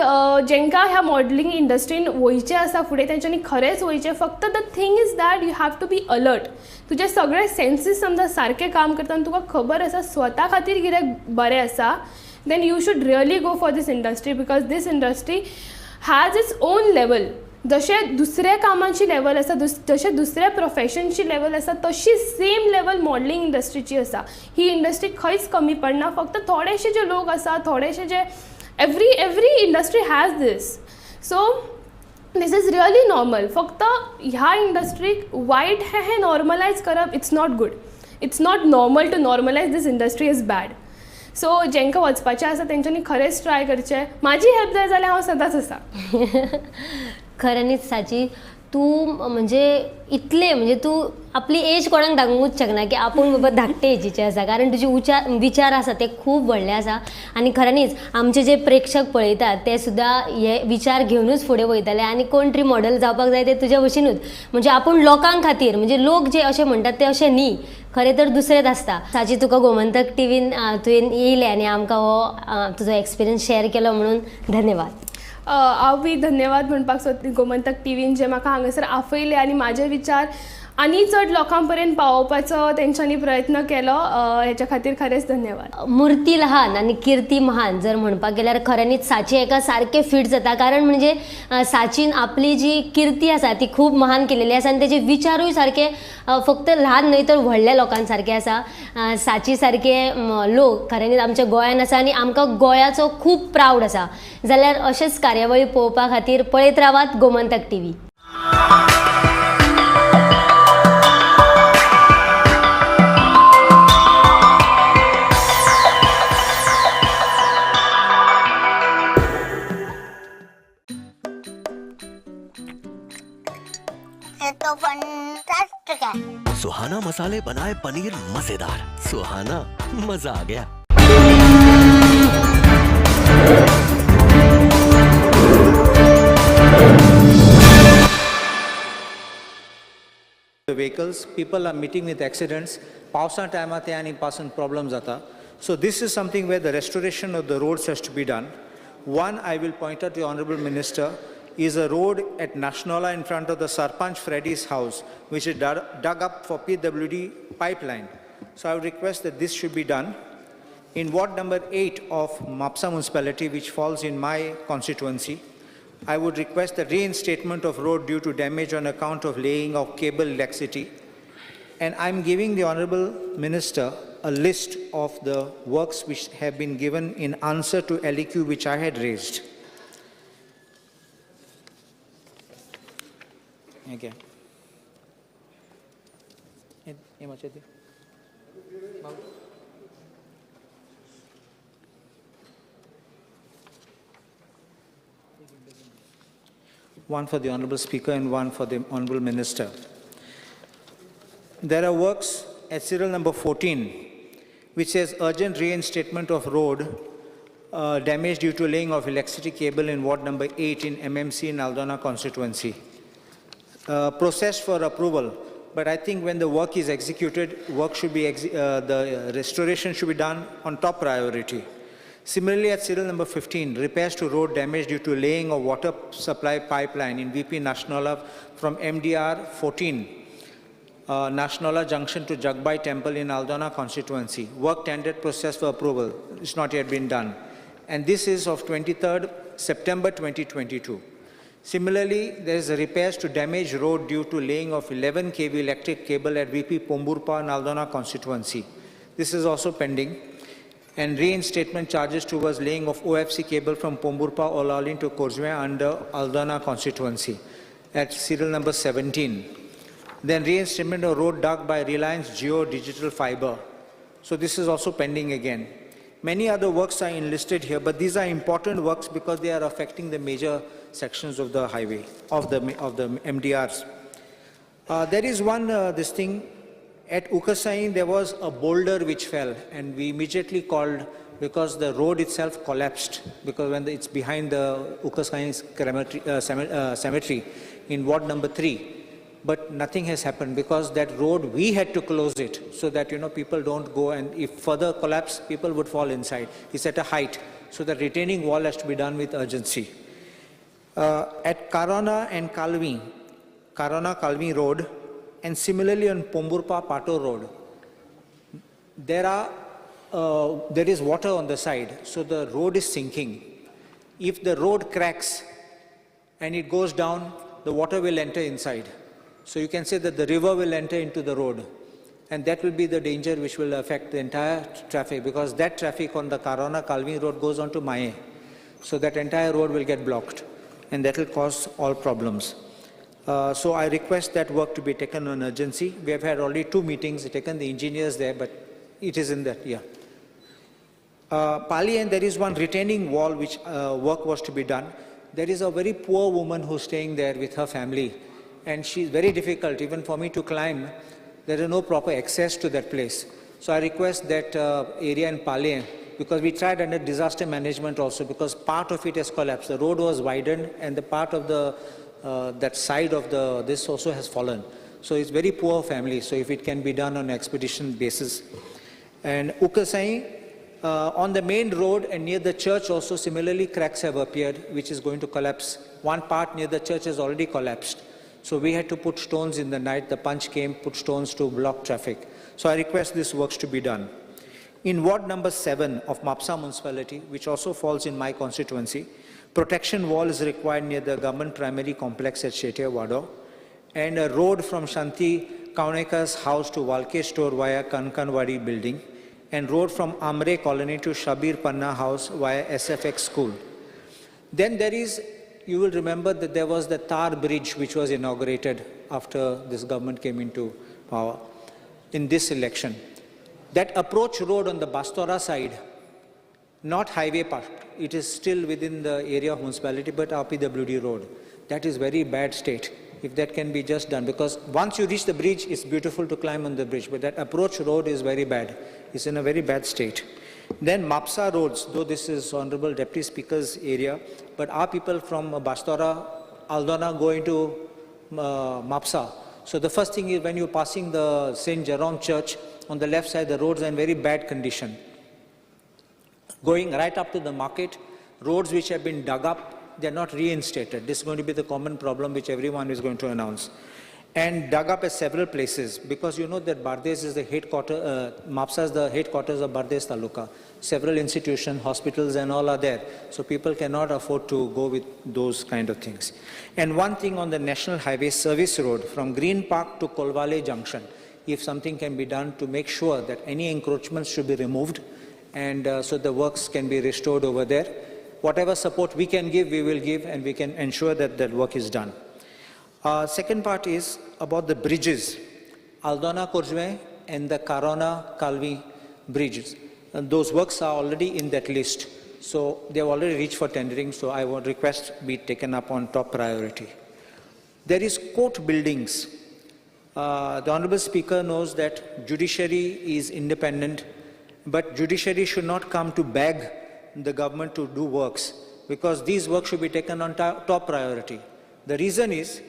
जेंकां ह्या मॉडलिंग इंडस्ट्रीन वयचें आसा फुडें तेंच्यांनी खरेंच वयचें. फक्त the thing is that you have to be alert. तुजे सगळे सेन्सीस समजा सारके काम करता आनी तुका खबर आसा स्वता खातीर कितें बरें आसा, then you should really go for this industry. Because this industry has its own level. जशें दुसऱ्या कामाची लेवल आसा, जशें दुसऱ्या प्रोफेशनची लेवल आसा, तशी सेम लेवल मॉडलिंग इंडस्ट्रीची आसा. ही इंडस्ट्री खंयच कमी पडना. फक्त थोडेशे जे लोक आसा, थोडेशे जे every industry has this. So this is really normal. फक्त ह्या इंडस्ट्रीक वायट हे नॉर्मलायज करप it's not good. It's not normal to normalise this industry is bad. So जेंकां वचपाचें आसा तेंच्यांनी खरेंच ट्राय करचें. म्हाजी हेल्प जाय जाल्यार हांव सदांच आसा. खऱ्यांनीच साची तूं म्हणजे इतले म्हणजे तूं आपली एज कोणाक दाखोवंकूच शकना की आपूण बाबा धाकटे एजीचे आसा, कारण तुजे विचार आसा ते खूब व्हडले आसा आनी खऱ्यांनीच आमचे जे प्रेक्षक पळयतात ते सुद्दां हे विचार घेवनूच फुडें वयतले आनी कोण तरी मॉडल जावपाक जाय ते तुज्या भशेनूच. म्हणजे आपूण लोकांक खातीर म्हणजे लोक जे अशें म्हणटात ते अशें न्ही, खरें तर दुसरेंच आसता. साची तुका गोमंतक टीव्हीन तुवें येयलें आनी आमकां हो तुजो एक्सपिरियन्स शेअर केलो म्हणून धन्यवाद. हांव बी धन्यवाद म्हणपाक सोदता गोमंतक टीव्हीन जे म्हाका हांगासर आपयले आनी म्हाजे विचार आनी चड लोकां पर्यंत पावोवपाचो तेंच्यांनी प्रयत्न केलो, हेच्या खातीर खरेंच धन्यवाद. मुर्ती ल्हान आनी किर्ती महान जर म्हणपाक गेल्यार खऱ्यांनीच साची एका सारकें फिट जाता, कारण म्हणजे साचीन आपली जी किर्ती आसा ती खूब महान केलेली आसा आनी तेजे विचारूय सारके फक्त ल्हान न्हय तर व्हडल्या लोकां सारके आसा. साची सारके लोक खऱ्यांनीच आमच्या गोंयान आसा आनी आमकां गोंयाचो खूब प्रावड आसा. जाल्यार अशेंच कार्यावळी पळोवपा खातीर पळयत रावात गोमंतक टीव्ही. तो फंटास्टिक है. सुहाना मसाले बनाए पनीर मजेदार. सुहाना, मजा आ गया. The vehicles, people are meeting with accidents. पावसा टायमार ते आनी पासून problem जाता. So this is something where the restoration of the roads has to be done. One, I will point out to the Honourable Minister, is a road at Nashnola in front of the Sarpanch Freddy's house, which is dug up for PWD pipeline. So I would request that this should be done. In ward number 8 of Mapsa municipality, which falls in my constituency, I would request the reinstatement of road due to damage on account of laying of cable laxity. And I'm giving the Honourable Minister a list of the works which have been given in answer to LEQ which I had raised. Okay. One for the Honourable Speaker and one for the Honourable Minister. There are works at serial number 14 which says urgent reinstatement of road damage due to laying of electricity cable in ward number 8 in MMC in Aldona constituency. Process for approval, but I think when the work is executed, work should be the restoration should be done on top priority. Similarly, at serial number 15, repairs to road damage due to laying of water supply pipeline in VP Nashnola from MDR 14, Nashnola Junction to Jagbai Temple in Aldona constituency. Work tendered, process for approval. It's not yet been done. And this is of 23rd September 2022. Similarly, there is a repairs to damaged road due to laying of 11 kV electric cable at VP Pomburpa and Aldona constituency. This is also pending. And reinstatement charges towards laying of OFC cable from Pomburpa Olalin to Korzwe under Aldona constituency at serial number 17. Then reinstatement of road dug by Reliance Geo Digital Fiber. So this is also pending again. Many other works are enlisted here, but these are important works because they are affecting the major sections of the highway, of the MDRs. There is one, this thing, at Ukasain there was a boulder which fell and we immediately called because the road itself collapsed because when it's behind the Ukasain cemetery in ward number 3. But nothing has happened because that road, we had to close it so that, people don't go and if further collapse, people would fall inside. It's at a height, so the retaining wall has to be done with urgency. At Karana and Kalvi Road, and similarly on Pomburpa Pato Road, there is water on the side, so the road is sinking. If the road cracks and it goes down, the water will enter inside. So you can say that the river will enter into the road, and that will be the danger which will affect the entire traffic because that traffic on the Karana Kalvi Road goes on to Maye. So that entire road will get blocked and that will cause all problems. So I request that work to be taken on urgency. We have had already 2 meetings, taken the engineers there, but it is in that, Pali, and there is one retaining wall which work was to be done. There is a very poor woman who's staying there with her family. and she's very difficult even for me to climb. There is no proper access to that place. So I request that area in Palay, because we tried under disaster management also, because part of it has collapsed. The road was widened and the part of the that side of this also has fallen. So it's very poor family. So if it can be done on an expedition basis. And Ukasai, on the main road and near the church also similarly cracks have appeared, which is going to collapse. One part near the church has already collapsed. So we had to put stones in the night. The punch came, put stones to block traffic. So I request this works to be done. In ward number 7 of Mapsa municipality, which also falls in my constituency, protection wall is required near the government primary complex at Shetia Wado, and a road from Shanti Kauneka's house to Valke store via Kankanwadi building, and road from Amre colony to Shabir Panna house via SFX school. Then there is, you will remember that there was the Tar bridge which was inaugurated after this government came into power in this election. That approach road on the Bastora side, not highway part, it is still within the area of municipality, but RPWD road. That is very bad state. If that can be just done, because once you reach the bridge, it's beautiful to climb on the bridge, but that approach road is very bad. It's in a very bad state. Then Mapsa roads, though this is Honorable Deputy Speaker's area, but our people from Bastora, Aldona go into Mapsa. So the first thing is when you're passing the St. Jerome Church, on the left side, the roads are in very bad condition. Going right up to the market, roads which have been dug up, they're not reinstated. This is going to be the common problem which everyone is going to announce. And dug up at several places, because you know that Bardes is the headquarters, Mapsa is the headquarters of Bardes Taluka. Several institutions, hospitals and all are there. So people cannot afford to go with those kind of things. And one thing on the National Highway Service Road from Green Park to Kolwale Junction, if something can be done to make sure that any encroachments should be removed, and so the works can be restored over there. Whatever support we can give, we will give, and we can ensure that that work is done. Second part is about the bridges, Aldona Kurjwe and the Karona Kalvi bridges. And those works are already in that list. So they have already reached for tendering, so I would request be taken up on top priority. There is court buildings. The Honorable Speaker knows that judiciary is independent, but judiciary should not come to beg the government to do works, because these works should be taken on top priority. The reason is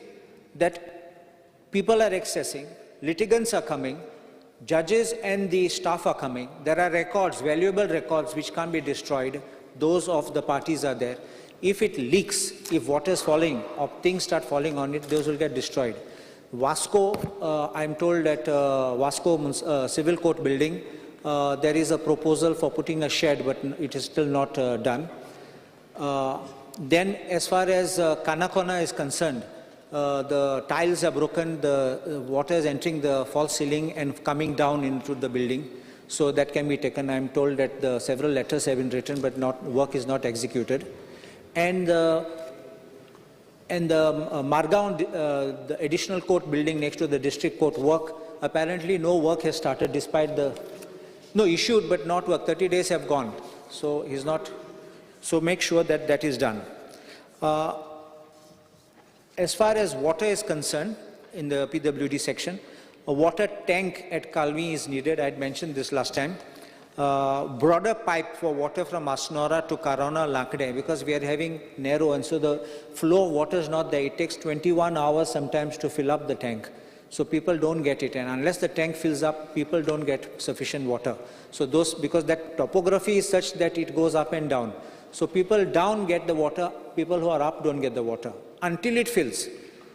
that people are accessing, litigants are coming, judges and the staff are coming. There are records, valuable records which can't be destroyed. Those of the parties are there. If it leaks, if water is falling or things start falling on it, those will get destroyed. Vasco, I'm told that Vasco Civil Court building, there is a proposal for putting a shed, but it is still not done. Then as far as Kanakona is concerned, the tiles are broken, the water is entering the false ceiling and coming down into the building. So that can be taken. I'm told that several letters have been written, but work is not executed. And the Margaon, the additional court building next to the district court work, apparently no work has started despite no issued but not work. 30 days have gone. So he's not, so make sure that that is done. As far as water is concerned, in the PWD section, a water tank at Kalvi is needed. I had mentioned this last time. Broader pipe for water from Asnora to Karona Lakde, because we are having narrow, and so the flow of water is not there. It takes 21 hours sometimes to fill up the tank. So people don't get it, and unless the tank fills up, people don't get sufficient water. So because that topography is such that it goes up and down. So people down get the water, people who are up don't get the water until it fills.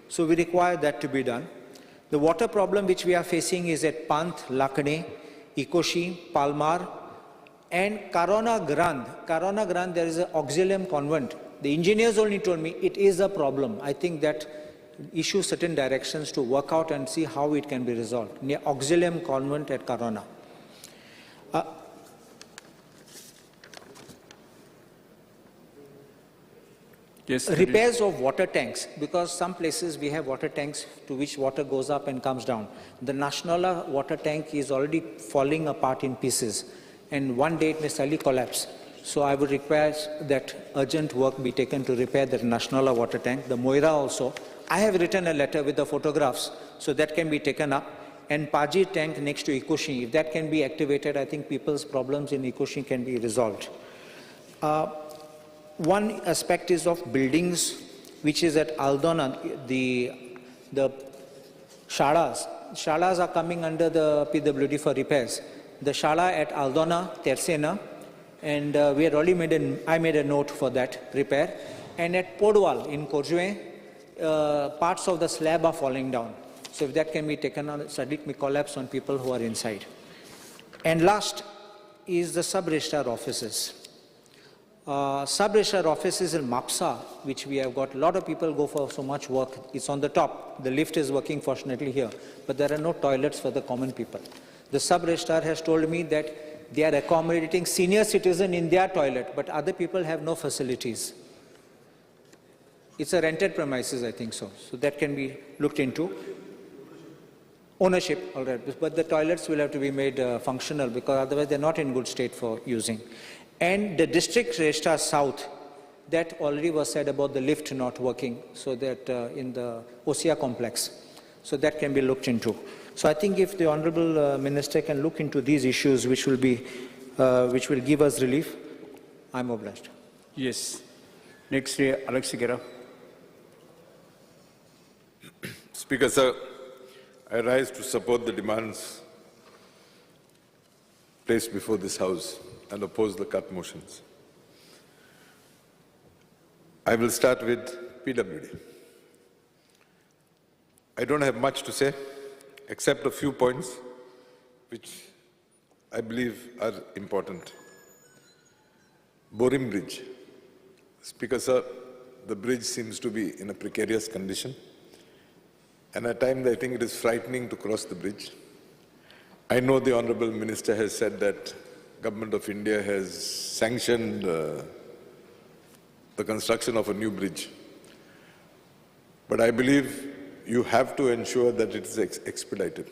So we require that to be done. The water problem which we are facing is at Pant, Lakne, Ikoshi, Palmar, and Karona Grand. Karona Grand, there is an auxilium convent. The engineers only told me it is a problem. I think that issue certain directions to work out and see how it can be resolved. Near auxilium convent at Karona. Yes, repairs of water tanks, because some places we have water tanks to which water goes up and comes down. The Nashnala water tank is already falling apart in pieces, and one day it may suddenly collapse. So I would request that urgent work be taken to repair the Nashnala water tank. The Moira also, I have written a letter with the photographs, so that can be taken up. And Paji tank next to Ikushi, if that can be activated, I think people's problems in Ikushi can be resolved. One aspect is of buildings, which is at Aldona, the shalas. Shalas are coming under the PWD for repairs. The shala at Aldona, Tersena, and we had already I made a note for that repair. And at Podwal in Korjue, parts of the slab are falling down. So if that can be taken on, suddenly may collapse on people who are inside. And last is the sub-registrar offices. Sub-registrar offices in Mapsa, which we have got, a lot of people go for so much work. It's on the top. The lift is working fortunately here, but there are no toilets for the common people. The sub-registrar has told me that they are accommodating senior citizen in their toilet, but other people have no facilities. It's a rented premises, I think so. So that can be looked into. Ownership, all right, but the toilets will have to be made functional, because otherwise they're not in good state for using. And the district registrar south, that already was said about the lift not working, so that in the OCR complex. So that can be looked into. So I think if the Honorable Minister can look into these issues, which will give us relief, I'm obliged. Yes. Next, Alex Sigera. Speaker, sir, I rise to support the demands placed before this House and oppose the cut motions. I will start with PWD. I don't have much to say, except a few points which I believe are important. Borim Bridge. Speaker, sir, the bridge seems to be in a precarious condition. And at times, I think it is frightening to cross the bridge. I know the Honorable Minister has said that Government of India has sanctioned the construction of a new bridge. But I believe you have to ensure that it is expedited.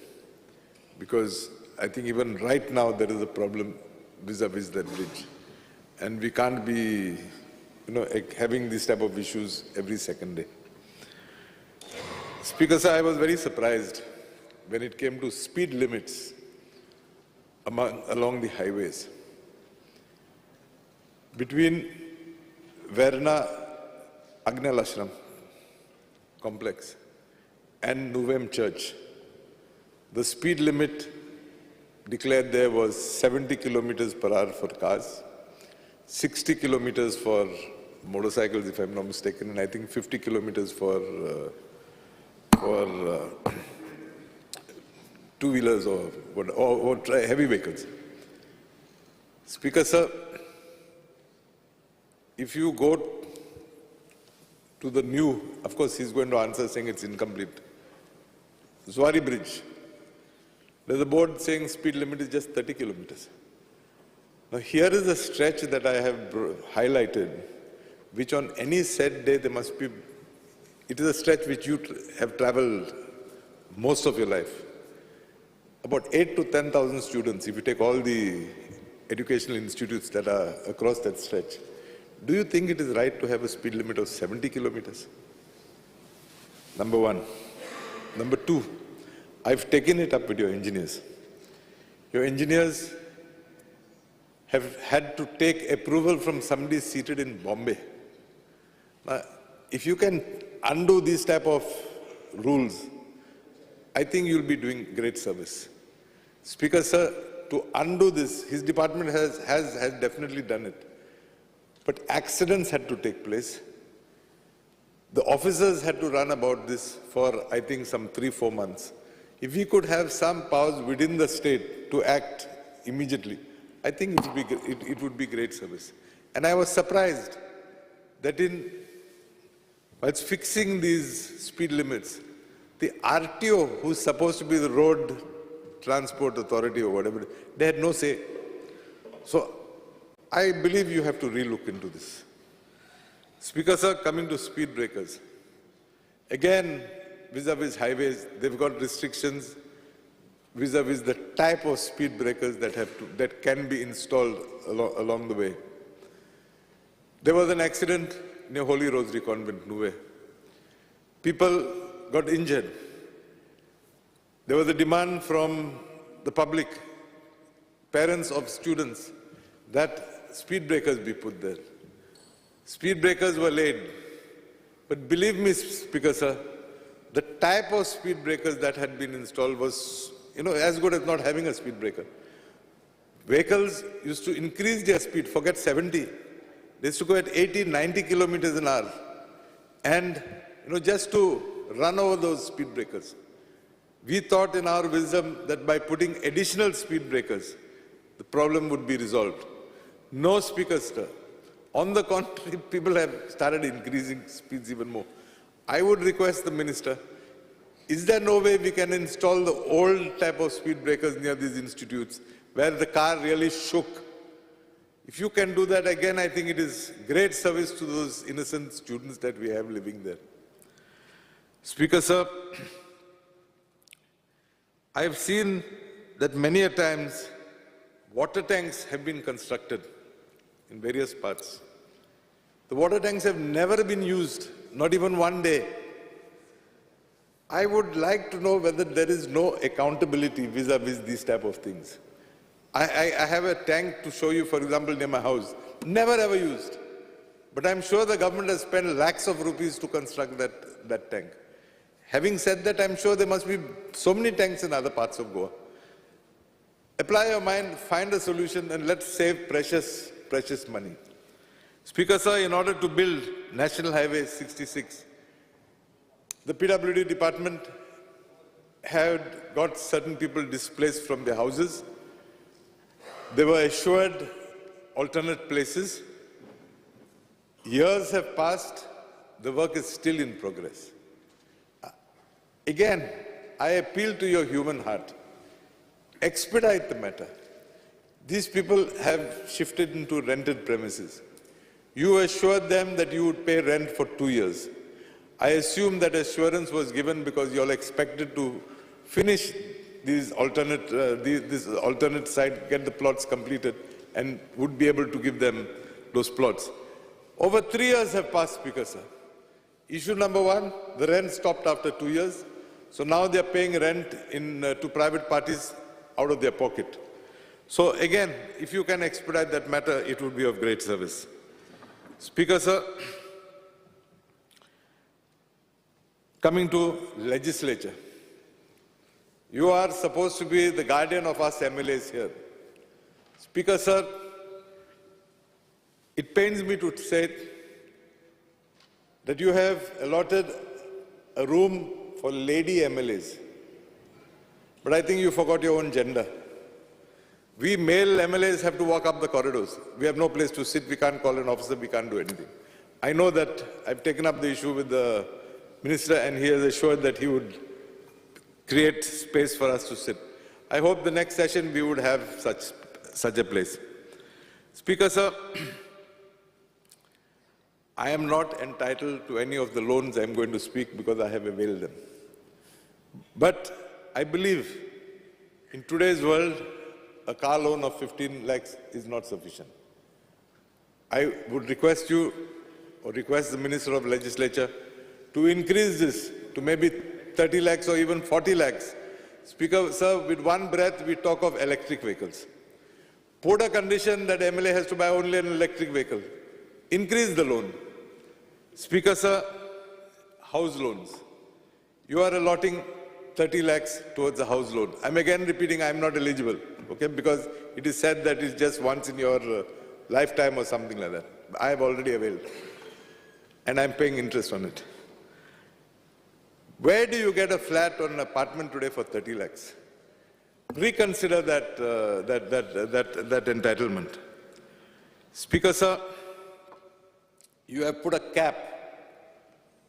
Because I think even right now there is a problem vis-a-vis that bridge. And we can't be having these type of issues every second day. Speaker, sir, I was very surprised when it came to speed limits along the highways. Between Verna Agnel Ashram complex and Nuvem Church, the speed limit declared there was 70 kilometers per hour for cars, 60 kilometers for motorcycles, if I'm not mistaken, and I think 50 kilometers for two-wheelers or heavy vehicles. Speaker, sir, if you go to the new, of course he's going to answer saying it's incomplete, Zuari Bridge, there's a board saying speed limit is just 30 kilometers. Now here is a stretch that I have highlighted, which on any set day there must be, it is a stretch which you have traveled most of your life. About 8,000 to 10,000 students, if you take all the educational institutes that are across that stretch. Do you think it is right to have a speed limit of 70 kilometers? Number one. Number two, I've taken it up with your engineers. Your engineers have had to take approval from somebody seated in Bombay. Now, if you can undo these type of rules, I think you'll be doing great service. Speaker, sir, to undo this, his department has definitely done it. But accidents had to take place. The officers had to run about this for, I think, some 3-4 months. If we could have some powers within the state to act immediately, I think it would be great service. And I was surprised that whilst fixing these speed limits, the RTO, who's supposed to be the Road Transport Authority or whatever, they had no say. So I believe you have to relook into this. Speaker, sir, coming to speed breakers. Again, vis-a-vis highways, they've got restrictions vis-a-vis the type of speed breakers that can be installed along the way. There was an accident near Holy Rosary Convent, Nuve. people got injured. There was a demand from the public, parents of students, that speed breakers be put there. Speed breakers were laid. But believe me, Speaker Sir, the type of speed breakers that had been installed was, as good as not having a speed breaker. Vehicles used to increase their speed, forget 70. They used to go at 80, 90 kilometers an hour. And, just to run over those speed breakers. We thought in our wisdom that by putting additional speed breakers, the problem would be resolved. No, Speaker Sir. On the contrary, people have started increasing speeds even more. I would request the Minister, is there no way we can install the old type of speed breakers near these institutes where the car really shook? If you can do that again, I think it is great service to those innocent students that we have living there. Speaker Sir, I have seen that many a times water tanks have been constructed in various parts. The water tanks have never been used, not even one day. I would like to know whether there is no accountability vis-a-vis these type of things. I have a tank to show you, for example, near my house, never ever used. But I'm sure the government has spent lakhs of rupees to construct that tank. Having said that, I'm sure there must be so many tanks in other parts of Goa. Apply your mind, find a solution, and let's save precious, precious money. Speaker Sir, in order to build National Highway 66, the PWD department had got certain people displaced from their houses. They were assured alternate places. Years have passed, the work is still in progress. Again, I appeal to your human heart. Expedite the matter. These people have shifted into rented premises. You assured them that you would pay rent for 2 years. I assume that assurance was given because you all expected to finish these this alternate site, get the plots completed, and would be able to give them those plots. Over 3 years have passed, Speaker Sir. Issue number 1, the rent stopped after 2 years. So now they are paying rent to private parties out of their pocket. So again, if you can expedite that matter, it would be of great service. Speaker Sir, coming to legislature, you are supposed to be the guardian of us MLAs here. Speaker Sir, it pains me to say that you have allotted a room for lady MLAs. But I think you forgot your own gender. We male MLAs have to walk up the corridors. We have no place to sit. We can't call an officer. We can't do anything. I know that I've taken up the issue with the minister and he has assured that he would create space for us to sit. I hope the next session we would have such a place. Speaker Sir, I am not entitled to any of the loans I'm going to speak because I have availed them. But I believe in today's world, a car loan of 15 lakhs is not sufficient. I would request you or request the Minister of Legislature to increase this to maybe 30 lakhs or even 40 lakhs. Speaker Sir, with one breath we talk of electric vehicles. Put a condition that MLA has to buy only an electric vehicle. Increase the loan. Speaker Sir, house loans. You are allotting 30 lakhs towards the house loan. I'm again repeating, I'm not eligible, okay, because it is said that it's just once in your lifetime or something like that. I have already availed, and I'm paying interest on it. Where do you get a flat or an apartment today for 30 lakhs? Reconsider that entitlement. Speaker Sir, you have put a cap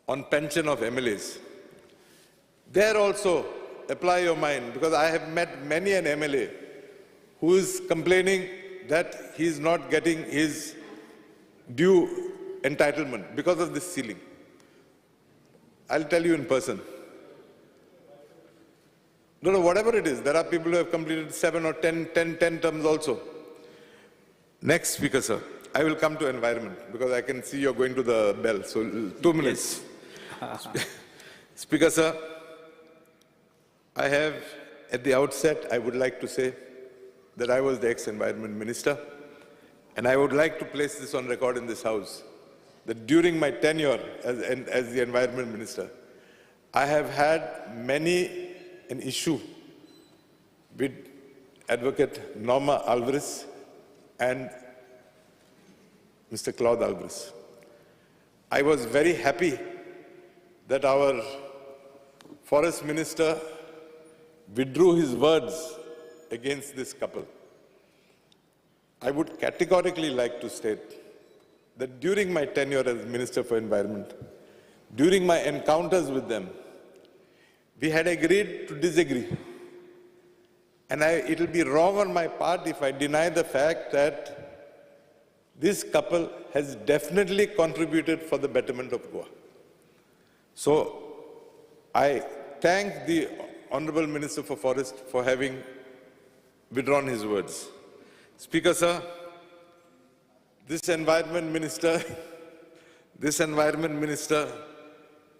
on pension of MLAs. There also, apply your mind, because I have met many an MLA who is complaining that he is not getting his due entitlement because of this ceiling. I'll tell you in person. No, whatever it is, there are people who have completed 7 or 10 terms also. Next, Speaker Sir, I will come to environment because I can see you're going to the bell, so 2 minutes. Yes. Speaker, sir, I have, at the outset, I would like to say that I was the ex-environment minister, and I would like to place this on record in this House, that during my tenure as the environment minister, I have had many an issue with Advocate Norma Alvarez and Mr. Claude Alvarez. I was very happy that our forest minister withdrew his words against this couple. I would categorically like to state that during my tenure as Minister for Environment, during my encounters with them, we had agreed to disagree. And it will be wrong on my part if I deny the fact that this couple has definitely contributed for the betterment of Goa. So I thank the Honorable Minister for Forest for having withdrawn his words. Speaker, sir, this environment minister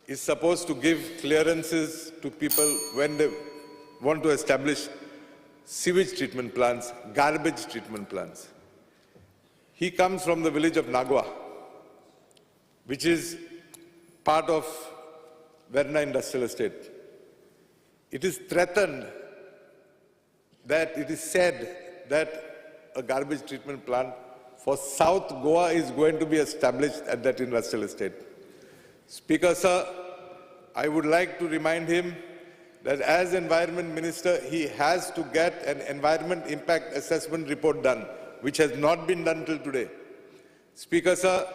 is supposed to give clearances to people when they want to establish sewage treatment plants, garbage treatment plants. He comes from the village of Nagwa, which is part of Verna Industrial Estate. It is threatened that it is said that a garbage treatment plant for South Goa is going to be established at that industrial estate. Speaker, sir, I would like to remind him that as Environment Minister, he has to get an Environment Impact Assessment report done, which has not been done till today. Speaker, sir,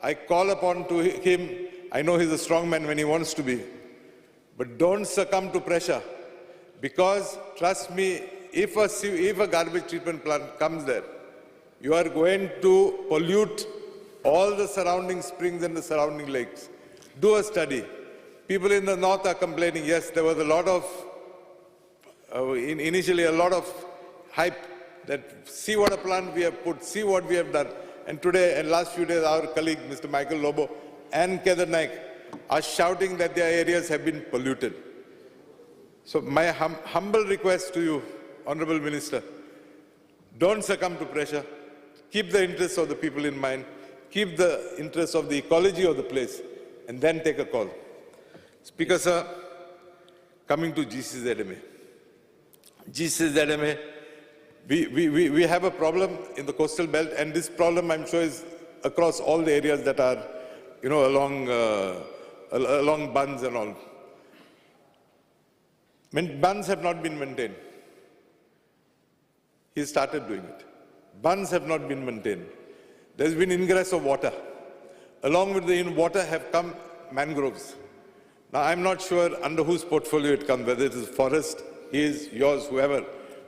I call upon to him, I know he's a strong man when he wants to be, but don't succumb to pressure, because trust me, if a garbage treatment plant comes there, you are going to pollute all the surrounding springs and the surrounding lakes. Do a study. People in the north are complaining, yes, there was a lot of, initially a lot of hype that see what a plant we have put, see what we have done. And today, and last few days, our colleague, Mr. Michael Lobo and Kedar Naik are shouting that their areas have been polluted. So my humble request to you, Honorable Minister, don't succumb to pressure. Keep the interests of the people in mind. Keep the interests of the ecology of the place, and then take a call. Speaker, sir, coming to GCZMA. GCZMA, we have a problem in the coastal belt, and this problem, I'm sure, is across all the areas that are, along bunds and all. Bunds have not been maintained. He started doing it. Bunds have not been maintained. There's been ingress of water. Along with the water have come mangroves. Now, I'm not sure under whose portfolio it comes, whether it is forest, his, yours, whoever.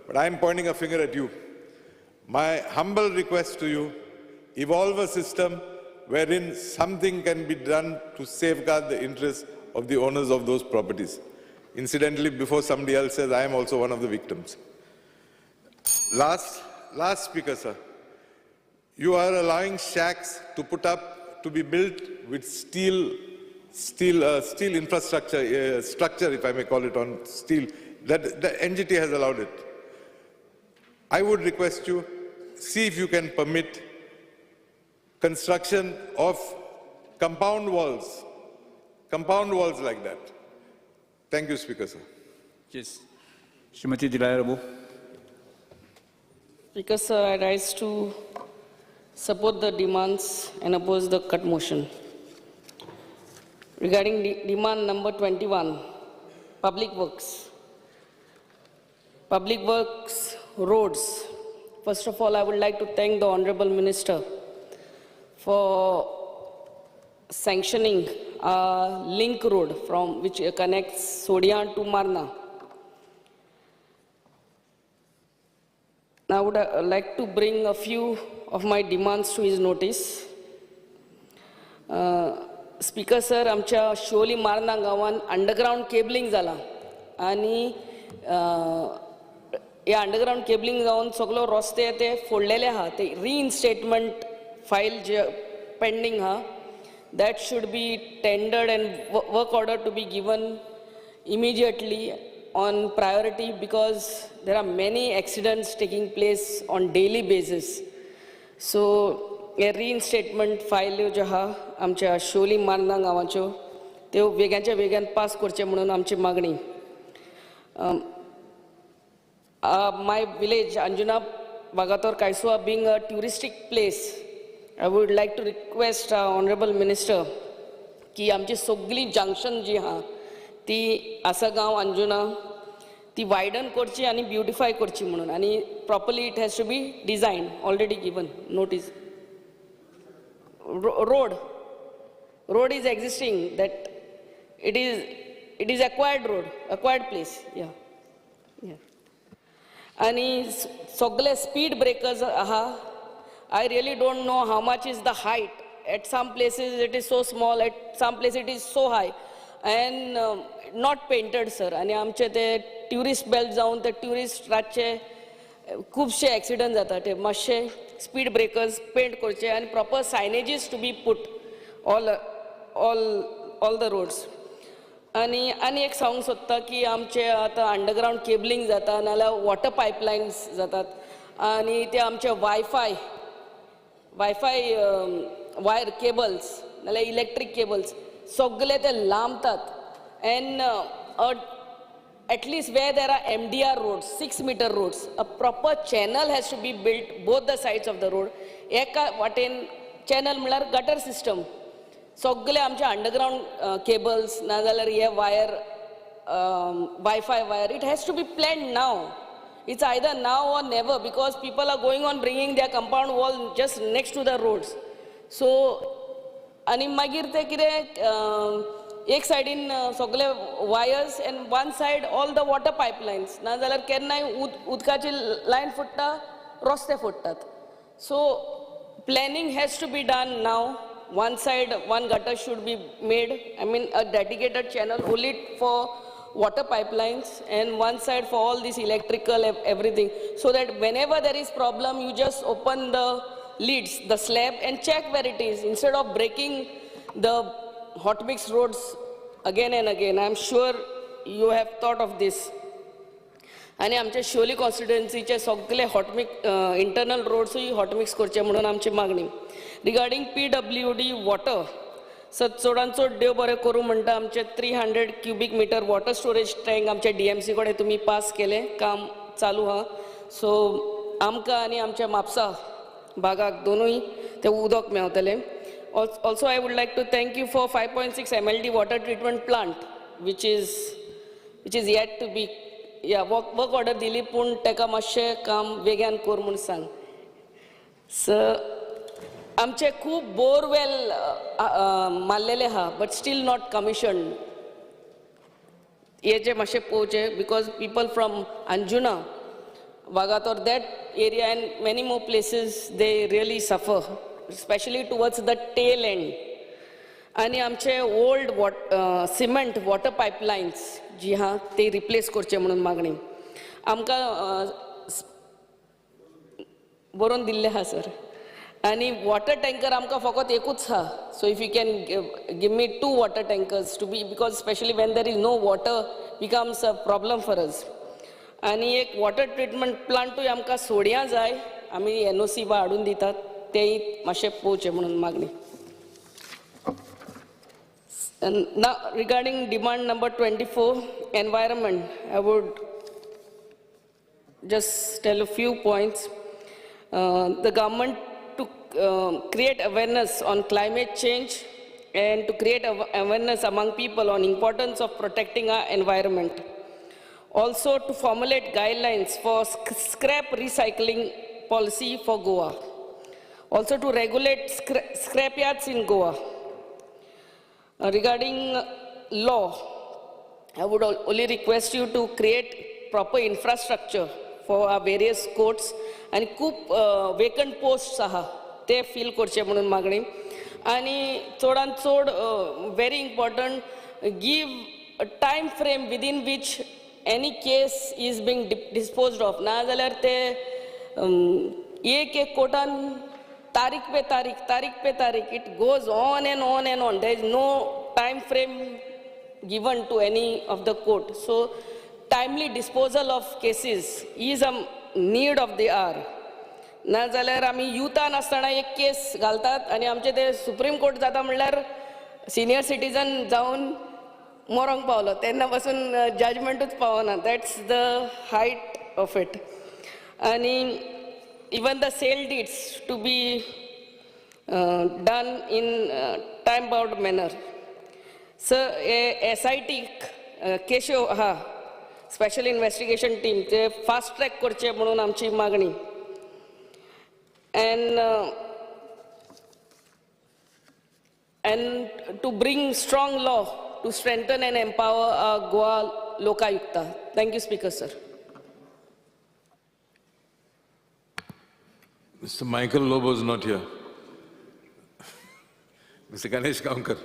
But I'm pointing a finger at you. My humble request to you, evolve a system wherein something can be done to safeguard the interests of the owners of those properties. Incidentally, before somebody else says, I am also one of the victims. Last Speaker, sir, you are allowing shacks to be built with steel infrastructure, structure, if I may call it, on steel. That the NGT has allowed it. I would request you, see if you can permit construction of compound walls like that. Thank you, Speaker, sir. Yes. Srimati Dilay. Speaker, sir, I rise to support the demands and oppose the cut motion. Regarding demand number 21, public works. Public works, roads. First of all, I would like to thank the Honorable Minister for sanctioning a link road which connects Sodian to Marna. Now, I would like to bring a few of my demands to his notice. Speaker, sir, आमच्या शोली Marna गावान underground cabling जाला आणि या underground cabling जावन सगळो रस्ते ते फोडलेले आहा ते रिइन्स्टेटमेंट फायल जे पेंडिंग आहा that should be tendered and work order to be given immediately on priority, because there are many accidents taking place on daily basis. So a reinstatement file जो हा आमच्या शोली मारना गांवाच्यो त्यो वेगाच्या वेगान पास करचे म्हणून आमची मागणी. My village Anjuna Bagator Kaisua being a touristic place, I would like to request Honorable Minister की आमची सगळी जंक्शन जी हा ती आसागांव अंजुना ती वायडन करची आणि ब्युटिफाय करची म्हणून, आणि properly it has to be design already given notice. road is existing, that it is acquired road, acquired place. Yeah. आणि सगळे speed breakers आहा. I really don't know how much is the height. At some places it is so small, at some places it is so high, and not painted, sir. आणि आमचे ते tourist belt जाऊन ते tourist रातचे खूपशे accident जाता. ते मातशे speed breakers paint करचे आणि proper signages to be put all the roads. आणि एक सांगूंक सोदता की आमचे आतां अंडरग्राउंड केबलिंग जाता, नाल्यार वॉटर पायपलायन्स जातात, आणि ते आमचे वायफाय वायर केबल्स नाल्यार इलेक्ट्रीक केबल्स सगळे ते लांबतात. And at least where there are MDR roads, 6-meter roads, a proper channel has to be built both the sides of the road. एका वाटेन channel म्हळ्यार gutter system. सगळे आमचे underground cables नाजाल्यार हे wire wifi wire, it has to be planned now. It's either now or never, because people are going on bringing their compound wall just next to the roads. So आणि मागीर ते कितें एक सायडीन सगळे wires and one side all the water pipelines, नाजाल्यार केन्नाय उदकाची लायन फुट्टा, रस्ते फुट्टात. So planning has to be done now. One side one gutter should be made, I mean a dedicated channel only for water pipelines, and one side for all this electrical everything, so that whenever there is problem you just open the lids, the slab, and check where it is, instead of breaking the hot mix roads again and again. I am sure you have thought of this. आणि आमच्या शोली कॉन्स्टिट्युएन्सीचे सगळे hot mix internal रोड्सूय hot mix करचे म्हणून आमची मागणी. Regarding PWD water, चडांत चड देव बरें करूं म्हणटा आमचे 300 cubic metre water storage tank आमच्या DMC कडेन तुमी पास केले, काम चालू आहा. सो आमकां आनी आमच्या म्हापसा भागाक दोनूय ते उदक मेळटलें. Also, I would like to thank you for 5.6 MLD water treatment plant, which is yet to be, work order dili, पूण तेका मातशें काम वेगान कर म्हूण सांग. आमचे खूब बोरवेल मारलेले आहा, बट स्टील नॉट कमिशन्ड. हेचे मातशें पळोवचे, because people from Anjuna Vagator that area and many more places they really suffer, especially towards the tail end. आणि आमचे ओल्ड सिमेंट वॉटर पायपलायन्स जी हा ते रिप्लेस करचे म्हणून मागणी. आमकां बरोवन दिल्ले आहा सर. आणि वॉटर टँकर आमकां फकत एकूच आहा. So if you can give me 2 water tankers to be, because specially when there is no water becomes a problem for us. आणि एक वॉटर ट्रिटमेंट प्लांटूय आमकां सोड्यां जाय, आमी NOC हाडून दितात, तेय मातशें पळोवचें म्हणून मागणी. Now, regarding demand number 24, environment, I would just tell a few points. The government to create awareness on climate change and to create awareness among people on importance of protecting our environment. Also to formulate guidelines for scrap recycling policy for Goa. Also to regulate scrapyards in Goa. Regarding law, I would only request you to create proper infrastructure for our various courts, and खूप vacant posts आहा ते fill करचे म्हणून मागणी. आणि चडांत चड very important, give a time frame within which any case is being disposed of. नाजाल्यार ते एक कोर्टान तारीख पे तारीख, it goes on and on and on. There is no time frame given to any of the court. So timely disposal of cases is a need of the hour. नाजाल्यार आमी युथान आसतना एक केस घालतात आनी आमचे ते सुप्रीम कोर्ट जाता म्हणल्यार सिनियर सिटीजन जावन मरोंक पावलो तेन्ना पासून जजमेंटूच पावना. That's the height of it. आनी even the sale deeds to be done in time-bound manner. So, SIT Keshav special investigation team ते फास्ट ट्रॅक करचे म्हणून आमची मागणी. and to bring strong law to strengthen and empower our Goa Lokayukta. Thank you, Speaker, sir. Mr. Michael Lobo is not here. Mr. Ganesh Kaunkar.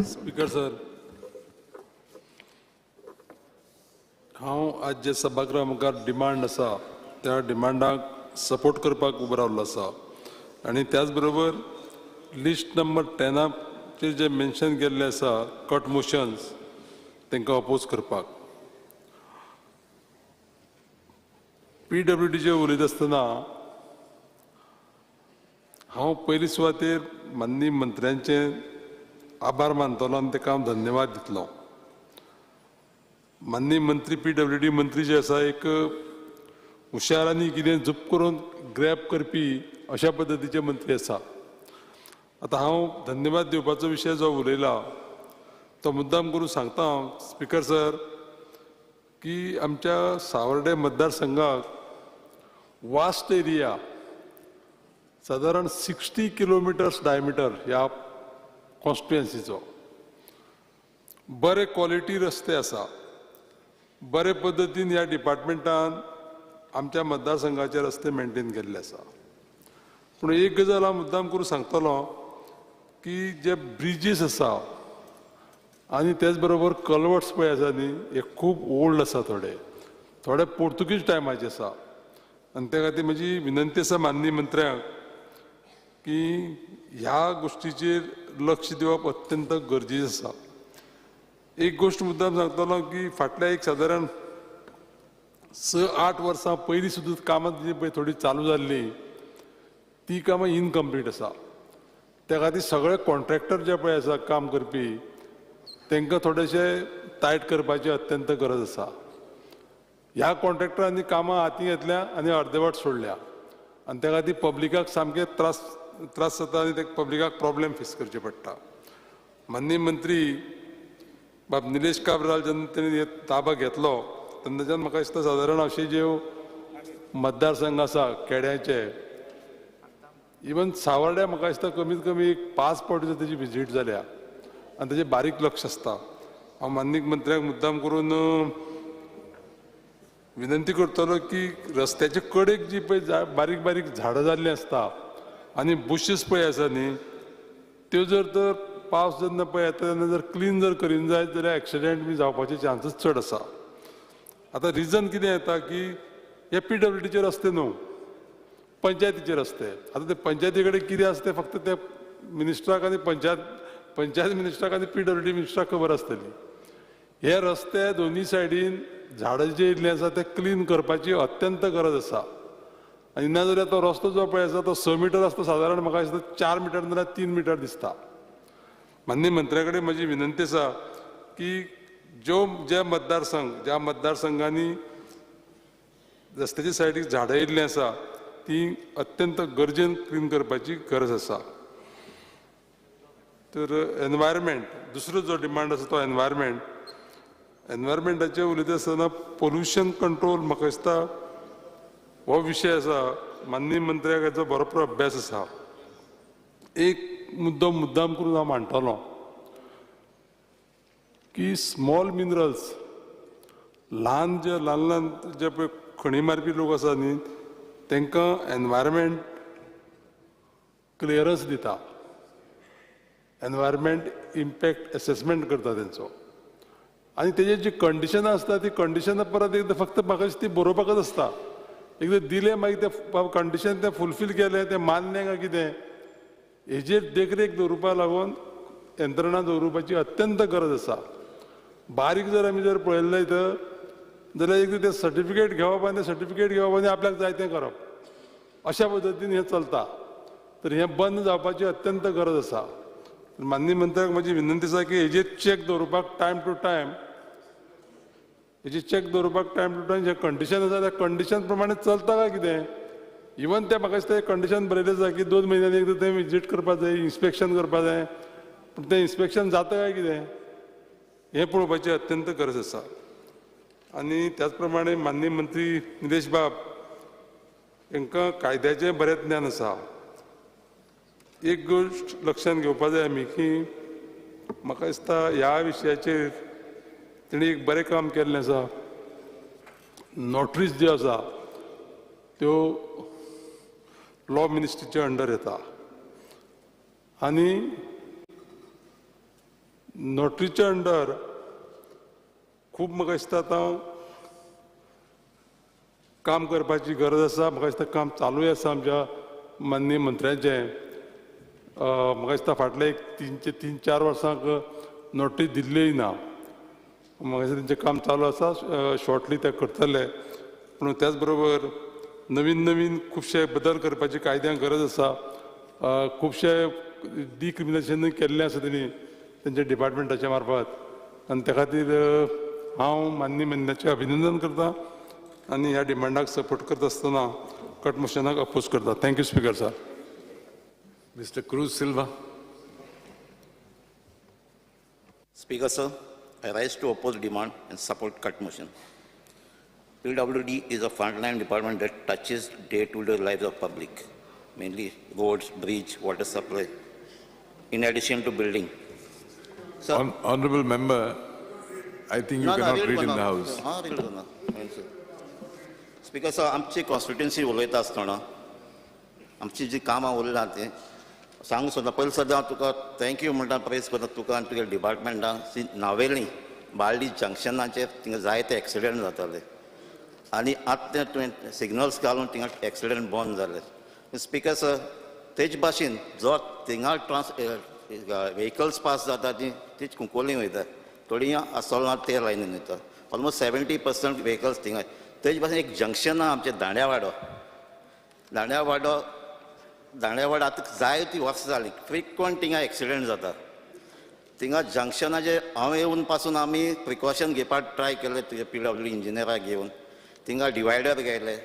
Speaker sir, हांव आज जे सभागृह मुखार डिमांड आसा त्या डिमांडाक सपोर्ट करपाक उबो रावल्लो आसा आनी त्याच बरोबर लिस्ट नंबर 10 जे मेन्शन केल्ले आसा कट मोशन्स तांकां अपोज करपाक. PWDचे उलयता आसतना हांव पयली सुवातेर माननीय मंत्र्यांचे आभार मानतलो आनी ताका हांव धन्यवाद दितलो. माननीय मंत्री PWD मंत्री जे आसा एक हुशार आनी कितें झूप करून ग्रॅब करपी अशा पद्दतीचे मंत्री आसा. आतां हांव धन्यवाद दिवपाचो विशय जो उलयला तो मुद्दाम करून सांगता हांव स्पीकर सर की आमच्या सावर्डे मतदारसंघाक वास्ट एरिया साधारण 60 किलोमिटर्स डायमिटर ह्या कॉन्स्टिट्युएन्सीचो बरे क्वॉलिटी रस्ते आसा. बरे पद्दतीन ह्या डिपार्टमेंटान आमच्या मतदारसंघाचे रस्ते मेंटेन केल्ले आसा. पूण एक गजाल हांव मुद्दाम करून सांगतलो की जे ब्रिजीस आसा आनी तेच बरोबर कल्वर्ट्स पळय आसा न्ही हे खूब ओल्ड आसा. थोडे पोर्तुगीज टायमाचे आसा आनी त्या खातीर म्हजी विनंती आसा माननीय मंत्र्यांक की ह्या गोश्टीचेर लक्ष दिवप अत्यंत गरजेचें आसा. एक गोश्ट मुद्दाम सांगतलो की फाटल्या एक सादारण 6-8 वर्सां पयलीं सुद्दां कामां जी पळय थोडी चालू जाल्ली ती कामां इनकम्प्लीट आसा. त्या खातीर सगळे कॉन्ट्रॅक्टर जे पळय आसा काम करपी तांकां थोडेशे टायट करपाची अत्यंत गरज आसा. ह्या कॉन्ट्रॅक्टरांनी कामां हाती घेतल्या आनी अर्देवट सोडल्या आनी त्या खातीर पब्लिकाक सामके त्रास जाता आनी ताका पब्लिकाक प्रॉब्लेम फेस करचे पडटा. माननीय मंत्री बाब निलेश काब्राल जेन्ना ताणें ताबा घेतलो तेन्नाच्यान म्हाका दिसता सादारण अशे जे मतदारसंघ आसा खेड्याचे इवन सावर्ड्या म्हाका दिसता कमीत कमी 5 फावटी तेजी विजीट जाल्या आनी तेजें बारीक लक्ष आसता. हांव माननीय मंत्र्याक मुद्दाम करून विनंती करतलो की रस्त्याचे कडेक जी पळय बारीक बारीक झाडां जाल्लीं आसता आनी बुशीस पळय आसा न्ही त्यो जर तर पावस जेन्ना पळय येता तेन्ना जर क्लीन जर करीन जायत जाल्यार एक्सिडेंट बी जावपाचे चान्सीस चड आसा. आतां रिजन कितें येता की हे PWDचे रस्ते न्हू पंचायतीचे रस्ते. आतां ते पंचायती कडेन कितें आसा तें फक्त ते मिनिस्टराक आनी पंचायत मिनिस्टराक आनी PWD मिनिस्टराक खबर आसतली. हे रस्ते दोनी सायडीन झाडां जे येयल्लीं आसा ते क्लीन करपाची अत्यंत गरज आसा. आनी ना जाल्यार तो रस्तो जो पळय आसा तो 6 मिटर आसता सादारण म्हाका दिसता 4 मिटर नाल्यार 3 मिटर दिसता. माननीय मंत्र्या कडेन म्हजी विनंती आसा की ज्या मतदारसंघांनी रस्त्याच्या सायडीक झाडां येयल्लीं आसा ती अत्यंत गरजेन क्लीन करपाची गरज आसा. तर एनवायरमेंट दुसरो जो डिमांड आसा तो एनवायरमेंटाचेर उलयता आसतना पोल्युशन कंट्रोल म्हाका दिसता हो विशय आसा. माननीय मंत्र्याक हेचो बरोबर अभ्यास आसा. एक मुद्दाम करून हांव मांडटलों की स्मॉल मिनरल्स ल्हान जे पळय खणी मारपी लोक आसा न्ही तांकां एनवायरमेंट क्लियरन्स दिता. एनवायरमेंट इम्पॅक्ट एसेसमेंट करता तेंचो आनी तेजे जी कंडिशनां आसता ती कंडिशनां परत एकदां फक्त म्हाका ती बरोवपाकच आसता. एकदां दिलें मागीर ते कंडिशन तें फुलफील केलें तें मान्य काय कितें हेजेर देखरेख दवरुपा लागून यंत्रणा दवरुपाची अत्यंत गरज आसा. बारीक जर आमी जर पळयलें जाल्यार एकदां तें सर्टिफिकेट घेवप आनी तें सर्टिफिकेट घेवप आनी आपल्याक जाय तें करप अशा पद्दतीन हें चलता. तर हें बंद जावपाची अत्यंत गरज आसा. माननीय मंत्र्याक म्हजी विनंती आसा की हेजेर चॅक दवरुपाक टायम टू टायम हेजी चॅक दवरुपाक टायम टू टायम जे कंडिशन आसा त्या कंडिशन प्रमाणे चलता काय कितें. इवन ते म्हाका दिसता कंडिशन बरयलें आसा की 2 म्हयन्यांनी एकदां तें विजीट करपाक जाय, इन्स्पेक्शन करपाक जाय. पूण तें इन्स्पेक्शन जाता काय कितें हें पळोवपाची अत्यंत गरज आसा. आनी त्याच प्रमाणे माननीय मंत्री निलेश बाब हांकां कायद्याचें बरें ज्ञान आसा. एक गोश्ट लक्षांत घेवपाक जाय आमी की म्हाका दिसता ह्या विशयाचेर तेणी एक बरें काम केल्लें आसा. नोटरीज ज्यो आसा त्यो लॉ मिनिस्ट्रीच्या अंडर येता आनी नोटरीच्या अंडर खूब म्हाका दिसता आतां काम करपाची गरज आसा. म्हाका दिसता काम चालूय आसा आमच्या माननीय मंत्र्याचें. म्हाका दिसता फाटले एक 3-4 वर्सांक नोटीस दिल्लीय ना. म्हाका दिसता तेंचें काम चालू आसा. शॉर्टली ते करतले. पूण त्याच बरोबर नवीन खुबशे बदल करपाची कायद्यांक गरज आसा. खुबशे डिक्रिमिनेशनूय केल्लें आसा तेणी तेंच्या डिपार्टमेंटाच्या मार्फत. आनी त्या खातीर हांव माननीय मंत्र्याचें अभिनंदन करतां आनी ह्या डिमांडाक सपोर्ट करता आसतना कट मोशनाक अपोज करता. Thank you speaker sir. Mr. Cruz Silva. Speaker sir, I rise to oppose demand and support cut motion. PWD is a frontline department that touches day-to-day lives of public, mainly roads, bridge, water supply, in addition to building. Sir, Honorable member, I think you cannot read in the house. Speaker sir, आमची constituency उलयता आसतना आमची जी कामां उरला तें सांगू सोदता. पयलीं सद्दां हांव तुका थँक्यू म्हणटा, प्रेज करता तुका आनी तुगे डिपार्टमेंटान नावेली बाळ्ळी जंक्शनाचेर थिंगा जायते एक्सिडेंट जाताले आनी आतां तुवें सिग्नल्स घालून थिंगा एक्सिडेंट बंद जाले. स्पीकर सर, तेज भाशेन जो थिंगा व्हेकल्स पास जाता तीच कुंकोलीं वयता, थोडीं आसोलना ते लायनीन वयता. ऑलमोस्ट 70% व्हेकल्स थिंगा. तेज भाशेन एक जंक्शन आहा आमचें दांड्यावाडो आतां जायतीं वर्सां जालीं फ्रिक्वंट थिंगा एक्सिडेंट जाता. थिंगा जंक्शनाचेर हांव येवन पासून आमी प्रिकॉशन घेवपाक ट्राय केले तुजे PWD इंजिनियराक घेवन. थिंगा डिवायडर घायले,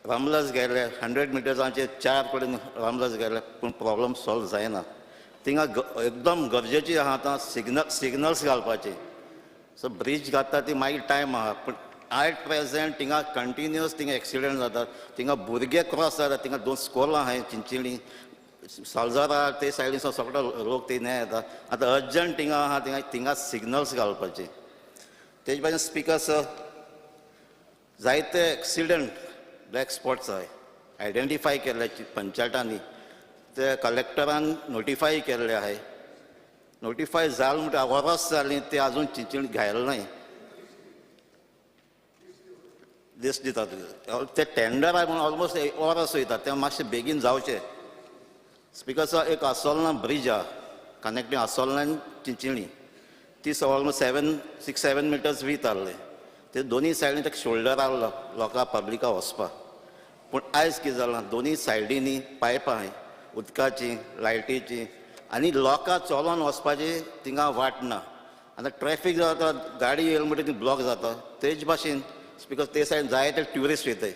रमलर्स घायले, 100 मिटर्सांचे 4 कडेन रमलर्स घायले, पूण प्रॉब्लम सॉल्व जायना. थिंगा एकदम गरजेची आहा आतां सिग्नल्स घालपाची. सो ब्रिज घालता ती मागीर टायम आहा, पूण एट प्रेजेंट थिंगा कंटिन्युअस थिंगा एक्सिडेंट जातात. थिंगा भुरगे क्रॉस जातात. थिंगा 2 स्कूलां आहाय चिंचिणी, सालजारा ते सायडीन सगळो लोक ते न्याय येता. आतां अर्जंट थिंगा आहा थिंगा सिग्नल्स घालपाचे. तेजे भाशेन स्पीकर सर, जायते एक्सिडेंट ब्लॅक स्पॉट्स आहाय आयडेंटिफाय केल्ले पंचायतांनी. ते कलेक्टरान नोटिफाय केल्ले आहाय. नोटिफाय जालें म्हणटा वर्स जालीं ते आजून चिंचिणी घायले नाय. दीस दितात ते टेंडर आहाय म्हणून ऑलमोस्ट वर्स वयता. तें मातशें बेगीन जावचें. स्पीकर सर, एक आसोलना ब्रिज आहा कनेक्टींग आसोलना आनी चिंचिणी. ती ऑलमोस्ट 6-7 मिटर्स वीथ आहले. ते दोनी सायडीन एक शोल्डर आहलो लोकां पब्लिकाक वचपाक. पूण आयज कितें जालां, दोनी सायडीनी पायपां आहाय उदकाची, लायटीची, आनी लोकां चलोन वचपाची थिंगा वाट ना. आतां ट्रॅफीक जाता, गाडी येयली म्हणटा ती ब्लॉक जाता. तेज भाशेन स्पीकर ते सायडीन जायते ट्युरिस्ट वयताय.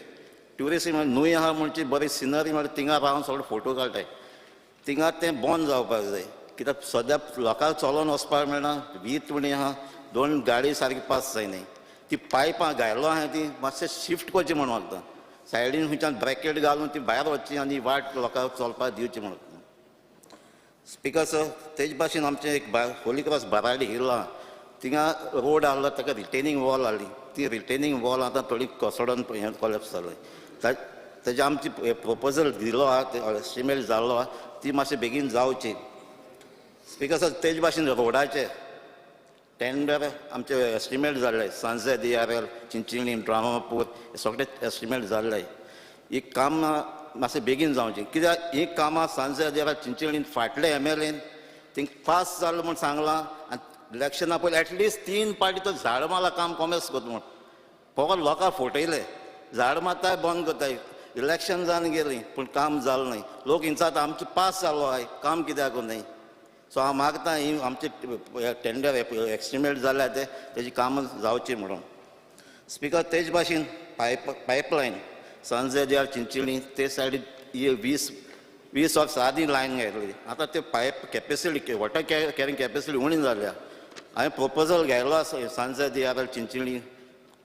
ट्युरिस्ट न्हंय आहा म्हणची बरी सिनरी म्हणटा थिंगा रावन सगळे फोटो काडटाय. थिंगा तें बंद जावपाक जाय. कित्याक सद्या लोकांक चलोन वचपाक मेळना. वीथ म्हणी आहा, 2 गाडी सारकी पास जायनाय. ती पायपां घायलो आहाय ती मातशें शिफ्ट करची म्हणून वता. सायडीन खंयच्यान ब्रॅकेट घालून ती भायर वचची आनी वाट लोकांक चलपाक दिवची म्हणून. स्पीकर सर, तेज भाशेन आमचें एक होली क्रॉस बाराडी हिल आहा. थिंगा रोड आहलो ताका रिटेनिंग वॉल आहली. ती रिटेनिंग वॉल आतां थोडी कोसडोन कोलेप्स जाली. तेजे आमची प्रोपोजल दिलो आहा, एस्टिमेट जाल्लो आहा, ती मातशें बेगीन जावची. स्पीकर सर, तेज भाशेन रोडाचे टेंडर आमचे एस्टिमेट जाल्ले सांजे DRL चिंचिणी ड्रामापूर हे सगळे एस्टिमेट जाल्ले ही काम मातशें बेगीन जावचें कित्याक ही कामां सांजे DRL चिंचिणीन फाटले MLAन थिंग पास जालें म्हूण सांगलां आनी इलेक्शना पयलीं एटलिस्ट 3 पार्टी तो झाड मारला काम कॉमेस करता म्हूण फकत लोकांक फटयले झाड मारताय बंद करताय इलेक्शन जावन गेलीं पूण काम जालें न्हय लोक हिंचात आमचो पास जालो हय काम कित्याक न्हय सो हांव मागतां ही आमचे टेंडर एस्टिमेट जाल्या तेजी कामां जावची म्हणून स्पिकर तेज भाशेन पायपलायन सांजे DRL चिंचिणी ते सायडीन ही 20 वर्सां आदीं लायन घातली आतां ते pipe capacity water carrying capacity उणी जाल्या हांवें प्रपोजल घायलो आसा सांजे DRL चिंचिणी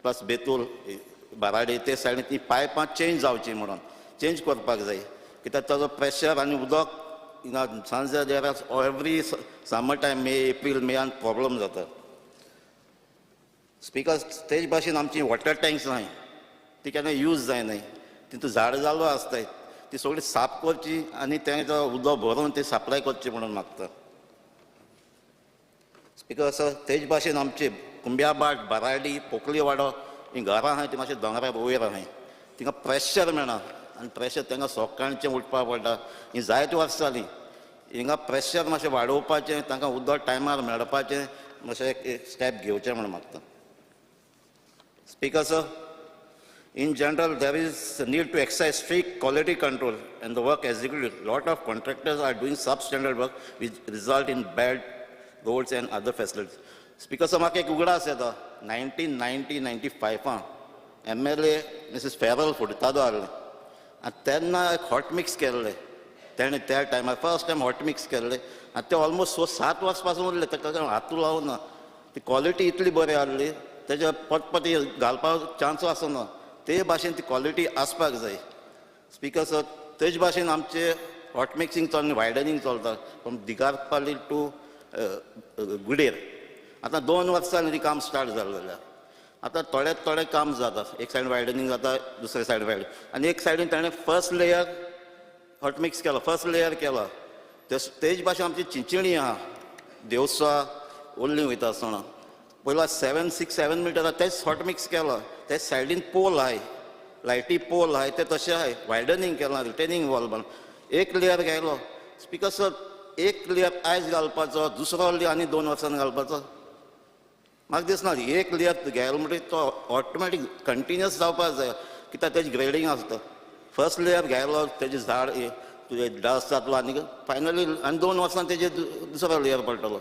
प्लस बेतूल बाराडे ते सायडीन ती पायपां चेंज जावची म्हणून चेंज करपाक जाय कित्याक ताजो प्रेशर आनी उदक हिंगा सांजे DRL एवरी समर टायम मे प्रॉब्लम जाता स्पिकर तेज भाशेन आमची वॉटर टँक्स न्हय ती केन्ना यूज जायनाय तितून झाड जालो आसताय ती सगळी साफ करची आनी तें उदक भरून ती सप्लाय करची म्हणून मागता स्पिकर तेज भाशेन आमचे कुंब्याबाट बाराडी पोकली वाडो ही घरां आहाय ती मातशें दोंगरा वयर आहाय तिंगा प्रेशर मेळना आनी प्रेशर तांकां सकाळचें उठपाक पडटा ही जायती वर्सां जालीं हिंगा प्रेशर मातशें वाडोवपाचें तांकां उदक टायमार मेळपाचें मातशें एक स्टेप घेवचें म्हणून मागता speaker in general there is a need to exercise strict quality control and the work executed. Lot of contractors are doing substandard work which result in bad roads and other facilities. Speaker, म्हाका एक उगडास येता 1995 MLA Mrs. Farrell फुडतादो आहले आनी तेन्ना एक hot mix केल्ले तेणें त्या टायमार फर्स्ट टायम हॉट मिक्स केल्ले आनी ते ऑलमोस्ट 7 वर्सां पासून उरले ताका हातू लावना ती क्वॉलिटी इतली बरी आहली तेजे पटपटी घालपाक चान्स आसना ते भाशेन ती क्वॉलिटी आसपाक जाय स्पिकर तेज भाशेन आमचे हॉट मिक्सिंग चलना वायडनिंग चलता फ्रॉम दिगारपाली टू गुडेर आतां 2 वर्सां ती काम स्टार्ट जालें आतां थोडे काम जाता एक सायड वायडनिंग जाता दुसरे सायड वायडनिंग आनी एक सायडीन ताणें फर्स्ट लेयर हॉट मिक्स केलो फर्स्ट लेयर केला तेज भाशेन आमची चिंचिणी आहा देवसा ओल्ली वयता आसतना पयलो 6-7 मिटर तेच हॉट मिक्स केला ते सायडीन पोल आहाय लायटी पोल आहाय ते तशें आहाय वायडनिंग केलां रिटेनिंग वॉल बांद एक लेयर घायलो स्पिकर एक लेयर आयज घालपाचो दुसरो लेयर आनी 2 वर्सांनी घालपाचो म्हाका दिसना एक लेयर घायलो म्हणटकीर तो ऑटोमॅटीक कंटिन्युअस जावपाक जाय कित्याक तेजी ग्रेडिंग आसता फर्स्ट लेयर घायलो तेजे झाड तुजे डस्ट जातलो आनी फायनली आनी 2 वर्सांनी तेजे दुसरो लेयर पडटलो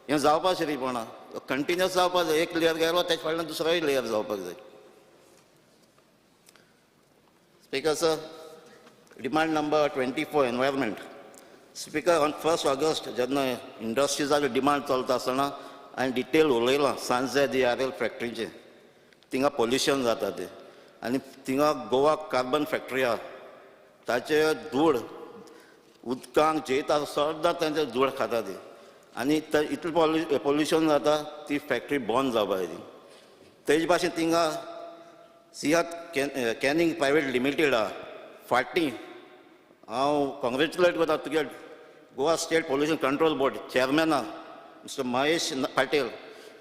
हें जावपाक शरीपणा कंटिन्युअस जावपाक जाय एक लेयर घायलो तेजे फाटल्यान दुसरोय लेयर जावपाक जाय speaker demand number 24 environment speaker on 1 August जेन्ना इंडस्ट्रीजाचो डिमांड चलता आसतना हांवें डिटेल उलयलां सांजे DRL फॅक्टरीचें थिंगा पोल्युशन जाता तें आनी थिंगा गोवा कार्बन फॅक्टरी आहा ताचे धूळ उदकांक जेयता सद्दां तांचे धूळ खाता ती आनी इतलें पोल्युशन जाता ती फॅक्टरी बंद जावपाक जाय तेजे भाशेन थिंगा सियात कॅनिंग प्रायवेट लिमिटेड आहा फाटीं हांव कॉंग्रेच्युलेट करता तुगे Goa state pollution control board chairman आहा मिस्टर महेश पाटील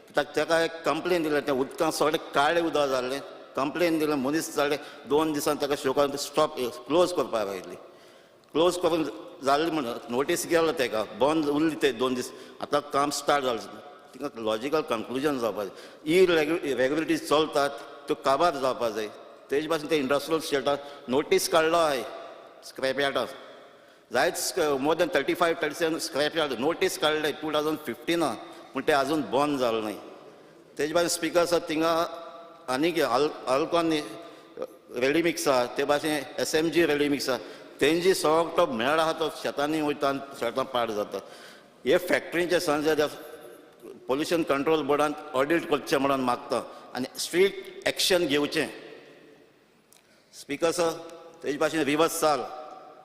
कित्याक ताका एक कंप्लेन दिलें तें उदकांत सगळें काळें उदक जाल्लें कंप्लेन दिलें मनीस जालें 2 दिसान ताका शोकान स्टॉप क्लोज करपाक लायली क्लोज करून जाल्ली म्हणून नोटीस गेलो ताका बंद उरली ते 2 दीस आतां काम स्टार्ट जालें तिका लॉजिकल कन्क्लुजन जावपाक जाय इरेग्युलरिटीज चलतात त्यो काबार जावपाक जाय तेजे भाशेन ते इंडस्ट्रियल स्टेटाक नोटीस काडलो हांवें स्क्रॅप यार्डाक जायच more than 35-37 scrap yard notice काडले 2015 पूण ते आजून बंद जालें न्हय तेजे भाशेन स्पिकर आसा थिंगा आनीक आल्कॉन रेडी मिक्स आहा ते भाशेन SMG रेडी मिक्स आहा तेंची सगळो मेळ आहा तो शेतांनी वयता आनी शेतां पाड जाता हे फॅक्टरीचे सांजे पोल्युशन कंट्रोल बोर्डान ऑडिट करचें म्हणून मागता आनी स्ट्रिक्ट एक्शन घेवचें स्पिकर तेजे भाशेन रिवर्सल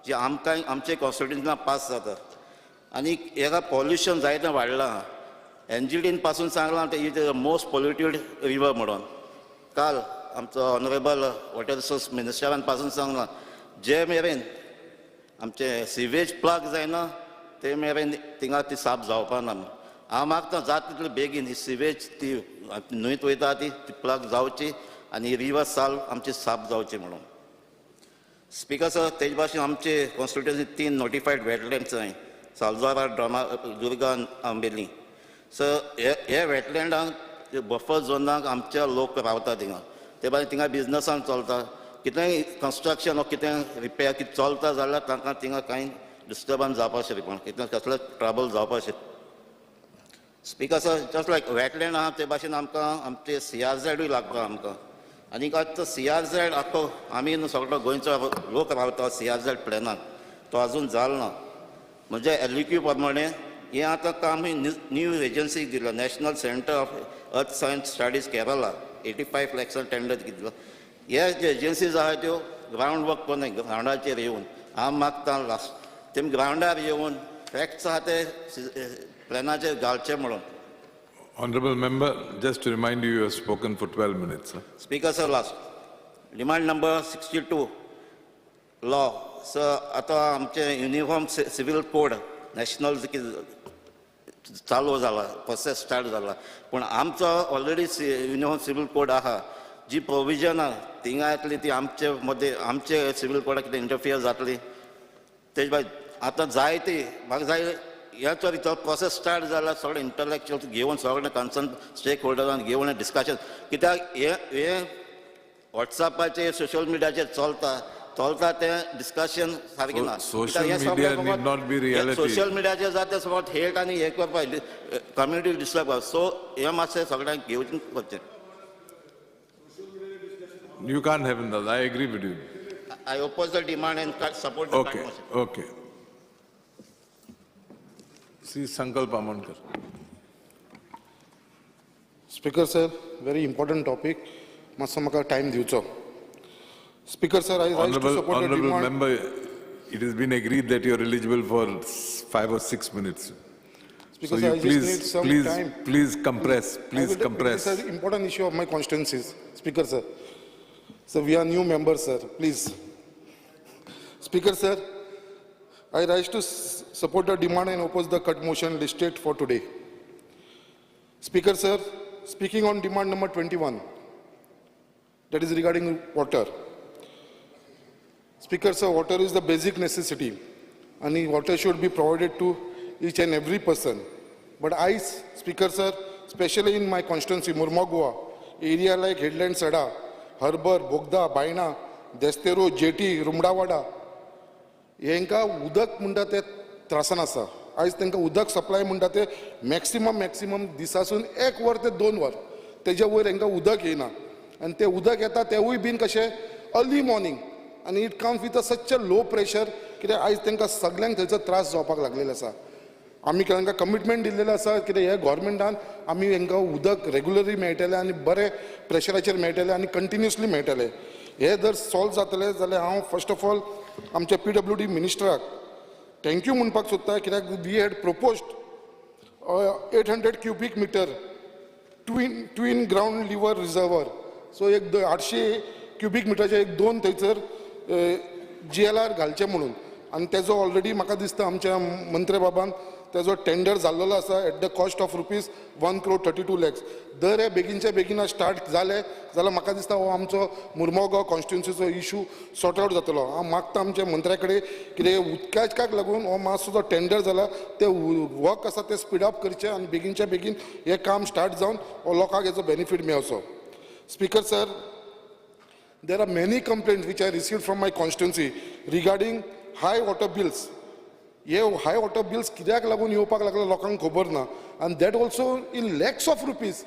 जे आमकां आमचे कॉन्स्टिट्युशनाक पास जाता आनी हेका पॉल्युशन जायतें वाडलां NGTन पासून सांगलां ते इज मोस्ट पोल्युटेड रिवर म्हणून काल आमचो ऑनरेबल वॉटर रिसोर्स मिनिस्टरान पासून सांगलां जे मेरेन आमचे सिवेज प्लग जायना ते मेरेन थिंगा ती साफ जावपा ना हांव मागता जाता तितले बेगीन ही सिवेज ती न्हंयत वयता ती प्लग जावची आनी रिवर साल आमची साफ जावची म्हणून. स्पीकर सर, तेजे भाशेन आमचे कॉन्स्टिट्युएन्सी 3 नोटिफायड वेटलँड्स आहाय, सालजोरा, दुर्गा, आंबेली. सो हे वेटलँडांक बफर झोनाक आमचे लोक रावता थिंगा. ते भाशेन थिंगा बिजनसान चलता. कितेंय कन्स्ट्रक्शन वा कितें रिपेर कितें चलता जाल्यार तांकां थिंगा कांय डिस्टर्बन्स जावपा शकना, कितें कसलें ट्रबल जावपा शकना. Speaker sir, just like wetland आहा ते भाशेन आमकां आमचे CRZूय लागता आमकां. आनीक आतां CRZ आख्खो आमी सगळो गोंयचो लोक रावता CRZ प्लॅनाक, तो आजून जालो ना. म्हणजे LEQ प्रमाणे हें आतां काम न्यू एजन्सीक दिलां, National Centre of Earth Science Studies Kerala. 85 लॅक्सान टेंडर दिलो. हे जे एजन्सीज आहा त्यो ग्रावंड वर्क कोनाय, ग्रावंडाचेर येवन हांव मागता लास्ट तेमी ग्रावंडार येवन फॅक्ट्स आहा ते प्लॅनाचेर घालचे म्हणून. Honorable member, just to remind you, you have spoken for 12 minutes. Speaker sir, last. Demand number 62, law. Sir, आता आमचे युनिफॉर्म सिव्हिल कोड नॅशनल चालू जाला, प्रोसेस स्टार्ट जाला. पूण आमचो ऑलरेडी युनिफॉर्म सिव्हिल कोड आहा, जी प्रोविजन आहा थिंगा येतली ती आमचे मदें आमचे सिव्हिल कोडाक कितें इंटरफियर जातली. तेजे भायर आतां जाय ती म्हाका जाय ह्याचो तो प्रोसेस स्टार्ट जाला, सगळे इंटलेक्च्युअल्स घेवन सगळे कन्सर्न स्टेक होल्डरांक घेवन डिस्कशन. कित्याक हे वॉट्सॅपाचेर सोशल मिडियाचेर चलता तें डिस्कशन सारकें ना. Social media need not be reality. Social मिडियाचेर जाता फकत हेट आनी हे करपाक कम्युनिटी डिस्टर्ब करता. सो हें मातशें सगळ्यांक घेवचें करचें. You can't have that. I agree with you. I oppose the demand and support the Okay, okay. See, Sankalp Amankar. Speaker sir, very important topic. Massa maka time diucho. Speaker sir, I rise to support the Honorable demand. member, it has been agreed that you are eligible for 5 or 6 minutes. Speaker So sir, you I just need some time. please compress. Please compress. This is an important issue of my constituencies. Speaker sir. So we are new members, sir. Please. Speaker sir, I rise to support the demand and oppose the cut motion listed for today. Speaker sir, speaking on demand number 21, that is regarding water. Speaker sir, water is the basic necessity and water should be provided to each and every person. But I, Speaker sir, especially in my constituency, Murmagua, area like Headland Sada, Harbour, Bogda, Baina, Destero, Jeti, Rumdawada, हेंका उदक म्हणटा ते त्रासान आसा. आयज तांकां उदक supply म्हणटा ते maximum दिसासून 1 वर ते 2 वर तेज्या वयर हांकां उदक येना. आनी ते उदक येता तेवूय बीन कशें अर्ली मॉर्निंग आनी it comes with such a low pressure, कित्याक आयज तांकां सगळ्यांक थंयचो त्रास जावपाक लागलेलो आसा. आमी तांकां कमिटमेंट दिल्लेलो आसा कित्याक हे गोवोरमेंटान आमी हांकां उदक रेगुलरी मेळटलें आनी बरे प्रेशराचेर मेळटलें आनी कंटिन्युअसली मेळटलें. हे जर सॉल्व जातलें जाल्यार हांव फर्स्ट ऑफ ऑल आमच्या PWD मिनिस्टराक थँक्यू म्हणपाक सोदता, कित्याक we had proposed 800 cubic metre twin ground level reservoir. So एक 800 क्युबिक मिटरचे एक 2 थंयसर GLR घालचे म्हणून. आनी तेजो ऑलरेडी म्हाका दिसता आमच्या मंत्री बाबान तेजो टेंडर जाल्लो आसा at the cost of ₹1.32 crore. दर हे बेगीनच्या बेगीन स्टार्ट जाले जाल्यार म्हाका दिसता हो आमचो मुर्मगांव कॉन्स्टिट्युन्सीचो इशू सॉर्ट आउट जातलो. हांव मागता आमच्या मंत्र्या कडेन कितें उदकाक लागून हो मातसो जो टेंडर जाला ते वर्क आसा ते स्पीड अप करचे आनी बेगीनच्या बेगीन हे काम स्टार्ट जावन हो लोकांक हेजो बेनिफीट मेळचो. Speaker sir, there are many complaints which I received from my constituency regarding high water bills. हे हाय वॉटर बिल्स कित्याक लागून येवपाक लागला लोकांक खबर ना. आनी that also in lakhs of rupees.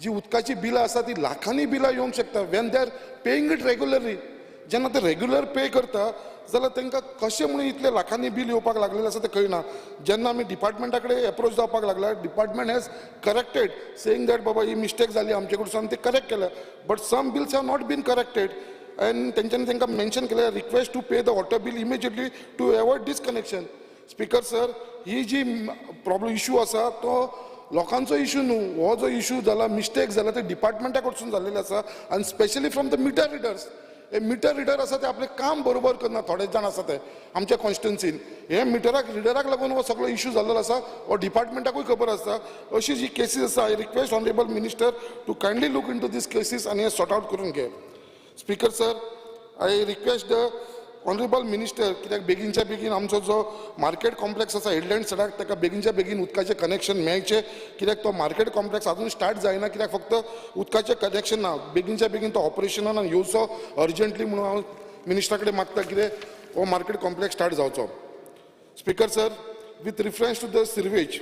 जी उदकाची बिलां आसा ती लाखांनी बिलां येवंक शकता when they are paying it regularly. जेन्ना ते रेग्युलर पे करता जाल्यार तांकां कशें म्हणून इतले लाखांनी बील येवपाक लागलेलें आसा तें कळना. जेन्ना आमी डिपार्टमेंटा कडेन एप्रोच जावपाक लागला, department has corrected saying that बाबा ही मिस्टेक जाली आमचे कडसून, ते करेक्ट केल्या. But some bills have not been corrected and तेंच्यांनी तांकां मेन्शन केलें request to pay the water bill immediately to avoid disconnection. Speaker sir, ही जी प्रॉब्लम इशू आसा तो लोकांचो इशू न्हू. हो जो इशू जाला मिस्टेक जाला ते डिपार्टमेंटा कडसून जाल्लेले आसा आनी specially from the meter readers. हे मिटर रिडर आसा ते आपले काम बरोबर करना थोडे जाण आसा ते आमच्या कॉन्स्टिट्युन्सीन हे मिटराक रिडराक लागून हो सगळो इश्यू जाल्लो आसा हो डिपार्टमेंटाकूय खबर आसा अशी जी केसीस आसा I request honourable minister to kindly look into these cases आनी हे सॉर्ट आउट करून घे. Speaker sir, I request the honourable minister कित्याक बेगीनच्या बेगीन आमचो जो मार्केट कॉम्प्लेक्स आसा हेडलँड सडाक ताका बेगीनच्या बेगीन उदकाचें कनेक्शन मेळचें कित्याक तो मार्केट कॉम्प्लेक्स आजून स्टार्ट जायना कित्याक फक्त उदकाचें कनेक्शन ना बेगीनच्या बेगीन तो ऑपरेशनान येवचो अर्जंटली म्हणून हांव मिनिस्टरा कडेन मागता कितें हो मार्केट कॉम्प्लेक्स स्टार्ट जावचो. Speaker sir, with reference to the sewage,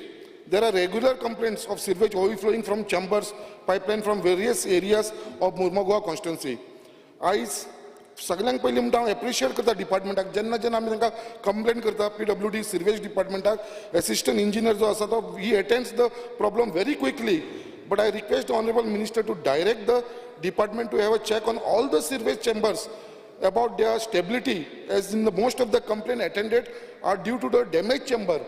there are regular complaints of sewage overflowing from chambers, pipeline from various areas of Murmagaon constituency. आयज सगळ्यांक पयलीं म्हणटा हांव एप्रिशिएट करता डिपार्टमेंटाक जेन्ना जेन्ना आमी तांकां कंप्लेन करता PWD सिर्वेज डिपार्टमेंटाक एसिस्टंट इंजिनियर जो आसा तो he attends the problem very quickly. But I request the Honorable Minister to direct the department to have a check on all the sewage chambers about their stability, as in the most of the complaint attended are due to the damaged chamber.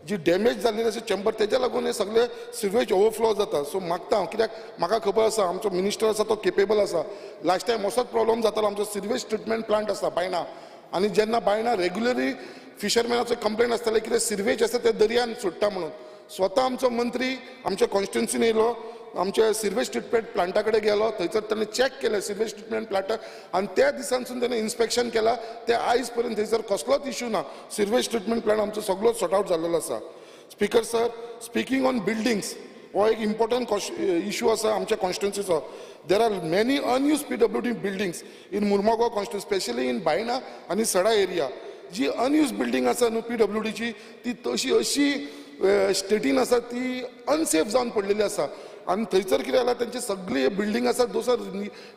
जी damage जाल्लेले असे chamber तेज्या लागून हे सगळे sewage overflow जाता. So मागता हांव कित्याक म्हाका खबर आसा आमचो मिनिस्टर आसा तो केपेबल आसा. लास्ट टायम असोच प्रॉब्लम जातालो आमचो सिवेज ट्रिटमेंट प्लांट आसा बायणा आनी जेन्ना बायणा रेग्युलरी फिशरमॅनाचो कंप्लेंट आसताले कितें सिवेज आसा ते दर्यान सुट्टा म्हणून. स्वता आमचो मंत्री आमच्या कॉन्स्टिट्युन्सीन येयलो आमच्या सिवेज ट्रिटमेंट प्लांटा कडेन गेलो थंयसर ताणें चॅक केलें सिवेज ट्रिटमेंट प्लांटाक आनी त्या दिसांसून ताणें इन्स्पेक्शन केलां ते आयज पर्यंत थंयसर कसलोच इश्यू ना. सिवेज ट्रिटमेंट प्लांट आमचो सगळो सॉर्ट आउट जाल्लो आसा. Speaker sir, speaking on buildings हो एक इम्पॉर्टंट इश्यू आसा आमच्या कॉन्स्टिट्युन्सीचो. There are many unused PWD buildings in Mormugao constituency specially in Baina आनी सडा एरिया. जी अनयूज बिल्डिंग आसा न्हू PWDची ती तशी अशी स्टेटीन आसा ती अनसेफ जावन पडलेली आसा आनी थंयसर कितें जाला तेंची सगळी बिल्डिंग आसा those are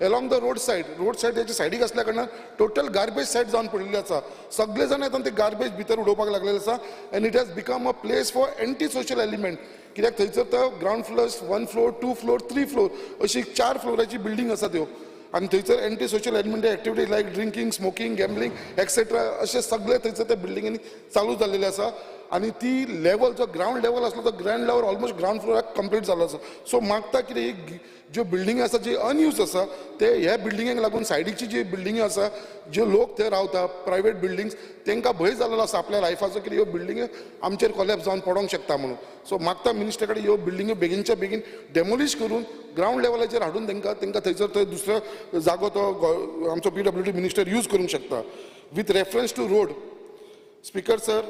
along the road सायडीच्या सायडीक आसल्या कारणान टोटल गार्बेज सायड जावन पडलेली आसा. सगळे जाण येतात ते गार्बेज भितर उडोवपाक लागलेले आसा end it has become a place for anti social element. कित्याक थंयसर तो ground floor 1 floor 2 floor 3 floor अशी 4 फ्लोराची बिल्डिंग आसा त्यो आनी थंयसर एंटी सोशल एलिमेंट एक्टिविटीज लायक ड्रिंकींग स्मोकींग गॅम्बलिंग एक्सेट्रा अशें सगळे थंयसर त्या बिल्डिंगेनी चालू जाल्लेले आसा आनी ती लेवल जो ग्राउंड लेवल आसलो तो ग्राउंड लेवल ऑलमोस्ट ग्राउंड फ्लोराक कंप्लीट जालो आसा. सो मागता कितें ज्यो बिल्डिंगी आसा जी अनयूज आसा ते ह्या बिल्डिंगेक लागून सायडीची जी बिल्डिंगी आसा ज्यो लोक थंय रावता प्रायवेट बिल्डिंग्स तांकां भंय जाल्लो आसा आपल्या लायफाचो कितें ह्यो बिल्डिंगी आमचेर कोलॅप्स जावन पडोंक शकता म्हणून. सो मागता मिनिस्टर कडेन ह्यो बिल्डिंगी बेगीनच्या बेगीन डेमोलिश करून ग्राउंड लेवलाचेर हाडून तांकां थंयसर थंय दुसरो जागो तो आमचो PWD मिनिस्टर यूज करूंक शकता. With reference to road, speaker sir,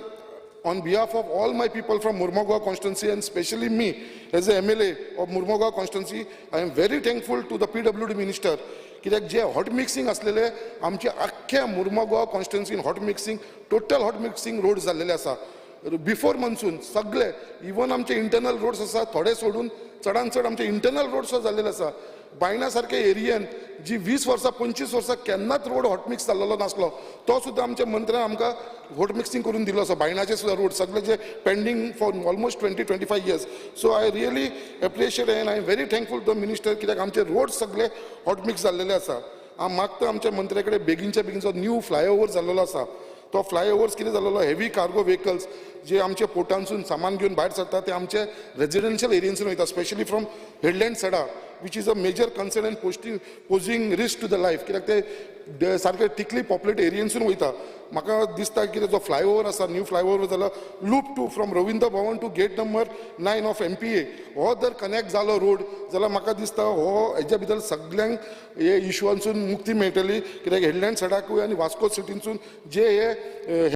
on behalf of all my people from Murmugaon constituency and especially me as a MLA of Murmugaon constituency, I am very thankful to the PWD minister कित्याक जे hot mixing असलेले आमचे आख्ख्या मुर्मुगांव कॉन्स्टिट्युन्सीन hot mixing total hot mixing road जाल्लेले आसा. Before monsoon सगळे even आमचे इंटरनल रोड्स आसा थोडे सोडून चडान चड आमचे इंटरनल रोड्स जाल्लेले आसा. बायणा सारके एरियेन जी 20 वर्सां 25 वर्सां केन्नाच रोड हॉट मिक्स जाल्लो नासलो तो सुद्दां आमच्या मंत्र्यान आमकां हॉट मिक्सिंग करून दिलो आसा. बायणाचे सुद्दां रोड सगळे जे pending for almost 20-25 years. So I really appreciate and I am very thankful to the minister कित्याक आमचे रोड सगळे हॉट मिक्स जाल्लेले आसा. हांव मागता आमच्या मंत्र्या कडेन बेगीनच्या बेगीन जो न्यू फ्लायओव्हर जाल्लो आसा तो फ्लायओव्हर्स कितें जाल्लो हेवी कार्गो व्हेकल्स जे आमचे पोर्टांसून सामान घेवन भायर सरता ते आमचे रेजिडेन्शियल एरियांसून वयता स्पेशली फ्रॉम हेडलँड सडा which is a major concern and posing risk to the life कित्याक ते सारके टिकली पॉप्युलेट एरियांसून वयता. म्हाका दिसता की जो फ्लायओव्हर आसा न्यू फ्लायओव्हर जालो loop 2 from Ravindra Bhavan to gate number 9 of MPA हो जर कनेक्ट जालो रोड जाल्यार म्हाका दिसता हो हेच्या भितर सगळ्यांक हे इश्यूआंसून मुक्ती मेळटली कित्याक हेडलँड सडाकूय आनी वास्को सिटीनसून जे हे